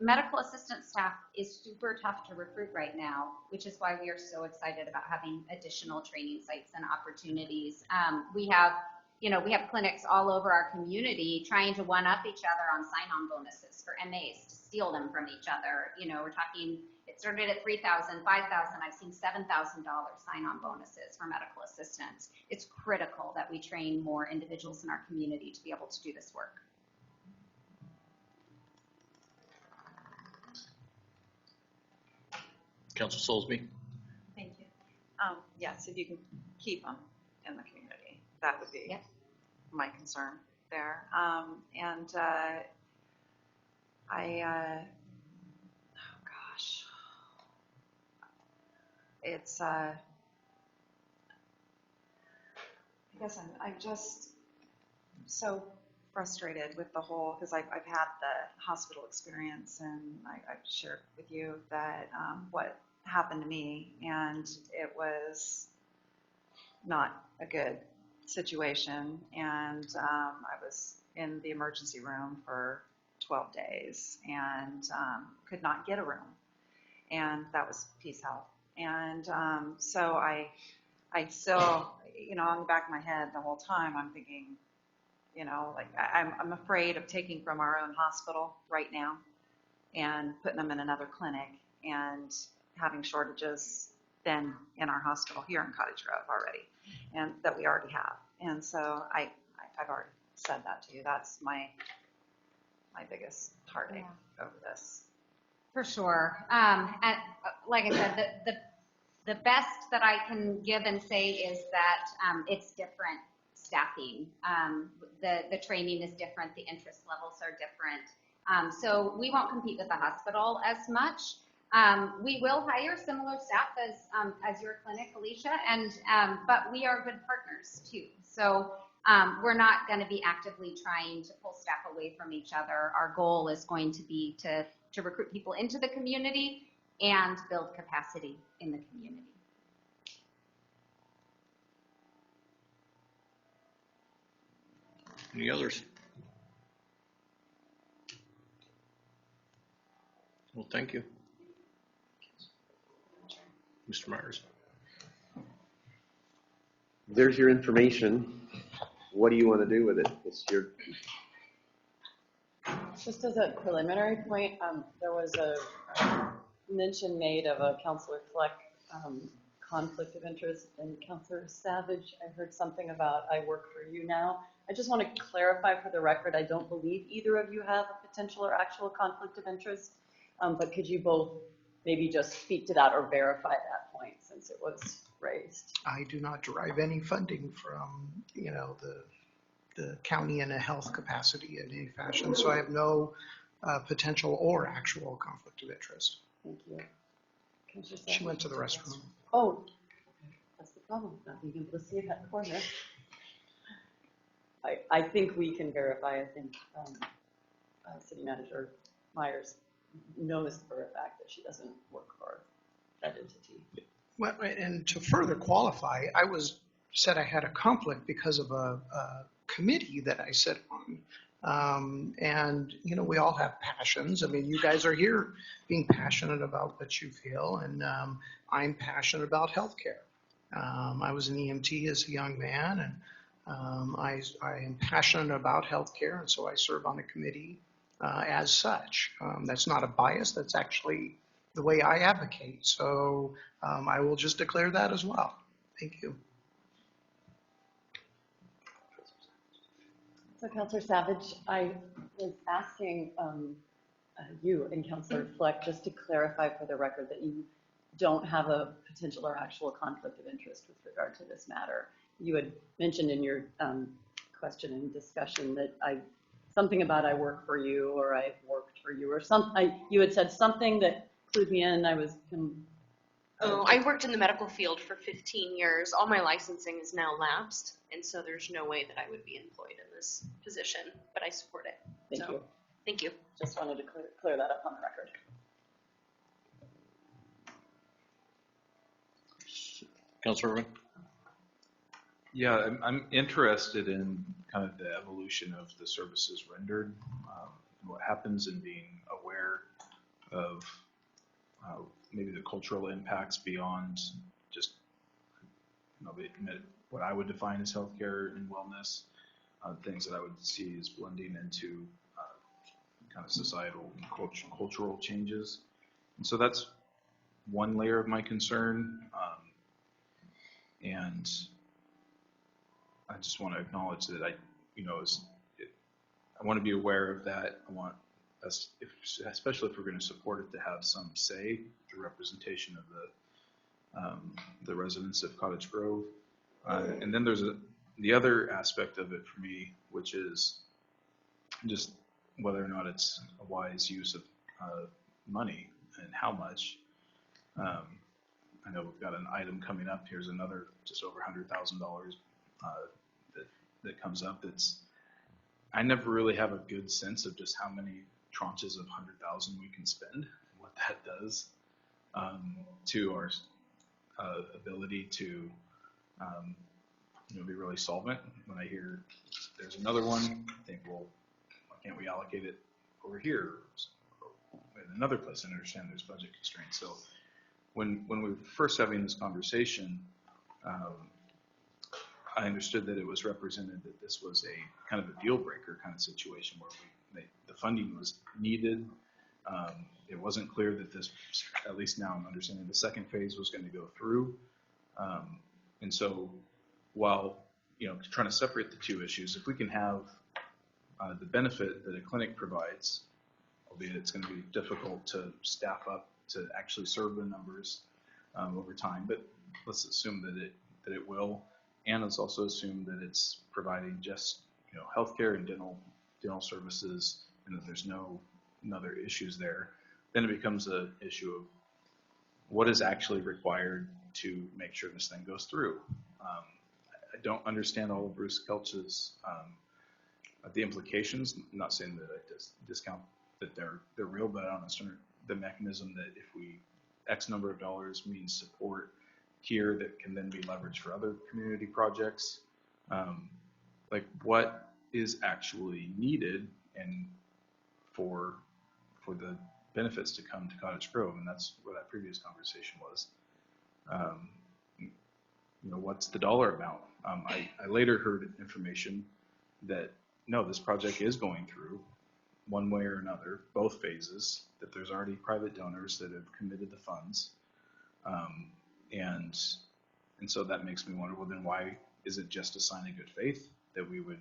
medical assistant staff is super tough to recruit right now, which is why we are so excited about having additional training sites and opportunities. We have clinics all over our community trying to one-up each other on sign-on bonuses for MAs to steal them from each other. We're talking, It started at $3,000, $5,000. I've seen $7,000 sign-on bonuses for medical assistants. It's critical that we train more individuals in our community to be able to do this work. Council Soulsby. Thank you. Yes, if you can keep them in the community, that would be my concern there. Oh gosh, it's, I guess I'm just so frustrated with the whole, because I've had the hospital experience, and I've shared with you that what happened to me, and it was not a good situation, and I was in the emergency room for 12 days and could not get a room, and that was Peace Health. And so I still, on the back of my head the whole time, I'm thinking, like I'm afraid of taking from our own hospital right now and putting them in another clinic and having shortages then in our hospital here in Cottage Grove already, and that we already have. And so I've already said that to you. That's my biggest heartache over this. For sure. And like I said, the best that I can give and say is that it's different staffing. The training is different. The interest levels are different. So we won't compete with the hospital as much. We will hire similar staff as your clinic, Alicia, but we are good partners too. So we're not going to be actively trying to pull staff away from each other. Our goal is going to be to recruit people into the community and build capacity in the community. Any others? Well, thank you. Mr. Myers. There's your information. What do you want to do with it? It's your. Just as a preliminary point, there was a mention made of a Councilor Fleck conflict of interest, and Councilor Savage, I heard something about I work for you now. I just want to clarify for the record, I don't believe either of you have a potential or actual conflict of interest, but could you both maybe just speak to that or verify that point since it was raised? I do not derive any funding from, the county in a health capacity in any fashion, so I have no potential or actual conflict of interest. Thank you. She went to the restroom. Oh, that's the problem, not being able to see in that corner. I think we can verify. I think City Manager Myers knows for a fact that she doesn't work for that entity. Well, and to further qualify, I said I had a conflict because of a committee that I sit on. And, we all have passions. I mean, you guys are here being passionate about what you feel, and I'm passionate about healthcare. I was an EMT as a young man, and I am passionate about healthcare, and so I serve on a committee as such. That's not a bias. That's actually the way I advocate. So I will just declare that as well. Thank you. So, Councilor Savage, I was asking you and Councilor Fleck just to clarify for the record that you don't have a potential or actual conflict of interest with regard to this matter. You had mentioned in your question and discussion that something about I work for you or I've worked for you or something. You had said something that clued me in. I worked in the medical field for 15 years. All my licensing is now lapsed, and so there's no way that I would be employed in this position, but I support it. Thank you. Thank you. Just wanted to clear that up on the record. Councilor Irvin? Yeah, I'm interested in kind of the evolution of the services rendered, and what happens in being aware of maybe the cultural impacts beyond just what I would define as healthcare and wellness, things that I would see as blending into kind of societal and cultural changes. And so that's one layer of my concern. And I just want to acknowledge that I want to be aware of that. I want us, especially if we're going to support it, to have some say, the representation of the residents of Cottage Grove. And then there's the other aspect of it for me, which is just whether or not it's a wise use of money and how much. I know we've got an item coming up. Here's another just over $100,000 that comes up. I never really have a good sense of just how many tranches of 100,000 we can spend, and what that does to our ability to be really solvent. When I hear there's another one, I think, well, why can't we allocate it over here or in another place? I understand there's budget constraints. So when we were first having this conversation, I understood that it was represented that this was a kind of a deal breaker kind of situation where the funding was needed. It wasn't clear that this, at least now I'm understanding, the second phase was going to go through. And so while, trying to separate the two issues, if we can have the benefit that a clinic provides, albeit it's going to be difficult to staff up to actually serve the numbers over time, but let's assume that it will, and let's also assume that it's providing just healthcare and dental services, and that there's no other issues there. Then it becomes an issue of what is actually required to make sure this thing goes through. I don't understand all of Bruce Kelch's the implications. I'm not saying that I discount that they're real, but I don't understand the mechanism that if we X number of dollars means support here that can then be leveraged for other community projects. Like what is actually needed and for the benefits to come to Cottage Grove, and that's where that previous conversation was. What's the dollar amount? I later heard information that no, this project is going through one way or another, both phases, that there's already private donors that have committed the funds. And so that makes me wonder, well, then why is it just a sign of good faith that we would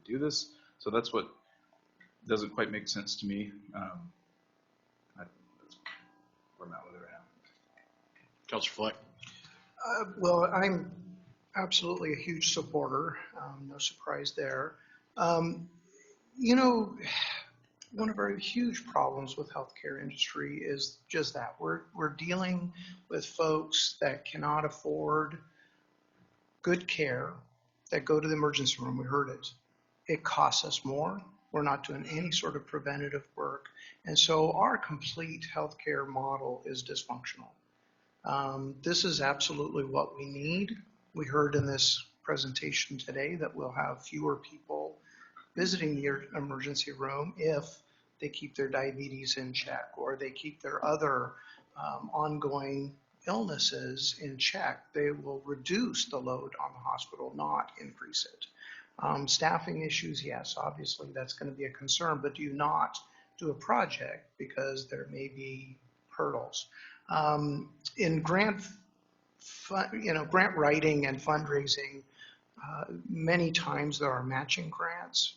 do this? So that's what doesn't quite make sense to me. That's where I'm at with it right now. Councilor Fleck. Well, I'm absolutely a huge supporter. No surprise there. One of our huge problems with healthcare industry is just that we're dealing with folks that cannot afford good care, that go to the emergency room. We heard it. It costs us more. We're not doing any sort of preventative work. And so our complete healthcare model is dysfunctional. This is absolutely what we need. We heard in this presentation today that we'll have fewer people visiting the emergency room if they keep their diabetes in check or they keep their other ongoing illnesses in check. They will reduce the load on the hospital, not increase it. Staffing issues, yes, obviously that's going to be a concern, but do not do a project because there may be hurdles. In grant writing and fundraising, many times there are matching grants.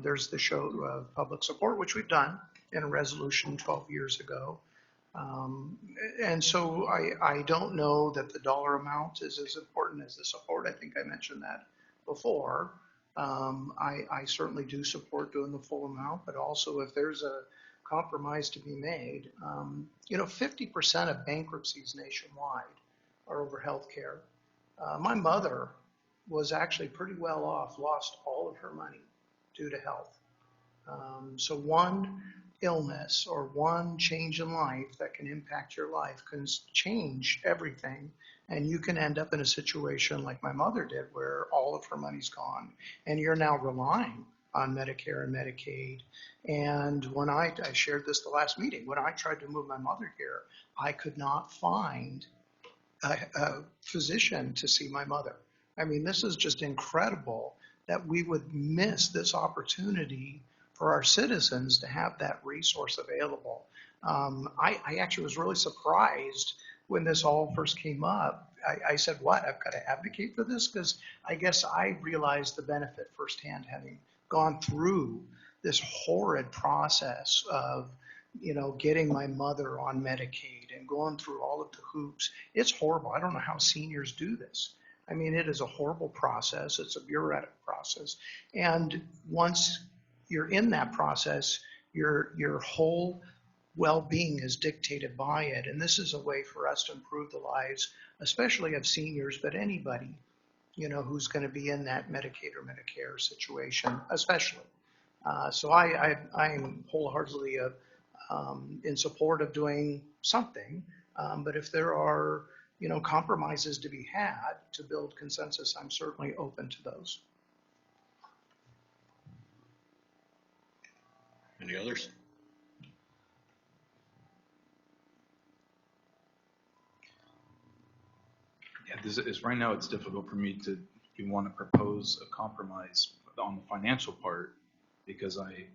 There's the show of public support, which we've done in a resolution 12 years ago. And so I don't know that the dollar amount is as important as the support. I think I mentioned that before. I certainly do support doing the full amount, but also if there's a compromise to be made, 50% of bankruptcies nationwide are over healthcare. My mother was actually pretty well off, lost all of her money due to health. So one illness or one change in life that can impact your life can change everything, and you can end up in a situation like my mother did where all of her money's gone and you're now relying on Medicare and Medicaid. And when I shared this the last meeting, when I tried to move my mother here, I could not find a physician to see my mother. I mean, this is just incredible that we would miss this opportunity for our citizens to have that resource available. I actually was really surprised when this all first came up. I said, what, I've got to advocate for this? Because I guess I realized the benefit firsthand, having gone through this horrid process of, getting my mother on Medicaid and going through all of the hoops. It's horrible. I don't know how seniors do this. I mean, it is a horrible process. It's a bureaucratic process. And once you're in that process, your whole well-being is dictated by it. And this is a way for us to improve the lives, especially of seniors, but anybody, who's going to be in that Medicaid or Medicare situation, especially. So I'm wholeheartedly in support of doing something. But if there are, compromises to be had to build consensus, I'm certainly open to those. Any others? Yeah, this is, right now it's difficult for me to even want to propose a compromise on the financial part because I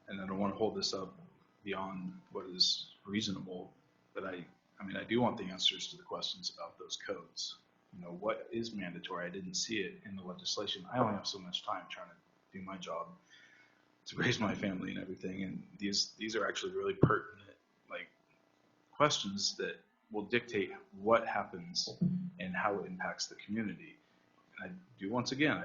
don't want to hold this up beyond what is reasonable, but I mean, I do want the answers to the questions about those codes. What is mandatory? I didn't see it in the legislation. I only have so much time trying to do my job to raise my family and everything, and these are actually really pertinent, like, questions that will dictate what happens and how it impacts the community. And I do, once again,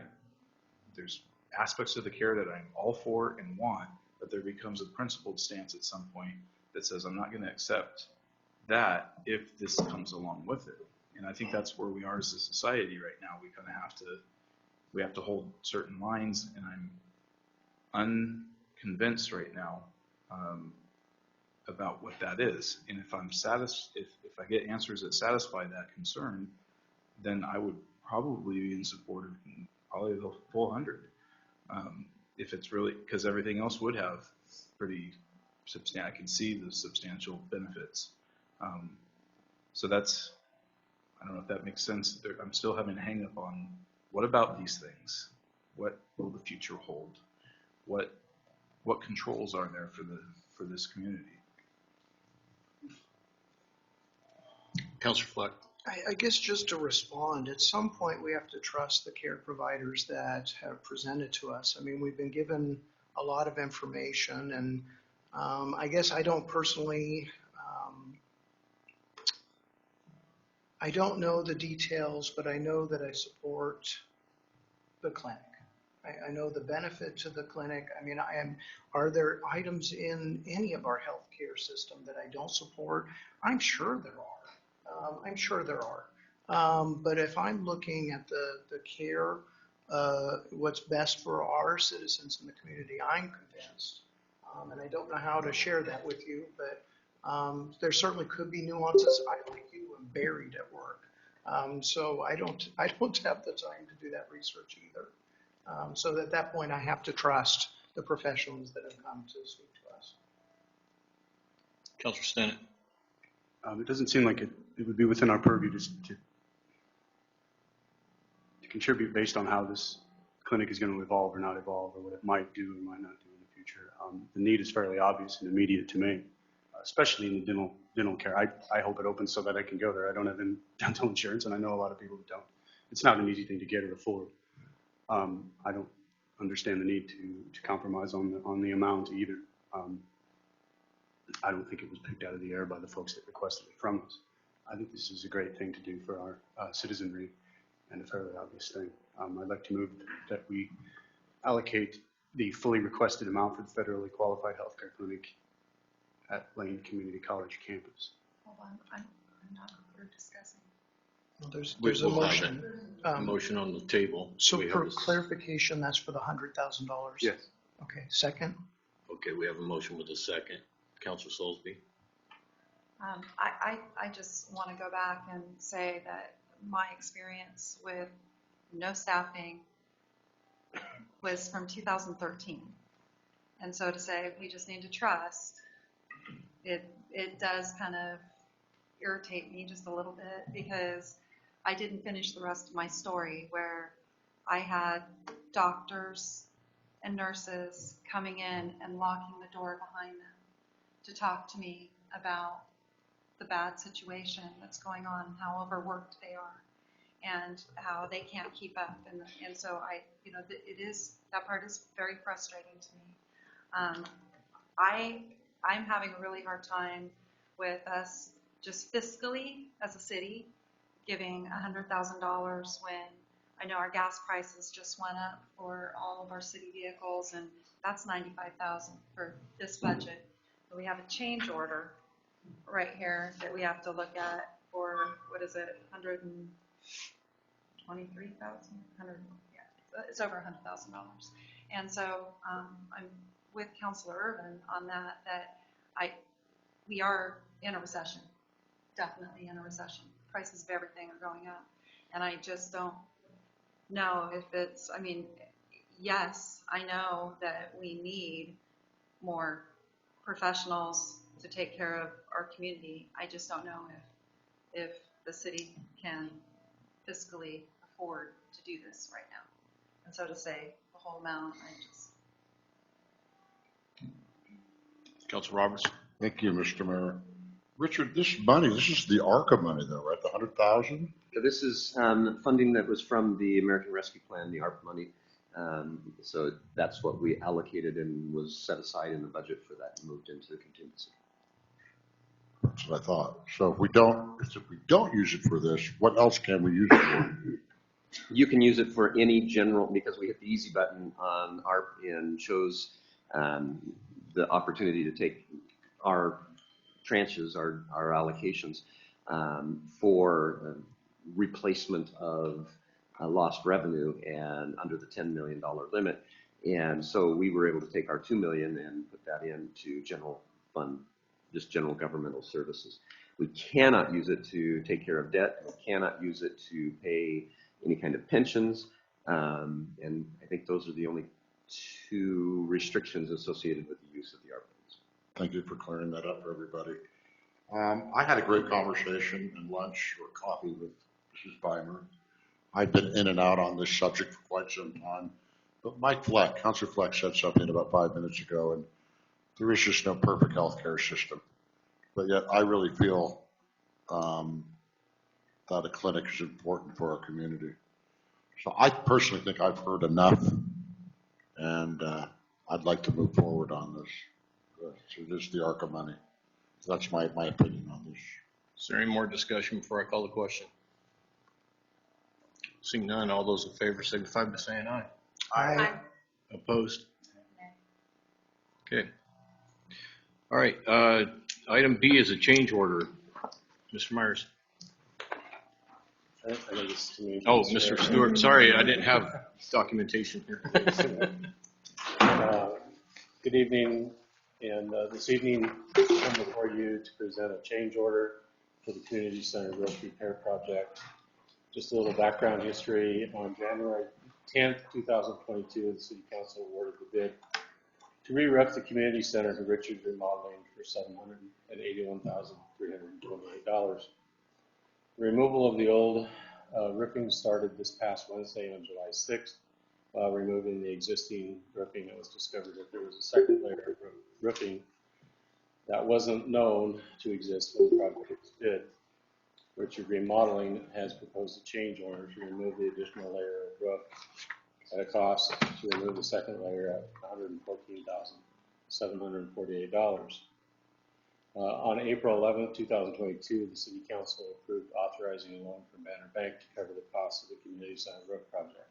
there's aspects of the care that I'm all for and want, but there becomes a principled stance at some point that says I'm not going to accept that if this comes along with it. And I think that's where we are as a society right now. We kind of have to hold certain lines, and I'm unconvinced right now about what that is. And if I'm if I get answers that satisfy that concern, then I would probably be in support of probably the full 100. If it's really, because everything else would have pretty substantial, I can see the substantial benefits. So that's, I don't know if that makes sense. I'm still having a hang up on what about these things? What will the future hold? What controls are there for this community? Councilor Fleck. I guess just to respond, at some point we have to trust the care providers that have presented to us. I mean, we've been given a lot of information, and I guess I don't personally, I don't know the details, but I know that I support the clinic. I know the benefit to the clinic. I mean, are there items in any of our healthcare system that I don't support? I'm sure there are. I'm sure there are. But if I'm looking at the care, what's best for our citizens in the community, I'm convinced. And I don't know how to share that with you, but there certainly could be nuances. I, like you, am buried at work. So I don't have the time to do that research either. So at that point, I have to trust the professionals that have come to speak to us. Councilor Stennett. It doesn't seem like it would be within our purview to contribute based on how this clinic is going to evolve or not evolve, or what it might do or might not do in the future. The need is fairly obvious and immediate to me, especially in the dental care. I hope it opens so that I can go there. I don't have dental insurance, and I know a lot of people who don't. It's not an easy thing to get or afford. I don't understand the need to compromise on the amount either. I don't think it was picked out of the air by the folks that requested it from us. I think this is a great thing to do for our citizenry and a fairly obvious thing. I'd like to move that we allocate the fully requested amount for the federally qualified healthcare clinic at Lane Community College campus. Hold on, I'm not, we're discussing. Well, there's a motion. A motion on the table. So for clarification, that's for the $100,000? Yes. Okay, second? Okay, we have a motion with a second. Councilor Soulsby. I just want to go back and say that my experience with no staffing was from 2013. And so to say we just need to trust, it does kind of irritate me just a little bit, because I didn't finish the rest of my story where I had doctors and nurses coming in and locking the door behind them to talk to me about the bad situation that's going on, how overworked they are, and how they can't keep up. And so that part is very frustrating to me. I'm having a really hard time with us just fiscally as a city giving $100,000 when I know our gas prices just went up for all of our city vehicles, and that's $95,000 for this budget. But we have a change order right here that we have to look at for, what is it, 123,000? Yeah, it's over $100,000. And so I'm with Councilor Irvin on that we are in a recession, definitely in a recession. Prices of everything are going up. And I just don't know if it's, yes, I know that we need more professionals to take care of our community. I just don't know if the city can fiscally afford to do this right now. And so to say the whole amount, Councilor Roberts. Thank you, Mr. Mayor. Richard, this is the ARCA money though, right? The 100,000? So this is funding that was from the American Rescue Plan, the ARP money. So that's what we allocated and was set aside in the budget for that and moved into the contingency. That's what I thought. So if we don't use it for this, what else can we use it for? You can use it for any general, because we hit the easy button on ARP and chose the opportunity to take our tranches, our allocations for replacement of lost revenue and under the $10 million limit. And so we were able to take our $2 million and put that into general fund, just general governmental services. We cannot use it to take care of debt. We cannot use it to pay any kind of pensions. And I think those are the only two restrictions associated with the use of the ARP funds. Thank you for clearing that up for everybody. I had a great conversation and lunch or coffee with Mrs. Beimer. I've been in and out on this subject for quite some time. But Councilor Fleck said something about 5 minutes ago, and there is just no perfect healthcare system. But yet I really feel that a clinic is important for our community. So I personally think I've heard enough, and I'd like to move forward on this. So this is the ARCA money. So that's my opinion on this. Is there any more discussion before I call the question? Seeing none, all those in favor signify by saying aye. Aye. Opposed? Okay. All right. Item B is a change order. Mr. Myers. Oh, Mr. Stewart. Sorry, I didn't have documentation here. Good evening. And this evening, I come before you to present a change order for the Community Center Roof Repair Project. Just a little background history. On January 10th, 2022, the City Council awarded the bid to re-roof the Community Center to Richard Remodeling for $781,328. The removal of the old roofing started this past Wednesday on July 6th. While removing the existing roofing, it was discovered that there was a second layer of roofing that wasn't known to exist when the project was bid. Richard Remodeling has proposed a change order to remove the additional layer of roof at a cost to remove the second layer at $114,748. On April 11, 2022, the City Council approved authorizing a loan from Banner Bank to cover the cost of the Community Center roof project.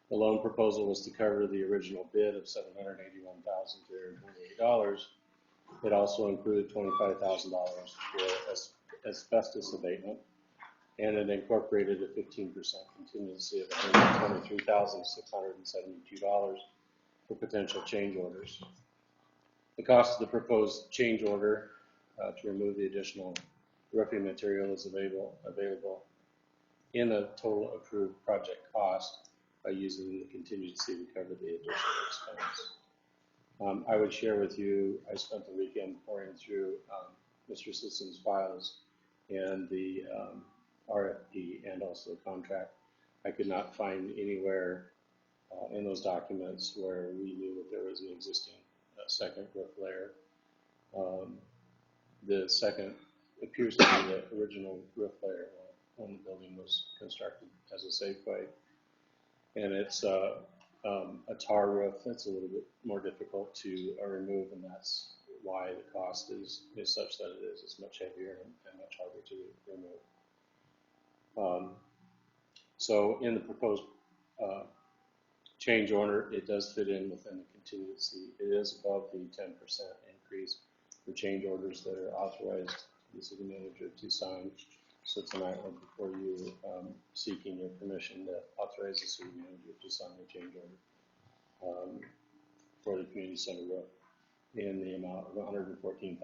The loan proposal was to cover the original bid of $781,328. It also included $25,000 for asbestos abatement, and it incorporated a 15% contingency of $123,672 for potential change orders. The cost of the proposed change order to remove the additional roofing material is available in the total approved project cost by using the contingency to cover the additional expense. I would share with you, I spent the weekend pouring through Mr. Sisson's files and the RFP and also the contract. I could not find anywhere in those documents where we knew that there was an existing second roof layer. The second appears to be the original roof layer when the building was constructed as a Safeway. And it's a tar roof that's a little bit more difficult to remove, and that's why the cost is such that it is. It's much heavier and much harder to remove. So in the proposed change order, it does fit in within the contingency. It is above the 10% increase for change orders that are authorized the city manager to sign. So tonight, we're before you seeking your permission to authorize the city manager to sign the change order for the community center roof in the amount of $114,748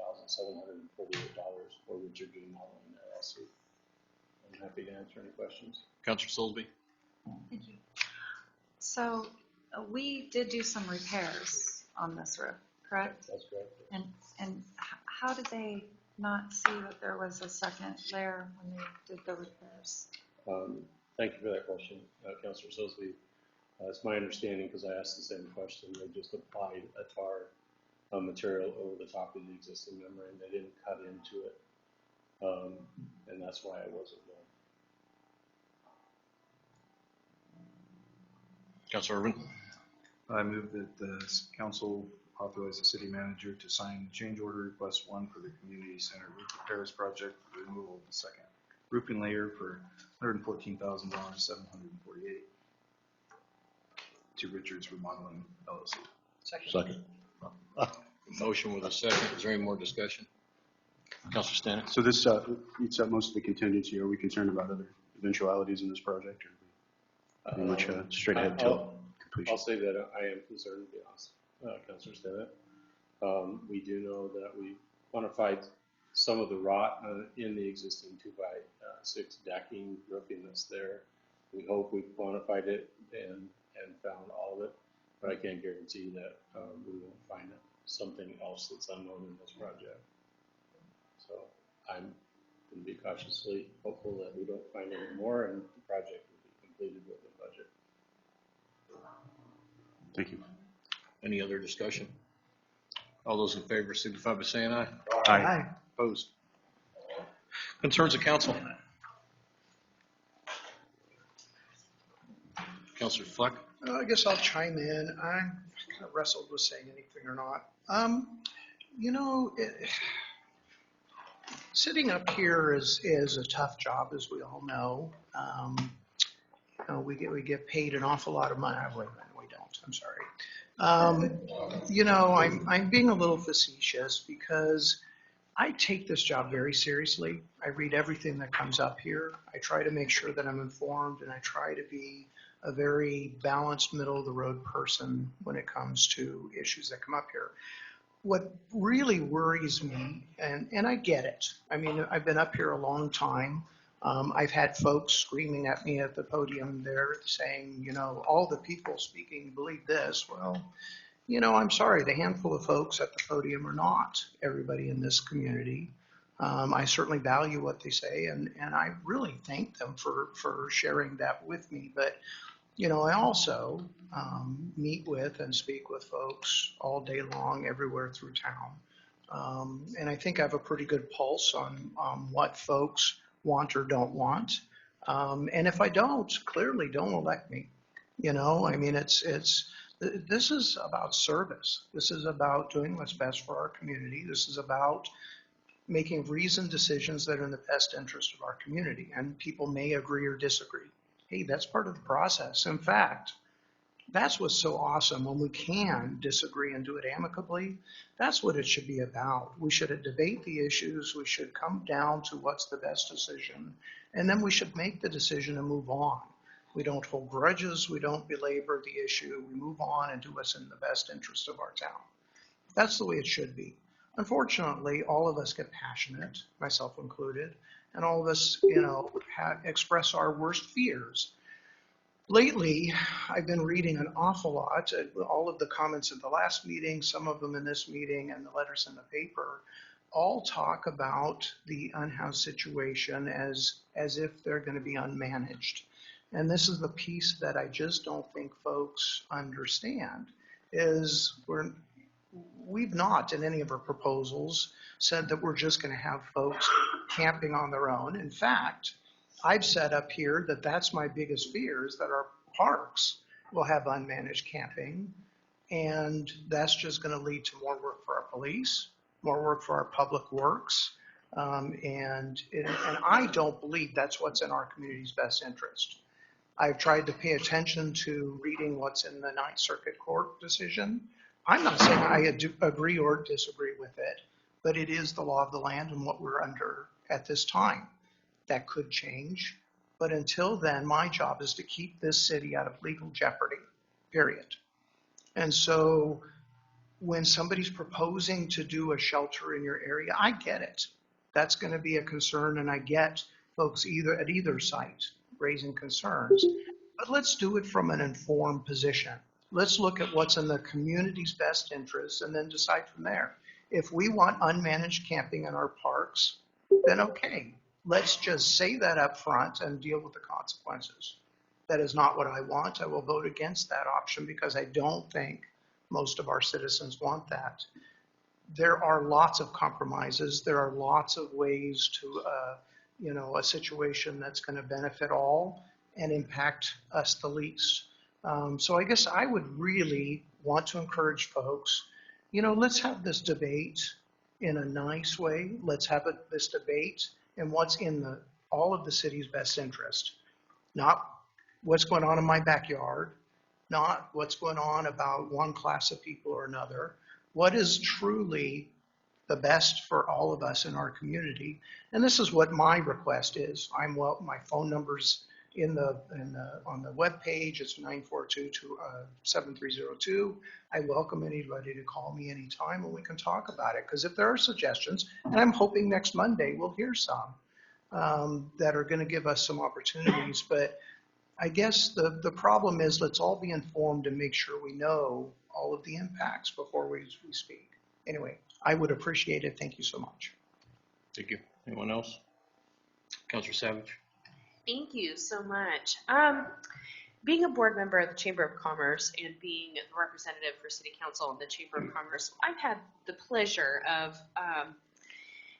for Richard Remodeling LLC. I'm happy to answer any questions. Councilor Soulsby. Thank you. So we did do some repairs on this roof, correct? That's correct. And how did they not see that there was a second layer when they did the repairs? Thank you for that question, Councilor Soulsby. It's my understanding, because I asked the same question, they just applied a tar material over the top of the existing membrane. They didn't cut into it, and that's why it wasn't done. Councilor Urban. I move that the council authorize the city manager to sign change order request 1 for the community center roof repairs project for the removal of the second roofing layer for $114,748 to Richard's Remodeling LLC. Second. Motion with a second. Is there any more discussion? Councilor Stanek. So this eats up most of the contingency. Are we concerned about other eventualities in this project, or are we pretty much straight ahead to completion? I'll say that I am concerned, to be honest, Councilor Stanek. We do know that we quantified some of the rot in the existing 2x6 decking roofing that's there. We hope we've quantified it and found all of it, but I can't guarantee that we won't find something else that's unknown in this project. So I'm going to be cautiously hopeful that we don't find any more and the project will be completed with the budget. Thank you. Any other discussion? All those in favor signify by saying aye. Aye. Opposed? Concerns of council? Councilor Fleck. I guess I'll chime in. I kind of wrestled with saying anything or not. Sitting up here is a tough job, as we all know. We get paid an awful lot of money. Wait a minute, we don't. I'm sorry. I'm being a little facetious because I take this job very seriously. I read everything that comes up here. I try to make sure that I'm informed, and I try to be a very balanced, middle-of-the-road person when it comes to issues that come up here. What really worries me, and I get it. I mean, I've been up here a long time. I've had folks screaming at me at the podium there saying, all the people speaking believe this. Well, I'm sorry, the handful of folks at the podium are not everybody in this community. I certainly value what they say, and I really thank them for sharing that with me. But, I also meet with and speak with folks all day long, everywhere through town. And I think I have a pretty good pulse on what folks want or don't want. And if I don't, clearly don't elect me. This is about service. This is about doing what's best for our community. This is about making reasoned decisions that are in the best interest of our community. And people may agree or disagree. Hey, that's part of the process. In fact, that's what's so awesome when we can disagree and do it amicably. That's what it should be about. We should debate the issues. We should come down to what's the best decision. And then we should make the decision and move on. We don't hold grudges. We don't belabor the issue. We move on and do what's in the best interest of our town. That's the way it should be. Unfortunately, all of us get passionate, myself included, and all of us, express our worst fears. Lately, I've been reading an awful lot, all of the comments at the last meeting, some of them in this meeting, and the letters in the paper, all talk about the unhoused situation as if they're going to be unmanaged. And this is the piece that I just don't think folks understand, is we've not in any of our proposals said that we're just going to have folks camping on their own. In fact, I've said up here that that's my biggest fear is that our parks will have unmanaged camping, and that's just going to lead to more work for our police, more work for our public works, and I don't believe that's what's in our community's best interest. I've tried to pay attention to reading what's in the Ninth Circuit Court decision. I'm not saying I agree or disagree with it, but it is the law of the land and what we're under at this time. That could change, but until then, my job is to keep this city out of legal jeopardy, period. And so when somebody's proposing to do a shelter in your area, I get it. That's going to be a concern, and I get folks at either site raising concerns. But let's do it from an informed position. Let's look at what's in the community's best interest and then decide from there. If we want unmanaged camping in our parks, then okay, let's just say that up front and deal with the consequences. That is not what I want. I will vote against that option because I don't think most of our citizens want that. There are lots of compromises. There are lots of ways to, a situation that's going to benefit all and impact us the least. So I guess I would really want to encourage folks, let's have this debate in a nice way. Let's have this debate in what's in all of the city's best interest, not what's going on in my backyard, not what's going on about one class of people or another. What is truly the best for all of us in our community? And this is what my request is. My phone number's on the web page. It's 942-7302. I welcome anybody to call me anytime and we can talk about it. Because if there are suggestions, and I'm hoping next Monday we'll hear some that are going to give us some opportunities. But I guess the problem is let's all be informed and make sure we know all of the impacts before we speak. Anyway, I would appreciate it. Thank you so much. Thank you. Anyone else? Councilor Savage. Thank you so much. Being a board member of the Chamber of Commerce and being the representative for City Council in the Chamber of Commerce, I've had the pleasure of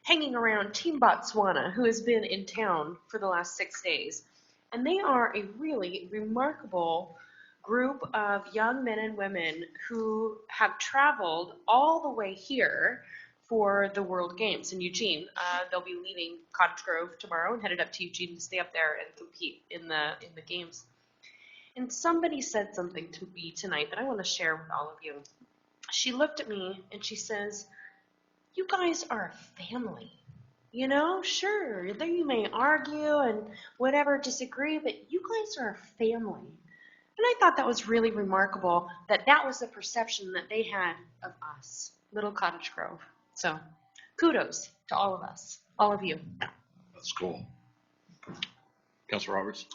hanging around Team Botswana, who has been in town for the last 6 days. And they are a really remarkable group of young men and women who have traveled all the way here for the World Games in Eugene. They'll be leaving Cottage Grove tomorrow and headed up to Eugene to stay up there and compete in the games. And somebody said something to me tonight that I want to share with all of you. She looked at me and she says, "You guys are a family. Sure, there you may argue and whatever, disagree, but you guys are a family." And I thought that was really remarkable that was the perception that they had of us, Little Cottage Grove. So kudos to all of us, all of you. That's cool. Councilor Roberts.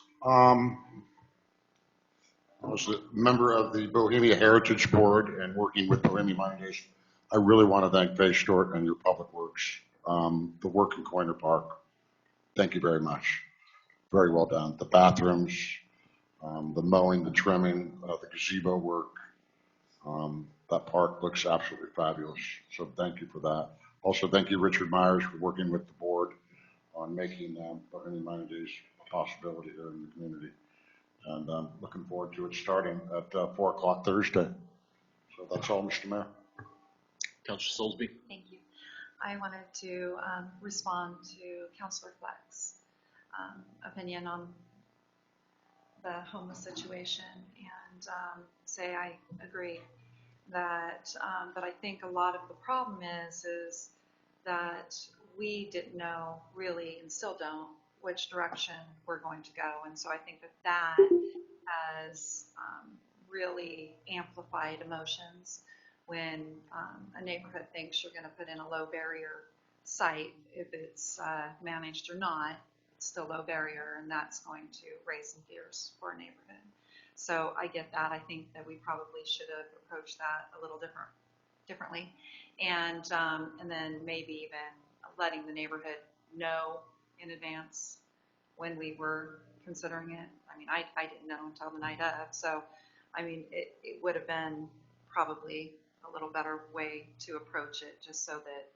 I was a member of the Bohemia Heritage Board and working with Bohemia Mining Days. I really want to thank Faye Stewart and your public works. The work in Coiner Park, thank you very much. Very well done. The bathrooms, the mowing, the trimming, the gazebo work. That park looks absolutely fabulous. So thank you for that. Also, thank you, Richard Myers, for working with the board on making Bohemia Mining Days a possibility here in the community. And I'm looking forward to it starting at 4 o'clock Thursday. So that's all, Mr. Mayor. Councilor Soulsby. Thank you. I wanted to respond to Councilor Fleck's opinion on the homeless situation and say I agree that but I think a lot of the problem is that we didn't know really and still don't which direction we're going to go, and so I think that has really amplified emotions when a neighborhood thinks you're going to put in a low barrier site. If it's managed or not, it's still low barrier, and that's going to raise some fears for a neighborhood. So I get that. I think that we probably should have approached that a little differently, and then maybe even letting the neighborhood know in advance when we were considering it. I mean, I didn't know until the night of, so I mean, it would have been probably a little better way to approach it, just so that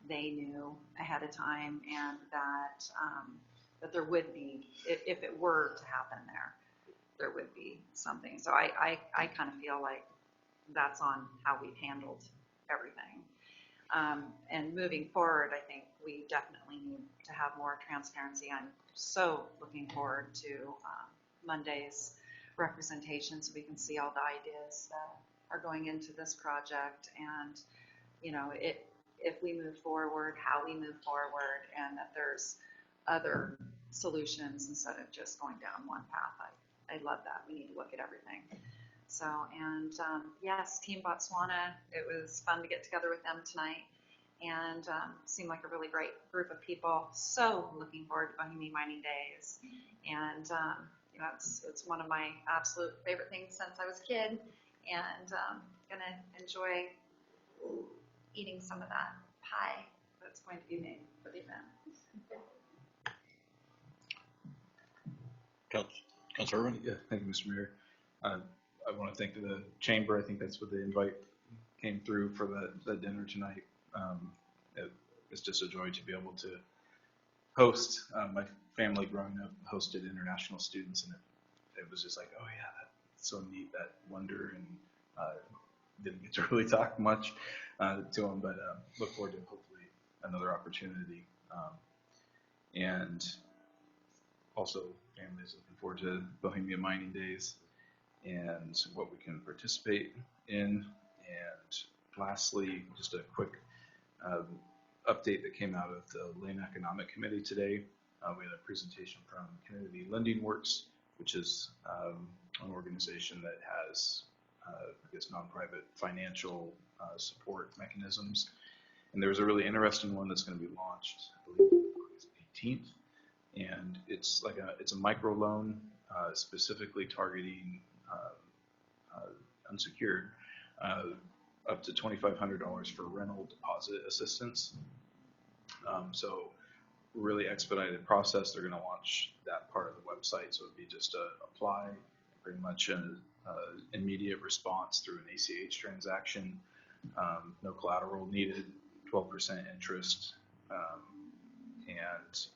they knew ahead of time and that, that there would be, if it were to happen there would be something. So I kind of feel like that's on how we've handled everything. And moving forward, I think we definitely need to have more transparency. I'm so looking forward to Monday's representation so we can see all the ideas that are going into this project, and if we move forward, how we move forward, and that there's other solutions instead of just going down one path. I love that. We need to look at everything. So, and yes, Team Botswana, it was fun to get together with them tonight, and seemed like a really great group of people. So looking forward to Bohemian Mining Days, and it's one of my absolute favorite things since I was a kid, and gonna enjoy eating some of that pie that's going to be made for the event. Councilor Irwin? Yeah, thank you, Mr. Mayor. I want to thank the chamber. I think that's what the invite came through for the dinner tonight. It's just a joy to be able to host. My family growing up hosted international students, and it was just like, oh yeah, that's so neat, that wonder, and didn't get to really talk much to them, but look forward to hopefully another opportunity. And also, families looking forward to Bohemian Mining Days and what we can participate in. And lastly, just a quick update that came out of the Lane Economic Committee today. We had a presentation from Community Lending Works, which is an organization that has, non-private financial support mechanisms. And there was a really interesting one that's going to be launched, I believe, August 18th. And it's a micro loan specifically targeting unsecured, up to $2,500 for rental deposit assistance. So really expedited process. They're going to launch that part of the website, so it'd be just apply, pretty much an immediate response through an ACH transaction, no collateral needed, 12% interest, and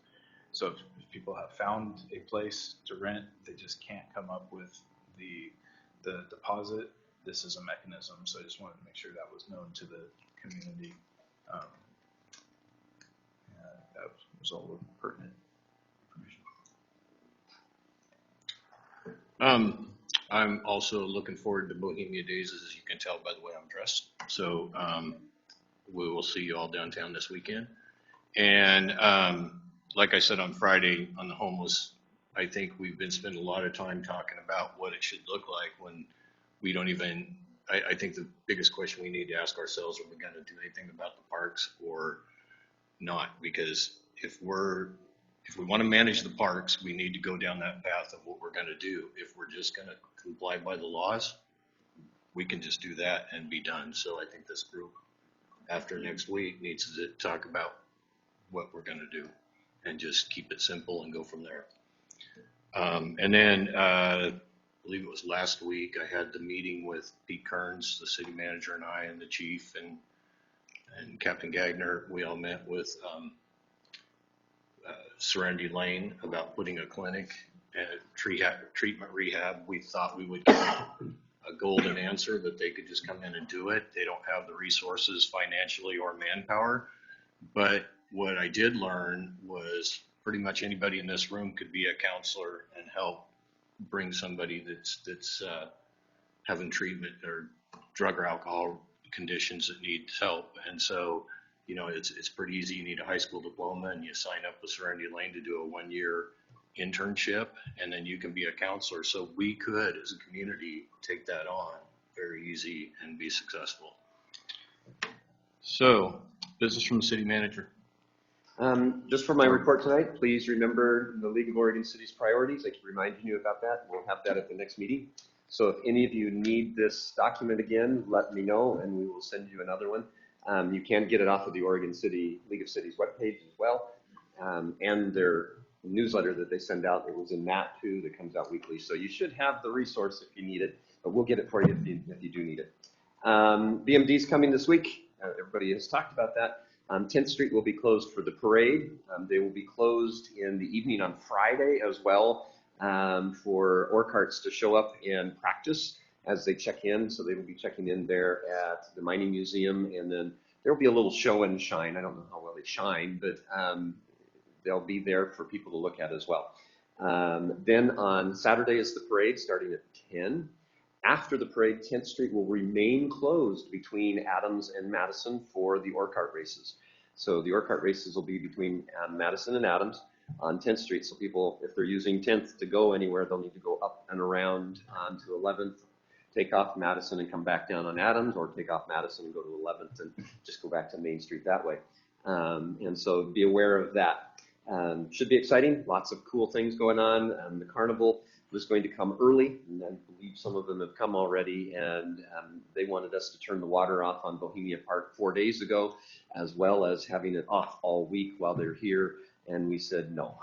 so if people have found a place to rent, they just can't come up with the deposit, this is a mechanism. So I just wanted to make sure that was known to the community. That was all the pertinent information. I'm also looking forward to Bohemia Days, as you can tell by the way I'm dressed. So we will see you all downtown this weekend. And like I said on Friday on the homeless, I think we've been spending a lot of time talking about what it should look like when we don't even, I think the biggest question we need to ask ourselves, are we going to do anything about the parks or not? Because if we want to manage the parks, we need to go down that path of what we're going to do. If we're just going to comply by the laws, we can just do that and be done. So I think this group, after next week, needs to talk about what we're going to do and just keep it simple and go from there. And then I believe it was last week, I had the meeting with Pete Kearns, the city manager, and I, and the chief, and Captain Gagner. We all met with Serenity Lane about putting a clinic and treatment rehab. We thought we would get a golden answer that they could just come in and do it. They don't have the resources financially or manpower. But what I did learn was pretty much anybody in this room could be a counselor and help bring somebody that's having treatment or drug or alcohol conditions that needs help. And so, it's pretty easy. You need a high school diploma and you sign up with Serenity Lane to do a 1-year internship, and then you can be a counselor. So we could, as a community, take that on very easy and be successful. So, business from the city manager. Just for my report tonight, please remember the League of Oregon Cities priorities. I keep reminding you about that. We'll have that at the next meeting. So if any of you need this document again, let me know and we will send you another one. You can get it off of the Oregon City League of Cities webpage as well, and their newsletter that they send out. It was in that too, that comes out weekly. So you should have the resource if you need it, but we'll get it for you if you do need it. BMD's coming this week. Everybody has talked about that. 10th Street will be closed for the parade. They will be closed in the evening on Friday as well for ORCARTs to show up and practice as they check in. So they will be checking in there at the Mining Museum, and then there will be a little show and shine. I don't know how well they shine, but they'll be there for people to look at as well. Then on Saturday is the parade starting at 10. After the parade, 10th Street will remain closed between Adams and Madison for the ORCART races. So the ORCART races will be between Madison and Adams on 10th Street. So people, if they're using 10th to go anywhere, they'll need to go up and around onto 11th, take off Madison and come back down on Adams, or take off Madison and go to 11th and just go back to Main Street that way. And so be aware of that. Should be exciting. Lots of cool things going on. The carnival was going to come early, and I believe some of them have come already, and they wanted us to turn the water off on Bohemia Park 4 days ago, as well as having it off all week while they're here, and we said no.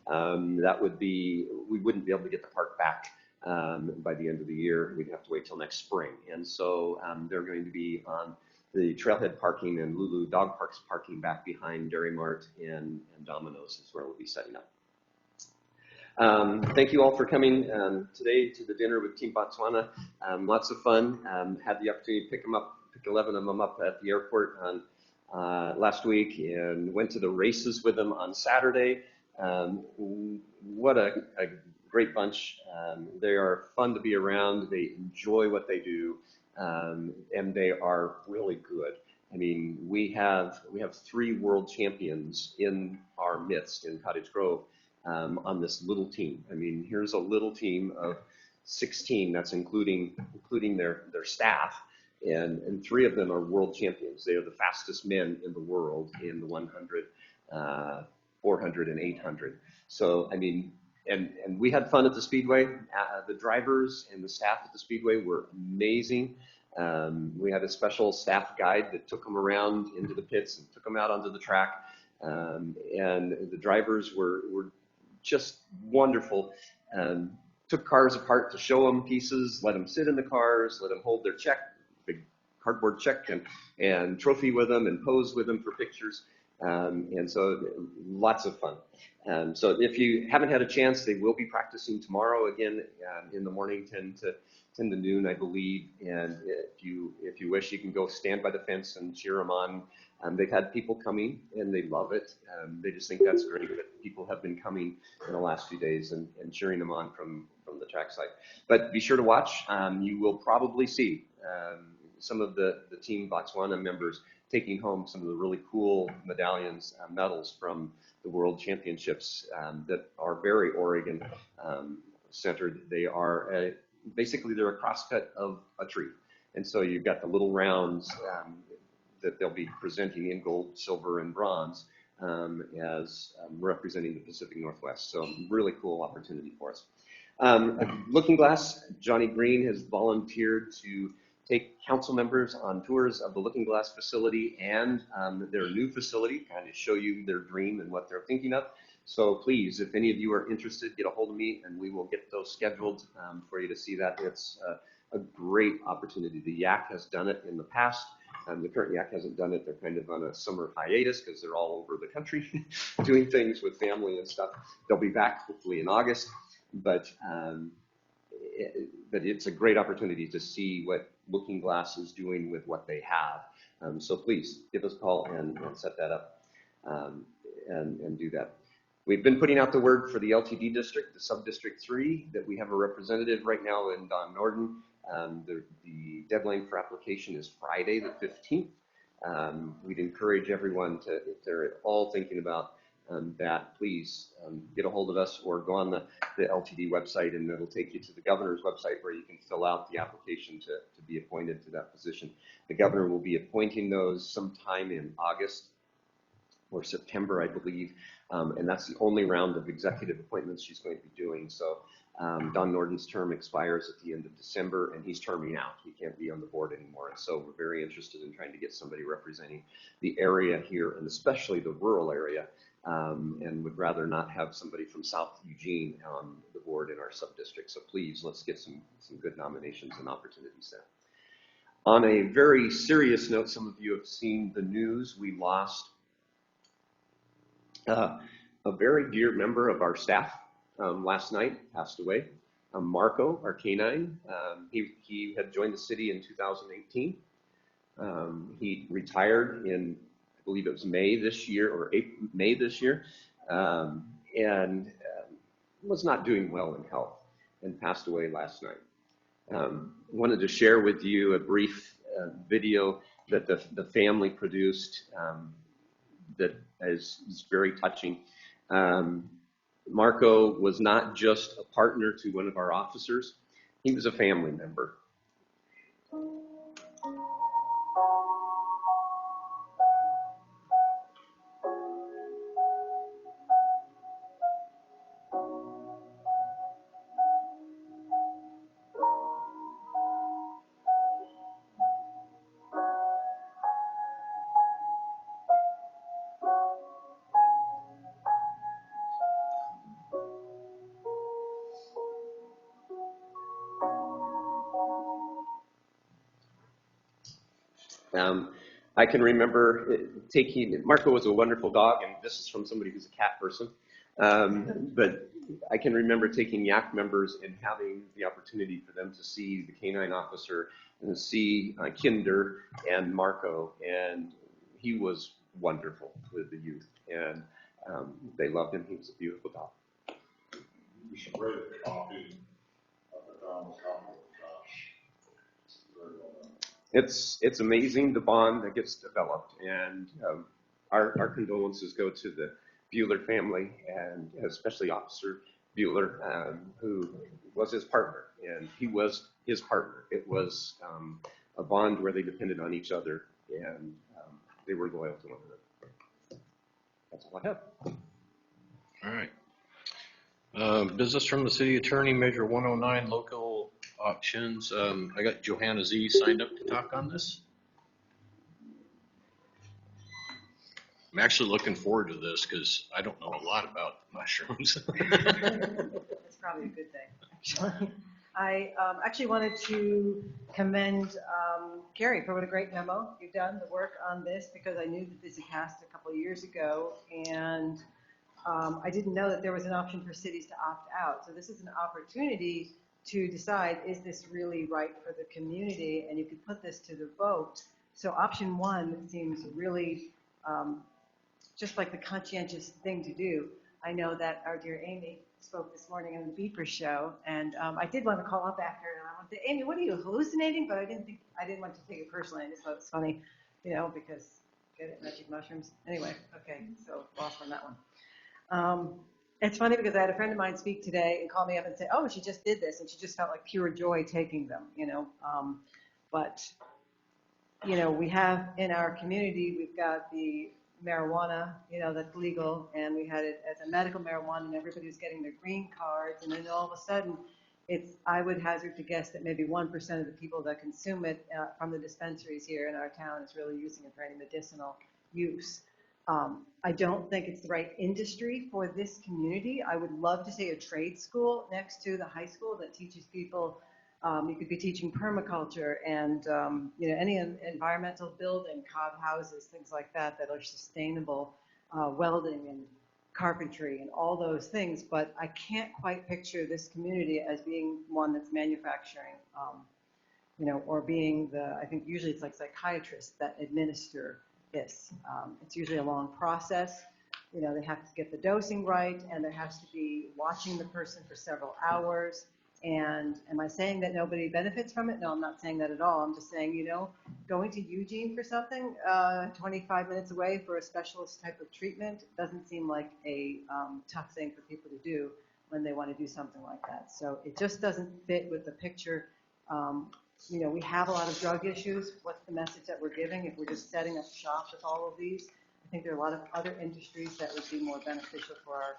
That would be, we wouldn't be able to get the park back by the end of the year. We'd have to wait till next spring, and so they're going to be on the Trailhead parking and Lulu Dog Parks parking back behind Dairy Mart and Domino's is where we'll be setting up. Thank you all for coming today to the dinner with Team Botswana. Lots of fun. Had the opportunity to pick 11 of them up at the airport on last week, and went to the races with them on Saturday. What a great bunch. They are fun to be around. They enjoy what they do, and they are really good. I mean, we have 3 world champions in our midst in Cottage Grove. On this little team. I mean, here's a little team of 16, that's including their staff, and 3 of them are world champions. They are the fastest men in the world in the 100, 400, and 800. So, I mean, and we had fun at the Speedway. The drivers and the staff at the Speedway were amazing. We had a special staff guide that took them around into the pits and took them out onto the track. And the drivers were just wonderful. Took cars apart to show them pieces, let them sit in the cars, let them hold their check, big cardboard check, and trophy with them and pose with them for pictures. And so lots of fun. So if you haven't had a chance, they will be practicing tomorrow again in the morning, 10 to noon, I believe. And if you wish, you can go stand by the fence and cheer them on. They've had people coming, and they love it. They just think that's great that people have been coming in the last few days and cheering them on from the trackside. But be sure to watch. You will probably see some of the Team Botswana members taking home some of the really cool medallions, medals from the World Championships that are very Oregon centered. They are basically they're a crosscut of a tree. And so you've got the little rounds that they'll be presenting in gold, silver, and bronze as representing the Pacific Northwest. So really cool opportunity for us. Looking Glass, Johnny Green has volunteered to take council members on tours of the Looking Glass facility and their new facility, kind of show you their dream and what they're thinking of. So please, if any of you are interested, get a hold of me and we will get those scheduled for you to see that. It's a great opportunity. The Yak has done it in the past. The current Yak hasn't done it. They're kind of on a summer hiatus because they're all over the country doing things with family and stuff. They'll be back hopefully in August, but it's a great opportunity to see what Looking Glass is doing with what they have. So please give us a call and set that up and do that. We've been putting out the word for the LTD district, the sub-district 3, that we have a representative right now in Don Norden. The deadline for application is Friday the 15th. We'd encourage everyone to, if they're at all thinking about that, please get a hold of us or go on the LTD website, and it'll take you to the governor's website where you can fill out the application to be appointed to that position. The governor will be appointing those sometime in August or September, I believe, and that's the only round of executive appointments she's going to be doing. So Don Norden's term expires at the end of December, and he's terming out. He can't be on the board anymore. And so we're very interested in trying to get somebody representing the area here, and especially the rural area, and would rather not have somebody from South Eugene on the board in our sub-district. So please, let's get some good nominations and opportunities there. On a very serious note, some of you have seen the news. We lost a very dear member of our staff last night, passed away. Marco, our canine, he had joined the city in 2018. He retired in, I believe it was May this year, or May this year, and was not doing well in health and passed away last night. Wanted to share with you a brief video that the family produced that is very touching. Marco was not just a partner to one of our officers, he was a family member. I can remember Marco was a wonderful dog, and this is from somebody who's a cat person, but I can remember taking YAC members and having the opportunity for them to see the canine officer and see Kinder and Marco, and he was wonderful with the youth, and they loved him. He was a beautiful dog. You should rate a copy of the copy. Very well done. It's amazing the bond that gets developed, and our condolences go to the Bueller family, and especially Officer Bueller, who was his partner, and he was his partner. It was a bond where they depended on each other, and they were loyal to one another. That's all I have. All right. Business from the city attorney, Measure 109, local options. I got Johanna Z signed up to talk on this. I'm actually looking forward to this because I don't know a lot about mushrooms. That's probably a good thing, actually. I actually wanted to commend Gary for what a great memo you've done, the work on this, because I knew that this had passed a couple of years ago, and I didn't know that there was an option for cities to opt out. So this is an opportunity to decide, is this really right for the community? And you could put this to the vote. So option one seems really just like the conscientious thing to do. I know that our dear Amy spoke this morning on the Beeper show, and I did want to call up after, and I wanted to, Amy, what are you hallucinating? But I didn't want to take it personally. I just thought it was funny, because get it, magic mushrooms. Anyway, okay, so lost on that one. It's funny because I had a friend of mine speak today and call me up and say, oh, she just did this, and she just felt like pure joy taking them, but we have in our community, we've got the marijuana, that's legal, and we had it as a medical marijuana, and everybody was getting their green cards, and then all of a sudden, I would hazard to guess that maybe 1% of the people that consume it from the dispensaries here in our town is really using it for any medicinal use. I don't think it's the right industry for this community. I would love to see a trade school next to the high school that teaches people. You could be teaching permaculture and any environmental building, cob houses, things like that are sustainable, welding and carpentry and all those things. But I can't quite picture this community as being one that's manufacturing, or being I think usually it's like psychiatrists that administer this. It's usually a long process. They have to get the dosing right, and there has to be watching the person for several hours. And am I saying that nobody benefits from it? No, I'm not saying that at all. I'm just saying, going to Eugene for something 25 minutes away for a specialist type of treatment doesn't seem like a tough thing for people to do when they want to do something like that. So it just doesn't fit with the picture. We have a lot of drug issues. What's the message that we're giving if we're just setting up shop with all of these? I think there are a lot of other industries that would be more beneficial for our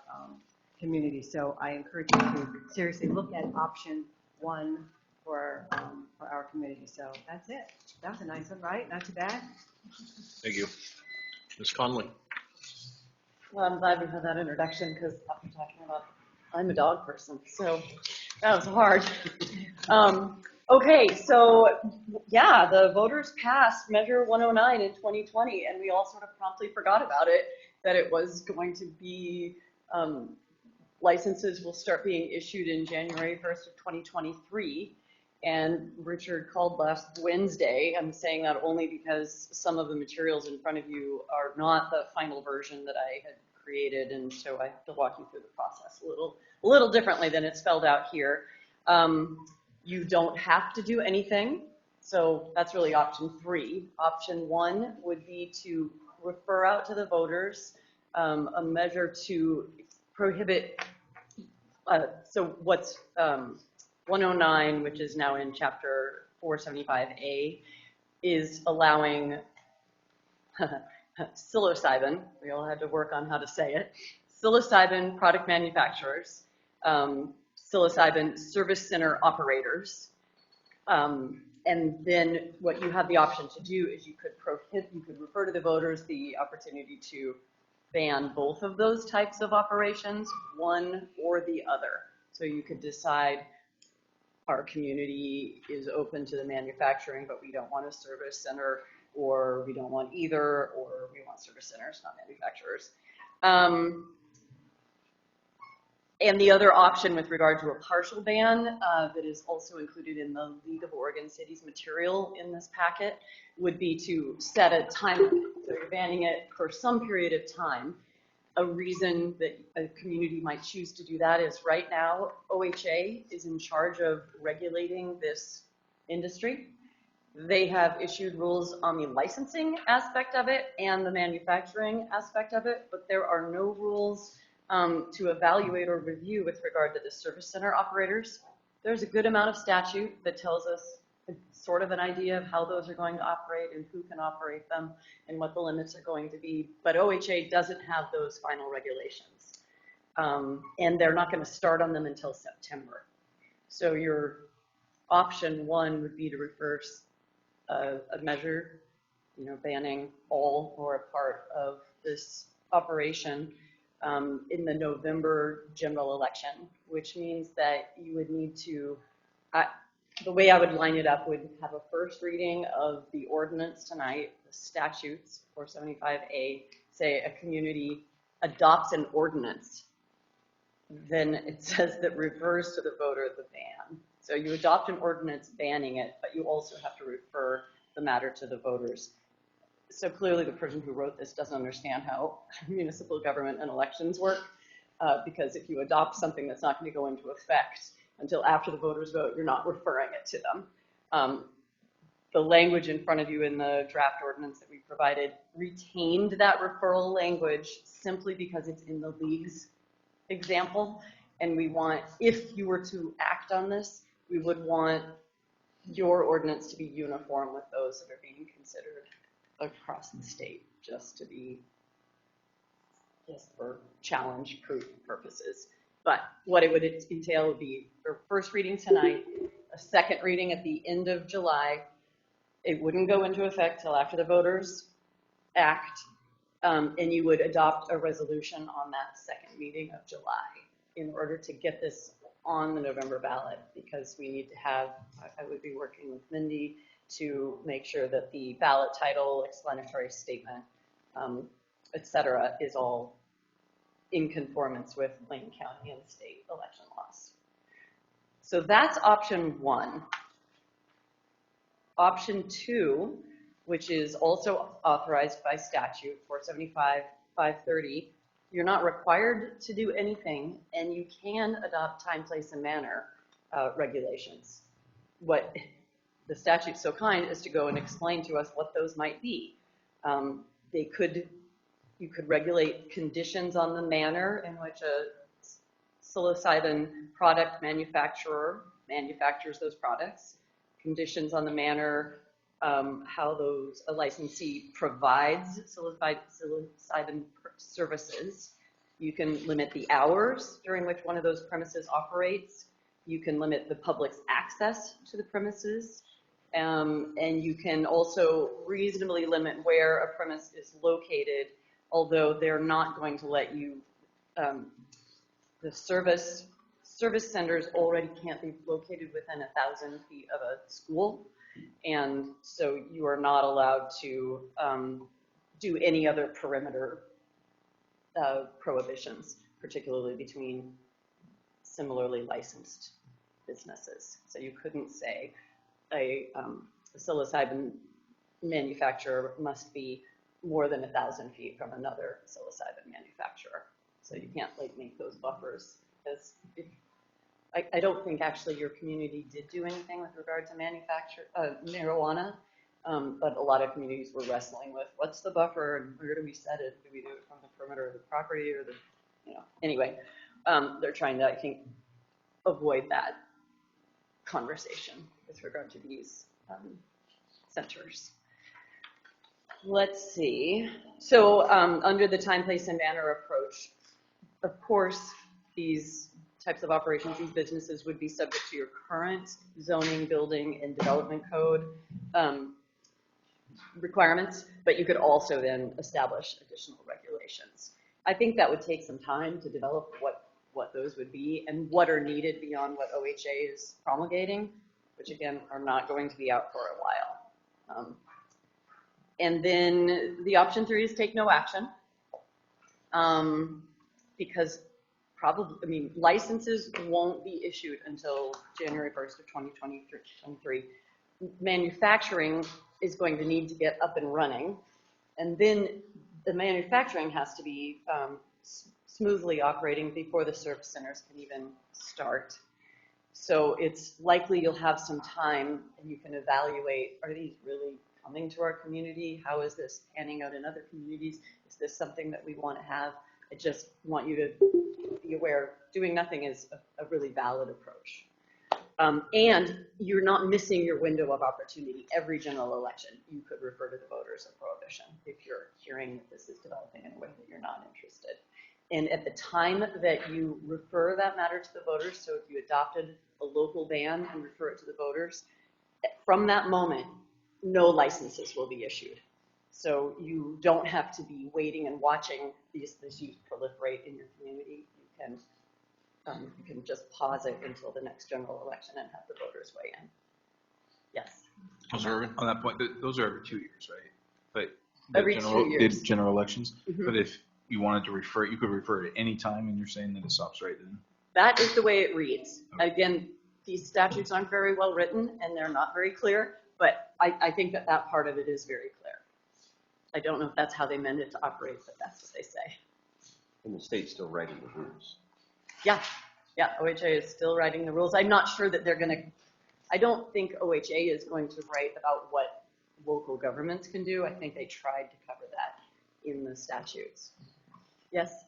community. So I encourage you to seriously look at option one for our community. So that's it. That was a nice one, right? Not too bad. Thank you. Ms. Conley. Well, I'm glad we had that introduction because after talking about, I'm a dog person, so that was hard. Okay, so yeah, the voters passed Measure 109 in 2020, and we all sort of promptly forgot about it, that it was going to be, licenses will start being issued in January 1st of 2023. And Richard called last Wednesday. I'm saying that only because some of the materials in front of you are not the final version that I had created, and so I have to walk you through the process a little differently than it's spelled out here. You don't have to do anything, so that's really option 3. Option 1 would be to refer out to the voters a measure to prohibit, so what's 109, which is now in chapter 475A, is allowing psilocybin, we all had to work on how to say it, psilocybin product manufacturers, psilocybin service center operators, and then what you have the option to do is you could refer to the voters the opportunity to ban both of those types of operations, one or the other. So you could decide our community is open to the manufacturing, but we don't want a service center, or we don't want either, or we want service centers, not manufacturers. And the other option with regard to a partial ban that is also included in the League of Oregon Cities material in this packet would be to set a time limit. So you're banning it for some period of time. A reason that a community might choose to do that is right now, OHA is in charge of regulating this industry. They have issued rules on the licensing aspect of it and the manufacturing aspect of it, but there are no rules to evaluate or review with regard to the service center operators. There's a good amount of statute that tells us sort of an idea of how those are going to operate and who can operate them and what the limits are going to be, but OHA doesn't have those final regulations. And they're not going to start on them until September. So your option 1 would be to refer a measure, banning all or a part of this operation in the November general election, which means that you would need to, the way I would line it up would have a first reading of the ordinance tonight, the statutes, 475A, say a community adopts an ordinance, then it says that refers to the voter the ban. So you adopt an ordinance banning it, but you also have to refer the matter to the voters. So clearly the person who wrote this doesn't understand how municipal government and elections work, because if you adopt something that's not going to go into effect until after the voters vote, you're not referring it to them. The language in front of you in the draft ordinance that we provided retained that referral language simply because it's in the league's example. And we want, if you were to act on this, we would want your ordinance to be uniform with those that are being considered across the state, just for challenge proof purposes. But what it would entail would be your first reading tonight, a second reading at the end of July. It wouldn't go into effect till after the voters act, and you would adopt a resolution on that second meeting of July in order to get this on the November ballot, because we need to have, I would be working with Mindy to make sure that the ballot title, explanatory statement, et cetera, is all in conformance with Lane County and state election laws. So that's option 1. Option 2, which is also authorized by statute 475-530, you're not required to do anything, and you can adopt time, place, and manner regulations. What the statute's so kind is to go and explain to us what those might be. You could regulate conditions on the manner in which a psilocybin product manufacturer manufactures those products, conditions on the manner how a licensee provides psilocybin services. You can limit the hours during which one of those premises operates. You can limit the public's access to the premises. And you can also reasonably limit where a premise is located, although they're not going to let you, the service service centers already can't be located within 1,000 feet of a school. And so you are not allowed to do any other perimeter prohibitions, particularly between similarly licensed businesses. So you couldn't say a psilocybin manufacturer must be more than 1,000 feet from another psilocybin manufacturer. So you can't like make those buffers. Because I don't think actually your community did do anything with regard to marijuana, but a lot of communities were wrestling with what's the buffer and where do we set it? Do we do it from the perimeter of the property or the, anyway, they're trying to, I think, avoid that conversation with regard to these centers. Let's see. So under the time, place, and manner approach, of course, these types of operations, these businesses would be subject to your current zoning, building, and development code requirements, but you could also then establish additional regulations. I think that would take some time to develop what those would be and what are needed beyond what OHA is promulgating, which again are not going to be out for a while. And then the option 3 is take no action, because probably, licenses won't be issued until January 1st of 2023. Manufacturing is going to need to get up and running, and then the manufacturing has to be smoothly operating before the service centers can even start. So it's likely you'll have some time and you can evaluate, are these really coming to our community? How is this panning out in other communities? Is this something that we want to have? I just want you to be aware, doing nothing is a really valid approach. And you're not missing your window of opportunity. Every general election, you could refer to the voters of prohibition if you're hearing that this is developing in a way that you're not interested. And at the time that you refer that matter to the voters, so if you adopted a local ban and refer it to the voters, from that moment, no licenses will be issued. So you don't have to be waiting and watching this use proliferate in your community. You can just pause it until the next general election and have the voters weigh in. Yes. On that point, those are every 2 years, right? But every 2 years. The general elections. Mm-hmm. But if you wanted to refer, you could refer at any time, and you're saying that it stops right then? That is the way it reads. Again, these statutes aren't very well written, and they're not very clear, but I think that part of it is very clear. I don't know if that's how they meant it to operate, but that's what they say. And the state's still writing the rules. Yeah, OHA is still writing the rules. I'm not sure that they're going to, I don't think OHA is going to write about what local governments can do. I think they tried to cover that in the statutes. Yes?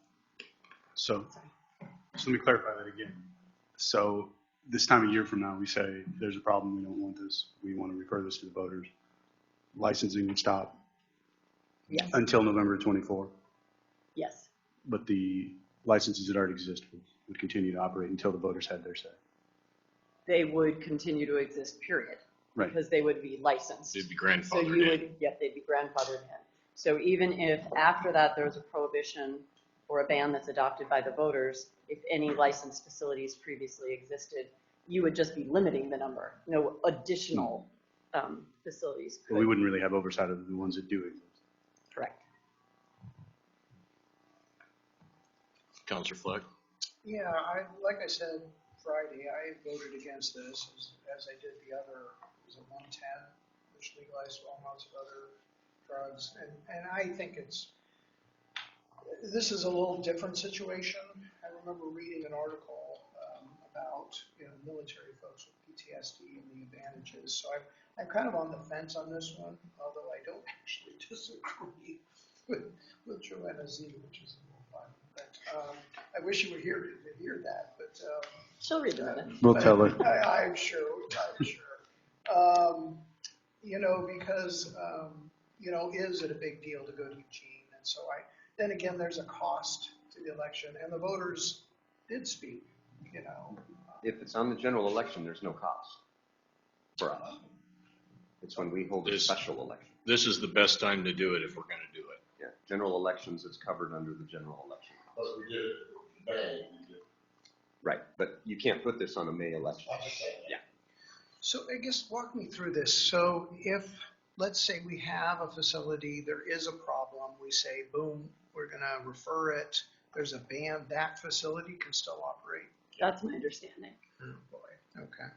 So let me clarify that again. So this time a year from now, we say there's a problem, we don't want this, we want to refer this to the voters. Licensing would stop. Yes. Until November 24. Yes. But the licenses that already exist would continue to operate until the voters had their say. They would continue to exist, period. Right. Because they would be licensed. They'd be grandfathered so you would, yeah, they'd be grandfathered in. So even if after that there was a prohibition or a ban that's adopted by the voters, if any licensed facilities previously existed, you would just be limiting the number. No additional facilities could. But we wouldn't really have oversight of the ones that do exist. Correct. Councilor Fleck? Yeah, like I said Friday, I voted against this as I did the other, was it 110, which legalized all amounts of other drugs. And I think this is a little different situation. I remember reading an article about military folks with PTSD and the advantages. So I'm kind of on the fence on this one, although I don't actually disagree with Joanna Z, which is a little fun. But I wish you were here to hear that. But she'll read the minute. We'll tell her. I'm sure. Because is it a big deal to go to Eugene? And so then again, there's a cost to the election, and the voters did speak. If it's on the general election, there's no cost for us. It's when we hold a special election. This is the best time to do it if we're going to do it. Yeah, general elections is covered under the general election. But we did it today. Right, but you can't put this on a May election. Yeah. So I guess walk me through this. So if, let's say we have a facility, there is a problem, we say, boom, we're going to refer it, there's a ban, that facility can still operate? That's my understanding. Oh, boy. Okay.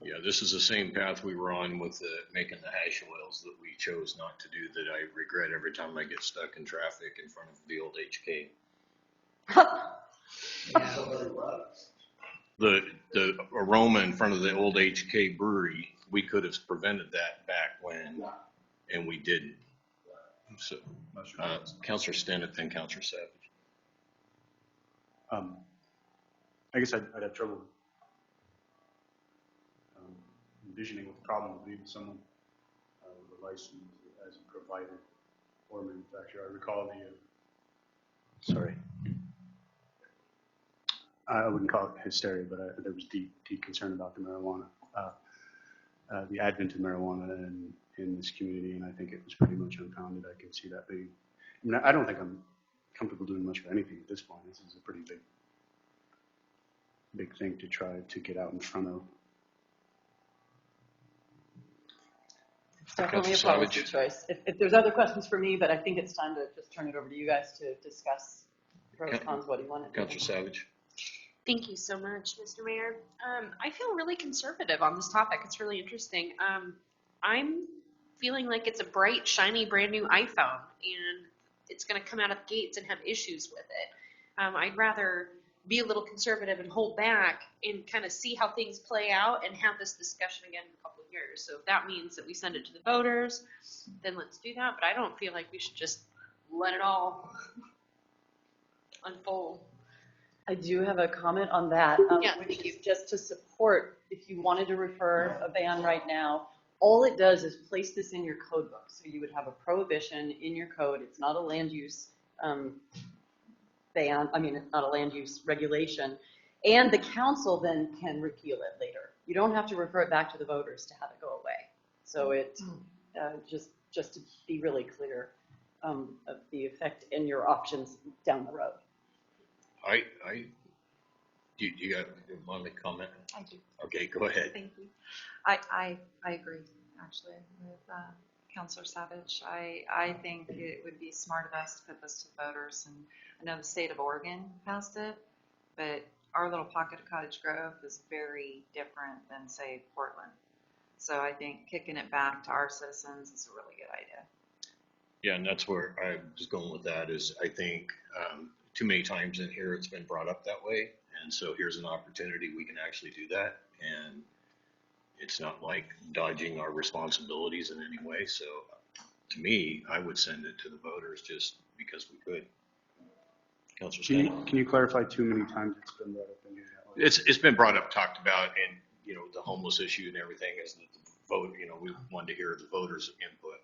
Yeah, this is the same path we were on with making the hash oils that we chose not to do, that I regret every time I get stuck in traffic in front of the old HK. The aroma in front of the old HK brewery, we could have prevented that back when, and we didn't. So, Councilor Stennett, then Councilor Savage. I guess I'd have trouble envisioning what the problem would be with someone with a license as a provider or manufacturer. I recall sorry. I wouldn't call it hysteria, but there was deep concern about the marijuana, the advent of marijuana in this community, and I think it was pretty much unfounded. I can see that being. I mean, I don't think I'm comfortable doing much of anything at this point. This is a pretty big thing to try to get out in front of. It's definitely a policy choice. If there's other questions for me, but I think it's time to just turn it over to you guys to discuss pros, cons, what do you want to do? Councilor Savage. Thank you so much, Mr. Mayor. I feel really conservative on this topic. It's really interesting. I'm feeling like it's a bright, shiny, brand new iPhone, and it's going to come out of the gates and have issues with it. I'd rather be a little conservative and hold back and kind of see how things play out and have this discussion again in a couple of years. So if that means that we send it to the voters, then let's do that. But I don't feel like we should just let it all unfold. I do have a comment on that, which is just to support, if you wanted to refer a ban right now, all it does is place this in your code book. So you would have a prohibition in your code. It's not a land use ban, it's not a land use regulation. And the council then can repeal it later. You don't have to refer it back to the voters to have it go away. So it, just to be really clear of the effect and your options down the road. Do you want to comment? I do. Okay, go ahead. Thank you. I agree, actually, with Councilor Savage. I think it would be smart of us to put this to the voters. And I know the state of Oregon passed it, but our little pocket of Cottage Grove is very different than, say, Portland. So I think kicking it back to our citizens is a really good idea. Yeah, and that's where I was going with that is I think too many times in here it's been brought up that way. And so here's an opportunity we can actually do that. And it's not like dodging our responsibilities in any way. So to me, I would send it to the voters just because we could. Councilor Stennett. Can you clarify too many times it's been brought up in here? It's been brought up, talked about, and the homeless issue and everything is the vote. We wanted to hear the voters' input,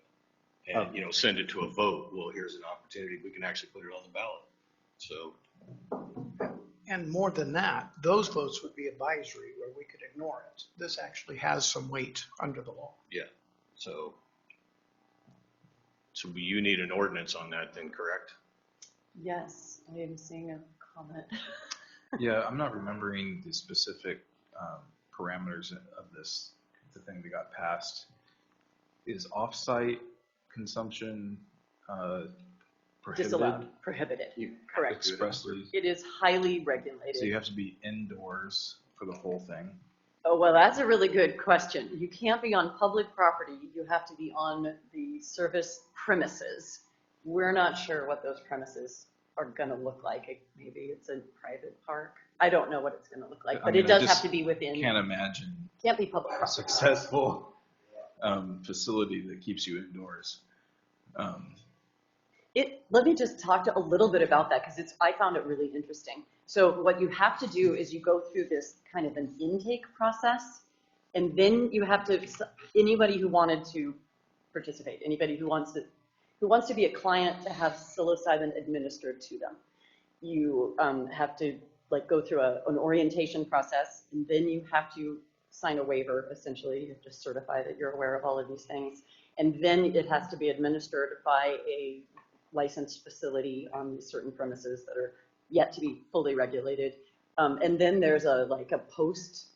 and send it to a vote. Well, here's an opportunity. We can actually put it on the ballot. So. And more than that, those votes would be advisory where we could ignore it. This actually has some weight under the law. Yeah. So you need an ordinance on that then, correct? Yes, I am seeing a comment. Yeah, I'm not remembering the specific parameters of this, the thing that got passed. Is off-site consumption prohibited? Disallowed, prohibited, correct. Expressly. It is highly regulated. So you have to be indoors for the whole thing? Oh, well, that's a really good question. You can't be on public property. You have to be on the service premises. We're not sure what those premises are going to look like. Maybe it's a private park. I don't know what it's going to look like, but it does have to be within. Can't imagine. Can't be public property. A successful facility that keeps you indoors. Let me just talk a little bit about that because I found it really interesting. So what you have to do is you go through this kind of an intake process, and then you have to, anybody who wanted to participate, anybody who wants to be a client to have psilocybin administered to them, you have to go through an orientation process, and then you have to sign a waiver, essentially. You have to certify that you're aware of all of these things. And then it has to be administered by a licensed facility on certain premises that are yet to be fully regulated. And then there's a post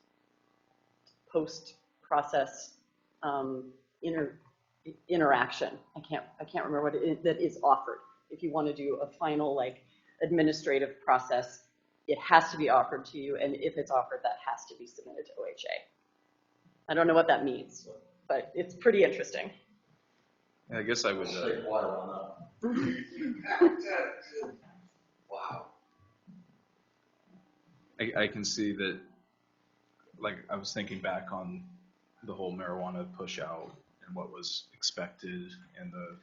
process interaction. I can't remember what that is offered. If you want to do a final administrative process, it has to be offered to you, and if it's offered, that has to be submitted to OHA. I don't know what that means, but it's pretty interesting. I guess I would. Wow. I can see that. Like, I was thinking back on the whole marijuana push out and what was expected and the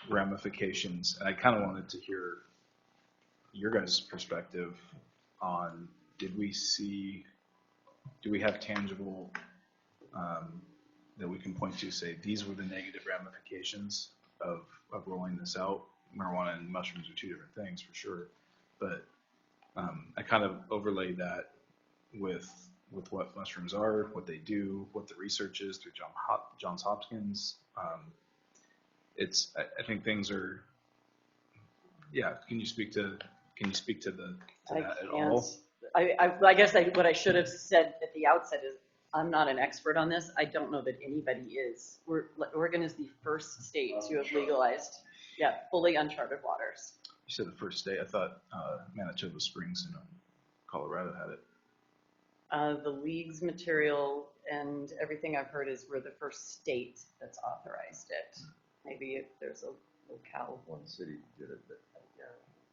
ramifications. And I kind of wanted to hear your guys' perspective on, do we have tangible that we can point to, say, these were the negative ramifications of rolling this out? Marijuana and mushrooms are two different things for sure. But I kind of overlay that with what mushrooms are, what they do, what the research is through Johns Hopkins. I think things are. Yeah. Can you speak to that at all? I guess what I should have said at the outset is I'm not an expert on this. I don't know that anybody is. Oregon is the first state to have legalized, fully uncharted waters. You said the first state. I thought Manitoba Springs in Colorado had it. The league's material and everything I've heard is we're the first state that's authorized it. Maybe if there's a locale. One city did it, but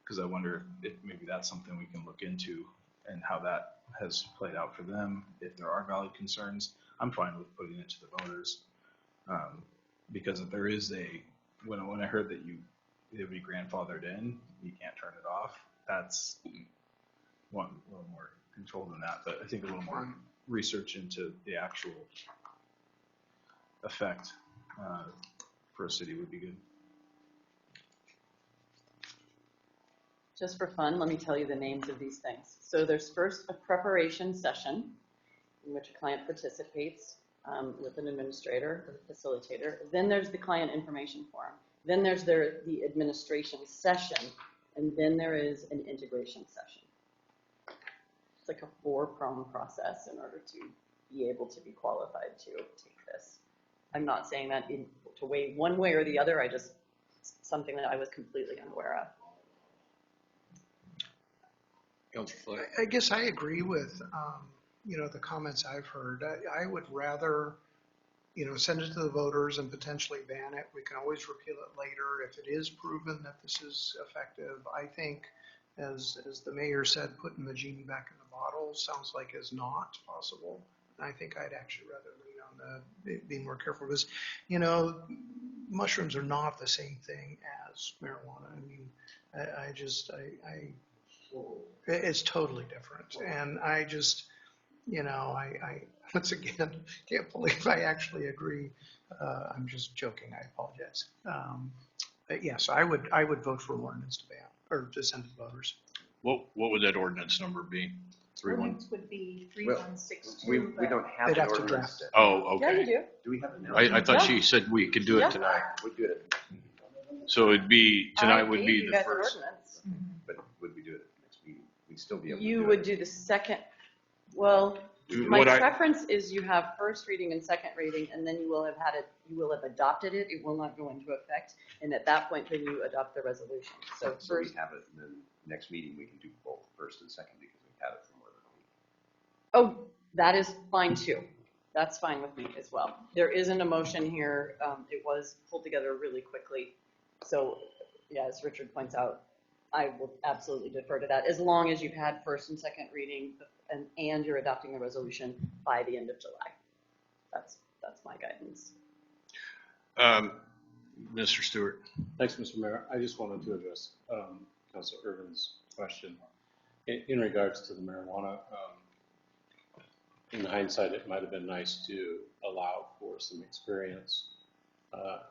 because I wonder if maybe that's something we can look into and how that has played out for them. If there are valid concerns, I'm fine with putting it to the voters, because if there is when I heard that it would be grandfathered in, you can't turn it off. That's one a little more control than that, but I think a little more research into the actual effect for a city would be good. Just for fun, let me tell you the names of these things. So there's first a preparation session in which a client participates with an administrator or facilitator. Then there's the client information forum. Then there's the administration session, and then there is an integration session. It's like a 4-pronged process in order to be able to be qualified to take this. I'm not saying that to weigh one way or the other. It's something that I was completely unaware of. I guess I agree with, the comments I've heard. I would rather, send it to the voters and potentially ban it. We can always repeal it later if it is proven that this is effective. I think, as the mayor said, putting the genie back in the bottle sounds like is not possible. I think I'd actually rather lean on being more careful because, mushrooms are not the same thing as marijuana. I mean, it's totally different. And I just, I once again, can't believe I actually agree. I'm just joking. I apologize. But yes, I would vote for an ordinance to ban or to send to the voters. What would that ordinance number be? 3-1? Ordinance would be 3162. We don't have They'd an have to ordinance. draft it. Oh, okay. Yeah, you do. Do we have it now? I thought she said we could do it tonight. We do it, So it'd be, tonight would be you the guys an first. ordinance. but would we do it next meeting? We'd still be able to You do would it. do the second. Well, my What preference is you have first reading and second reading, and then you will have adopted it. It will not go into effect, and at that point, then you adopt the resolution. So So we first, have it, and then next meeting we can do both first and second because we've had it for more than a week. oh, that is fine too. That's fine with me as well. There isn't a motion here. It was pulled together really quickly. So, yeah, as Richard points out, I will absolutely defer to that as long as you've had first and second reading and you're adopting the resolution by the end of July. That's my guidance. Mr. Stewart. Thanks, Mr. Mayor. I just wanted to address Councilor Irvin's question in regards to the marijuana. In hindsight, it might have been nice to allow for some experience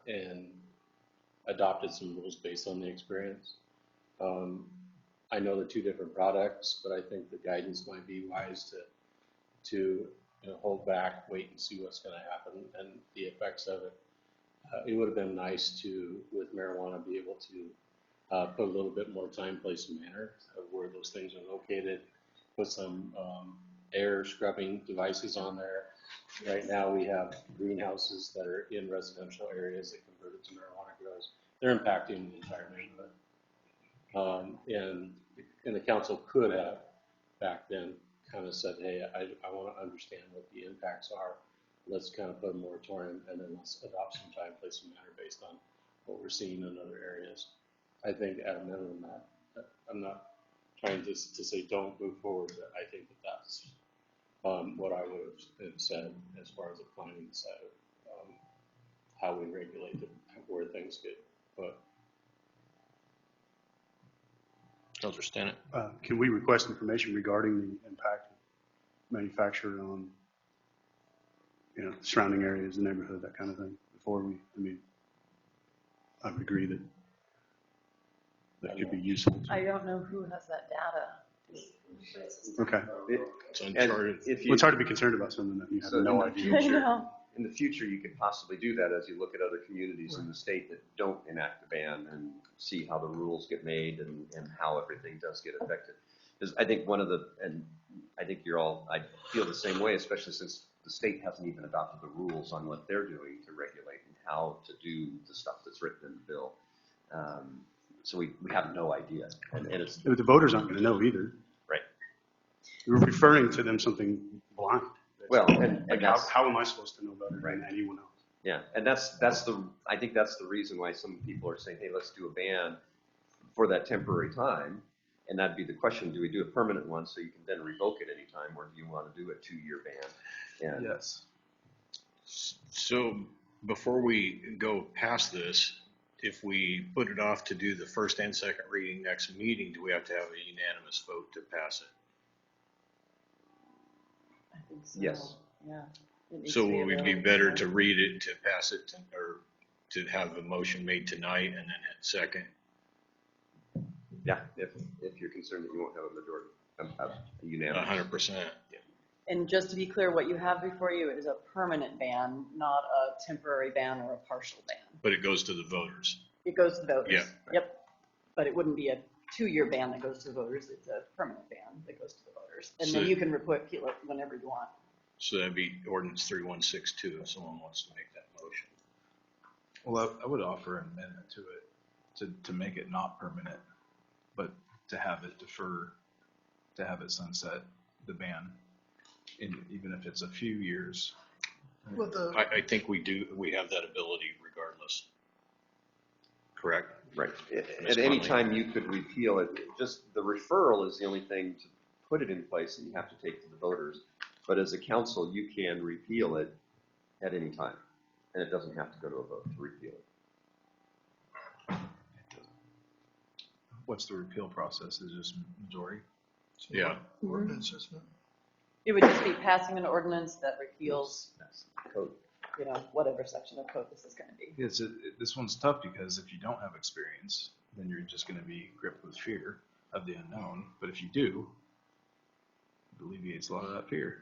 and adopted some rules based on the experience. I know they're two different products, but I think the guidance might be wise to hold back, wait and see what's going to happen and the effects of it. It would have been nice to, with marijuana, be able to put a little bit more time, place, and manner of where those things are located, put some air scrubbing devices on there. Right now, we have greenhouses that are in residential areas that converted to marijuana grows. They're impacting the entire neighborhood. And the council could have back then kind of said, hey, I want to understand what the impacts are. Let's kind of put a moratorium and then let's adopt some time, place, and manner based on what we're seeing in other areas. I think at a minimum that, I'm not trying to say don't move forward, but I think that that's what I would have said as far as the planning side of how we regulate where things get put. Councilor Stennett. Can we request information regarding the impact of manufacturer on, surrounding areas, the neighborhood, that kind of thing, before we, I would agree that could be useful. I don't know who has that data. Okay. It's uncharted. It's hard to be concerned about something that you have no idea. In the future, you could possibly do that as you look at other communities in the state that don't enact the ban and see how the rules get made and how everything does get affected. Because I think and I think I feel the same way, especially since the state hasn't even adopted the rules on what they're doing to regulate and how to do the stuff that's written in the bill. So we have no idea. And it's, the voters aren't going to know either. Right. You're referring to them something blind. Well, and how am I supposed to know better than anyone else? Yeah, and I think that's the reason why some people are saying, hey, let's do a ban for that temporary time. And that'd be the question, do we do a permanent one so you can then revoke it anytime, or do you want to do a 2-year ban? And Yes. So before we go past this, if we put it off to do the first and second reading next meeting, do we have to have a unanimous vote to pass it? I think so. Yes. Yeah. So would it be better to read it, to pass it, or to have a motion made tonight and then hit second? Yeah, if you're concerned that you won't have a majority, have a unanimous. 100%. Yeah. And just to be clear, what you have before you is a permanent ban, not a temporary ban or a partial ban. But it goes to the voters. It goes to the voters. Yeah. Yep. But it wouldn't be a 2-year ban that goes to the voters. It's a permanent ban that goes to the voters. And then you can repeal it whenever you want. So that'd be ordinance 3162 if someone wants to make that motion. Well, I would offer an amendment to it to make it not permanent, but to have it defer, to have it sunset the ban, even if it's a few years. Well, I think we have that ability regardless. Correct? Right. Ms. At any Conley? time you could repeal it. Just the referral is the only thing to put it in place that you have to take to the voters. But as a council, you can repeal it at any time, and it doesn't have to go to a vote to repeal it. What's the repeal process? Is it just majority? Yeah. Ordinance, isn't it? It would just be passing an ordinance that repeals, Code. whatever section of code this is going to be. This one's tough because if you don't have experience, then you're just going to be gripped with fear of the unknown. But if you do, it alleviates a lot of that fear.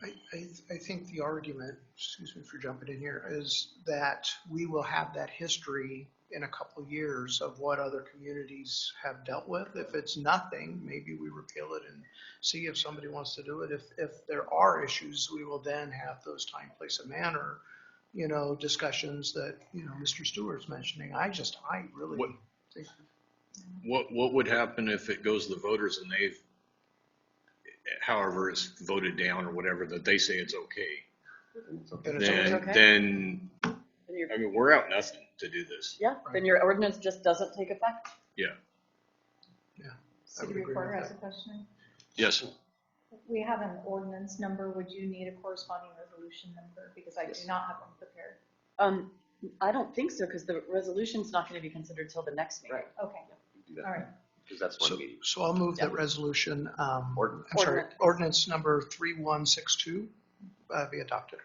I think the argument, excuse me for jumping in here, is that we will have that history in a couple of years of what other communities have dealt with. If it's nothing, maybe we repeal it and see if somebody wants to do it. If there are issues, we will then have those time, place, and manner, discussions that, Mr. Stewart's mentioning. I really think. What would happen if it goes to the voters and they've, however it's voted down or whatever, that they say it's okay? Then we're out nothing to do this. Yeah, then your ordinance just doesn't take effect. Yeah. City recorder has a question. Yes. We have an ordinance number. Would you need a corresponding resolution number? Because I do not have one prepared. I don't think so, because the resolution's not going to be considered till the next meeting. Right. Okay. Do that. All right. Because that's one meeting. So I'll move that resolution, ordinance number 3162 be adopted.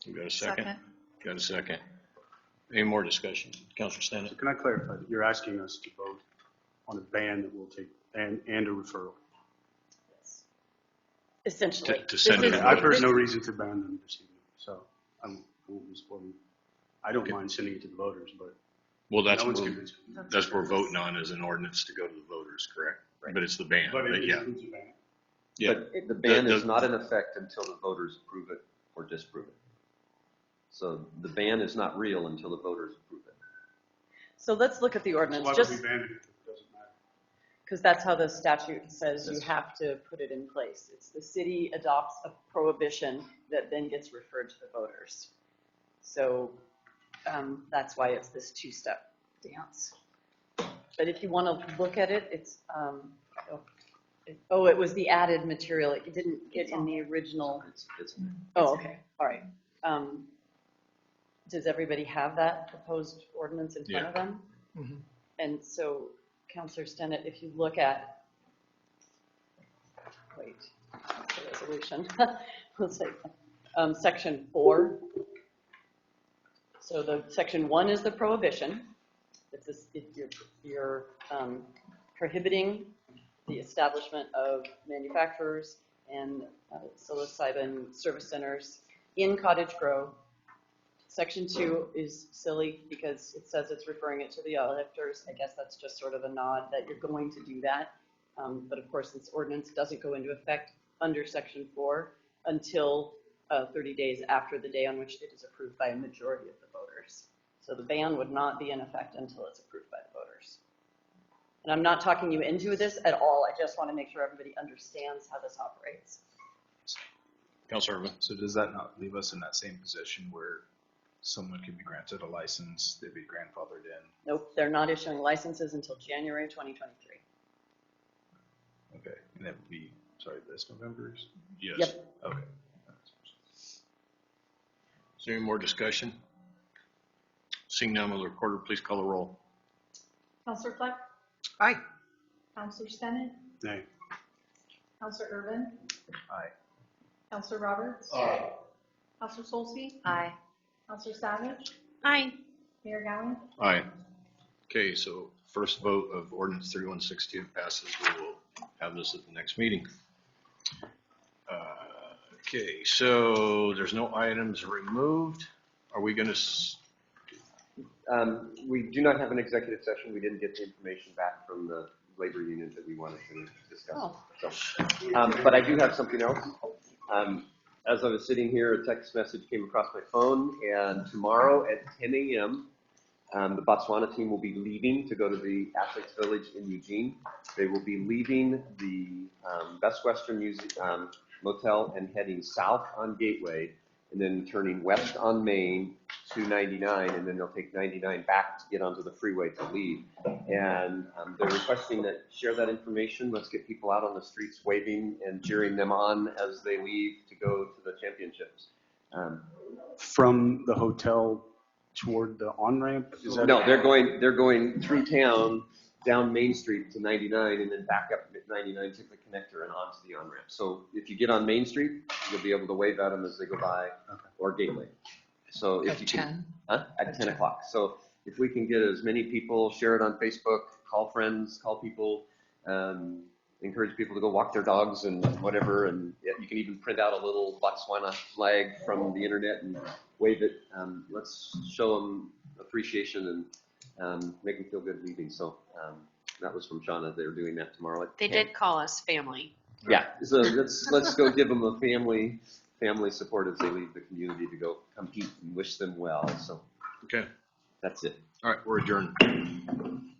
You got a second? Got a second. Any more discussion? Councilor Stennett? So can I clarify that you're asking us to vote on a ban that will take, and a referral? Yes. Essentially. To send it. I've heard no reason to ban them this evening, so I won't be supporting. I don't mind sending it to the voters, but Well, that's No what one's we're, convinced. that's what we're voting on as an ordinance to go to the voters, correct? But it's the ban, But it yeah. includes a ban. Yeah. But the ban is The- not in effect until the voters approve it or disapprove it. So the ban is not real until the voters approve it. So let's look at the ordinance, Why would just we ban it if it doesn't matter? because that's how the statute says you Yes. have to put it in place. It's the city adopts a prohibition that then gets referred to the voters. So that's why it's this two-step dance. But if you want to look at it, it's, it was the added material. It didn't get in the original. Oh, okay, all right. Does everybody have that proposed ordinance in front of them? Mhm. And so, Councilor Stennett, if you look at, wait, that's the resolution. Let's say, section 4. So the section 1 is the prohibition. It's this, if you're prohibiting the establishment of manufacturers and psilocybin service centers in Cottage Grove. Section 2 is silly because it says it's referring it to the electors. I guess that's just sort of a nod that you're going to do that. But of course, this ordinance doesn't go into effect under Section 4 until 30 days after the day on which it is approved by a majority of the voters. So the ban would not be in effect until it's approved by the voters. And I'm not talking you into this at all. I just want to make sure everybody understands how this operates. Councilor Irvin. So does that not leave us in that same position where someone can be granted a license, they'd be grandfathered in? Nope, they're not issuing licenses until January 2023. Okay, and that would be, sorry, this November's? Yes. Yep. Okay. Is there any more discussion? Seeing none, will the recorder please call the roll? Counselor Fleck? Aye. Counselor Stennett? Nay. Counselor Irvin? Aye. Counselor Roberts? Aye. Counselor Solsky? Aye. Counselor Savage? Aye. Mayor Gowan? Aye. Okay, so first vote of ordinance 3162 passes. We will have this at the next meeting. Okay, so there's no items removed. Are we going to? We do not have an executive session. We didn't get the information back from the labor union that we wanted to discuss. Oh. So, but I do have something else. As I was sitting here, a text message came across my phone, and tomorrow at 10 a.m., the Botswana team will be leaving to go to the Athletes Village in Eugene. They will be leaving the Best Western Motel and heading south on Gateway, and then turning west on Main to 99, and then they'll take 99 back to get onto the freeway to leave. And they're requesting that share that information. Let's get people out on the streets waving and cheering them on as they leave to go to the championships. From the hotel toward the on-ramp? Is that No, they're going through town, down Main Street to 99, and then back up 99 to the connector and onto the on-ramp. So if you get on Main Street, you'll be able to wave at them as they go by, or Gateway. So if you can, at 10 o'clock. So if we can get as many people, share it on Facebook, call friends, call people, encourage people to go walk their dogs and whatever, and you can even print out a little Botswana flag from the internet and wave it. Let's show them appreciation and make them feel good leaving. So that was from Shauna. They're doing that tomorrow at They 10. did call us family. Yeah, so let's go give them a family support as they leave the community to go compete and wish them well. So Okay. that's it. All right, we're adjourned.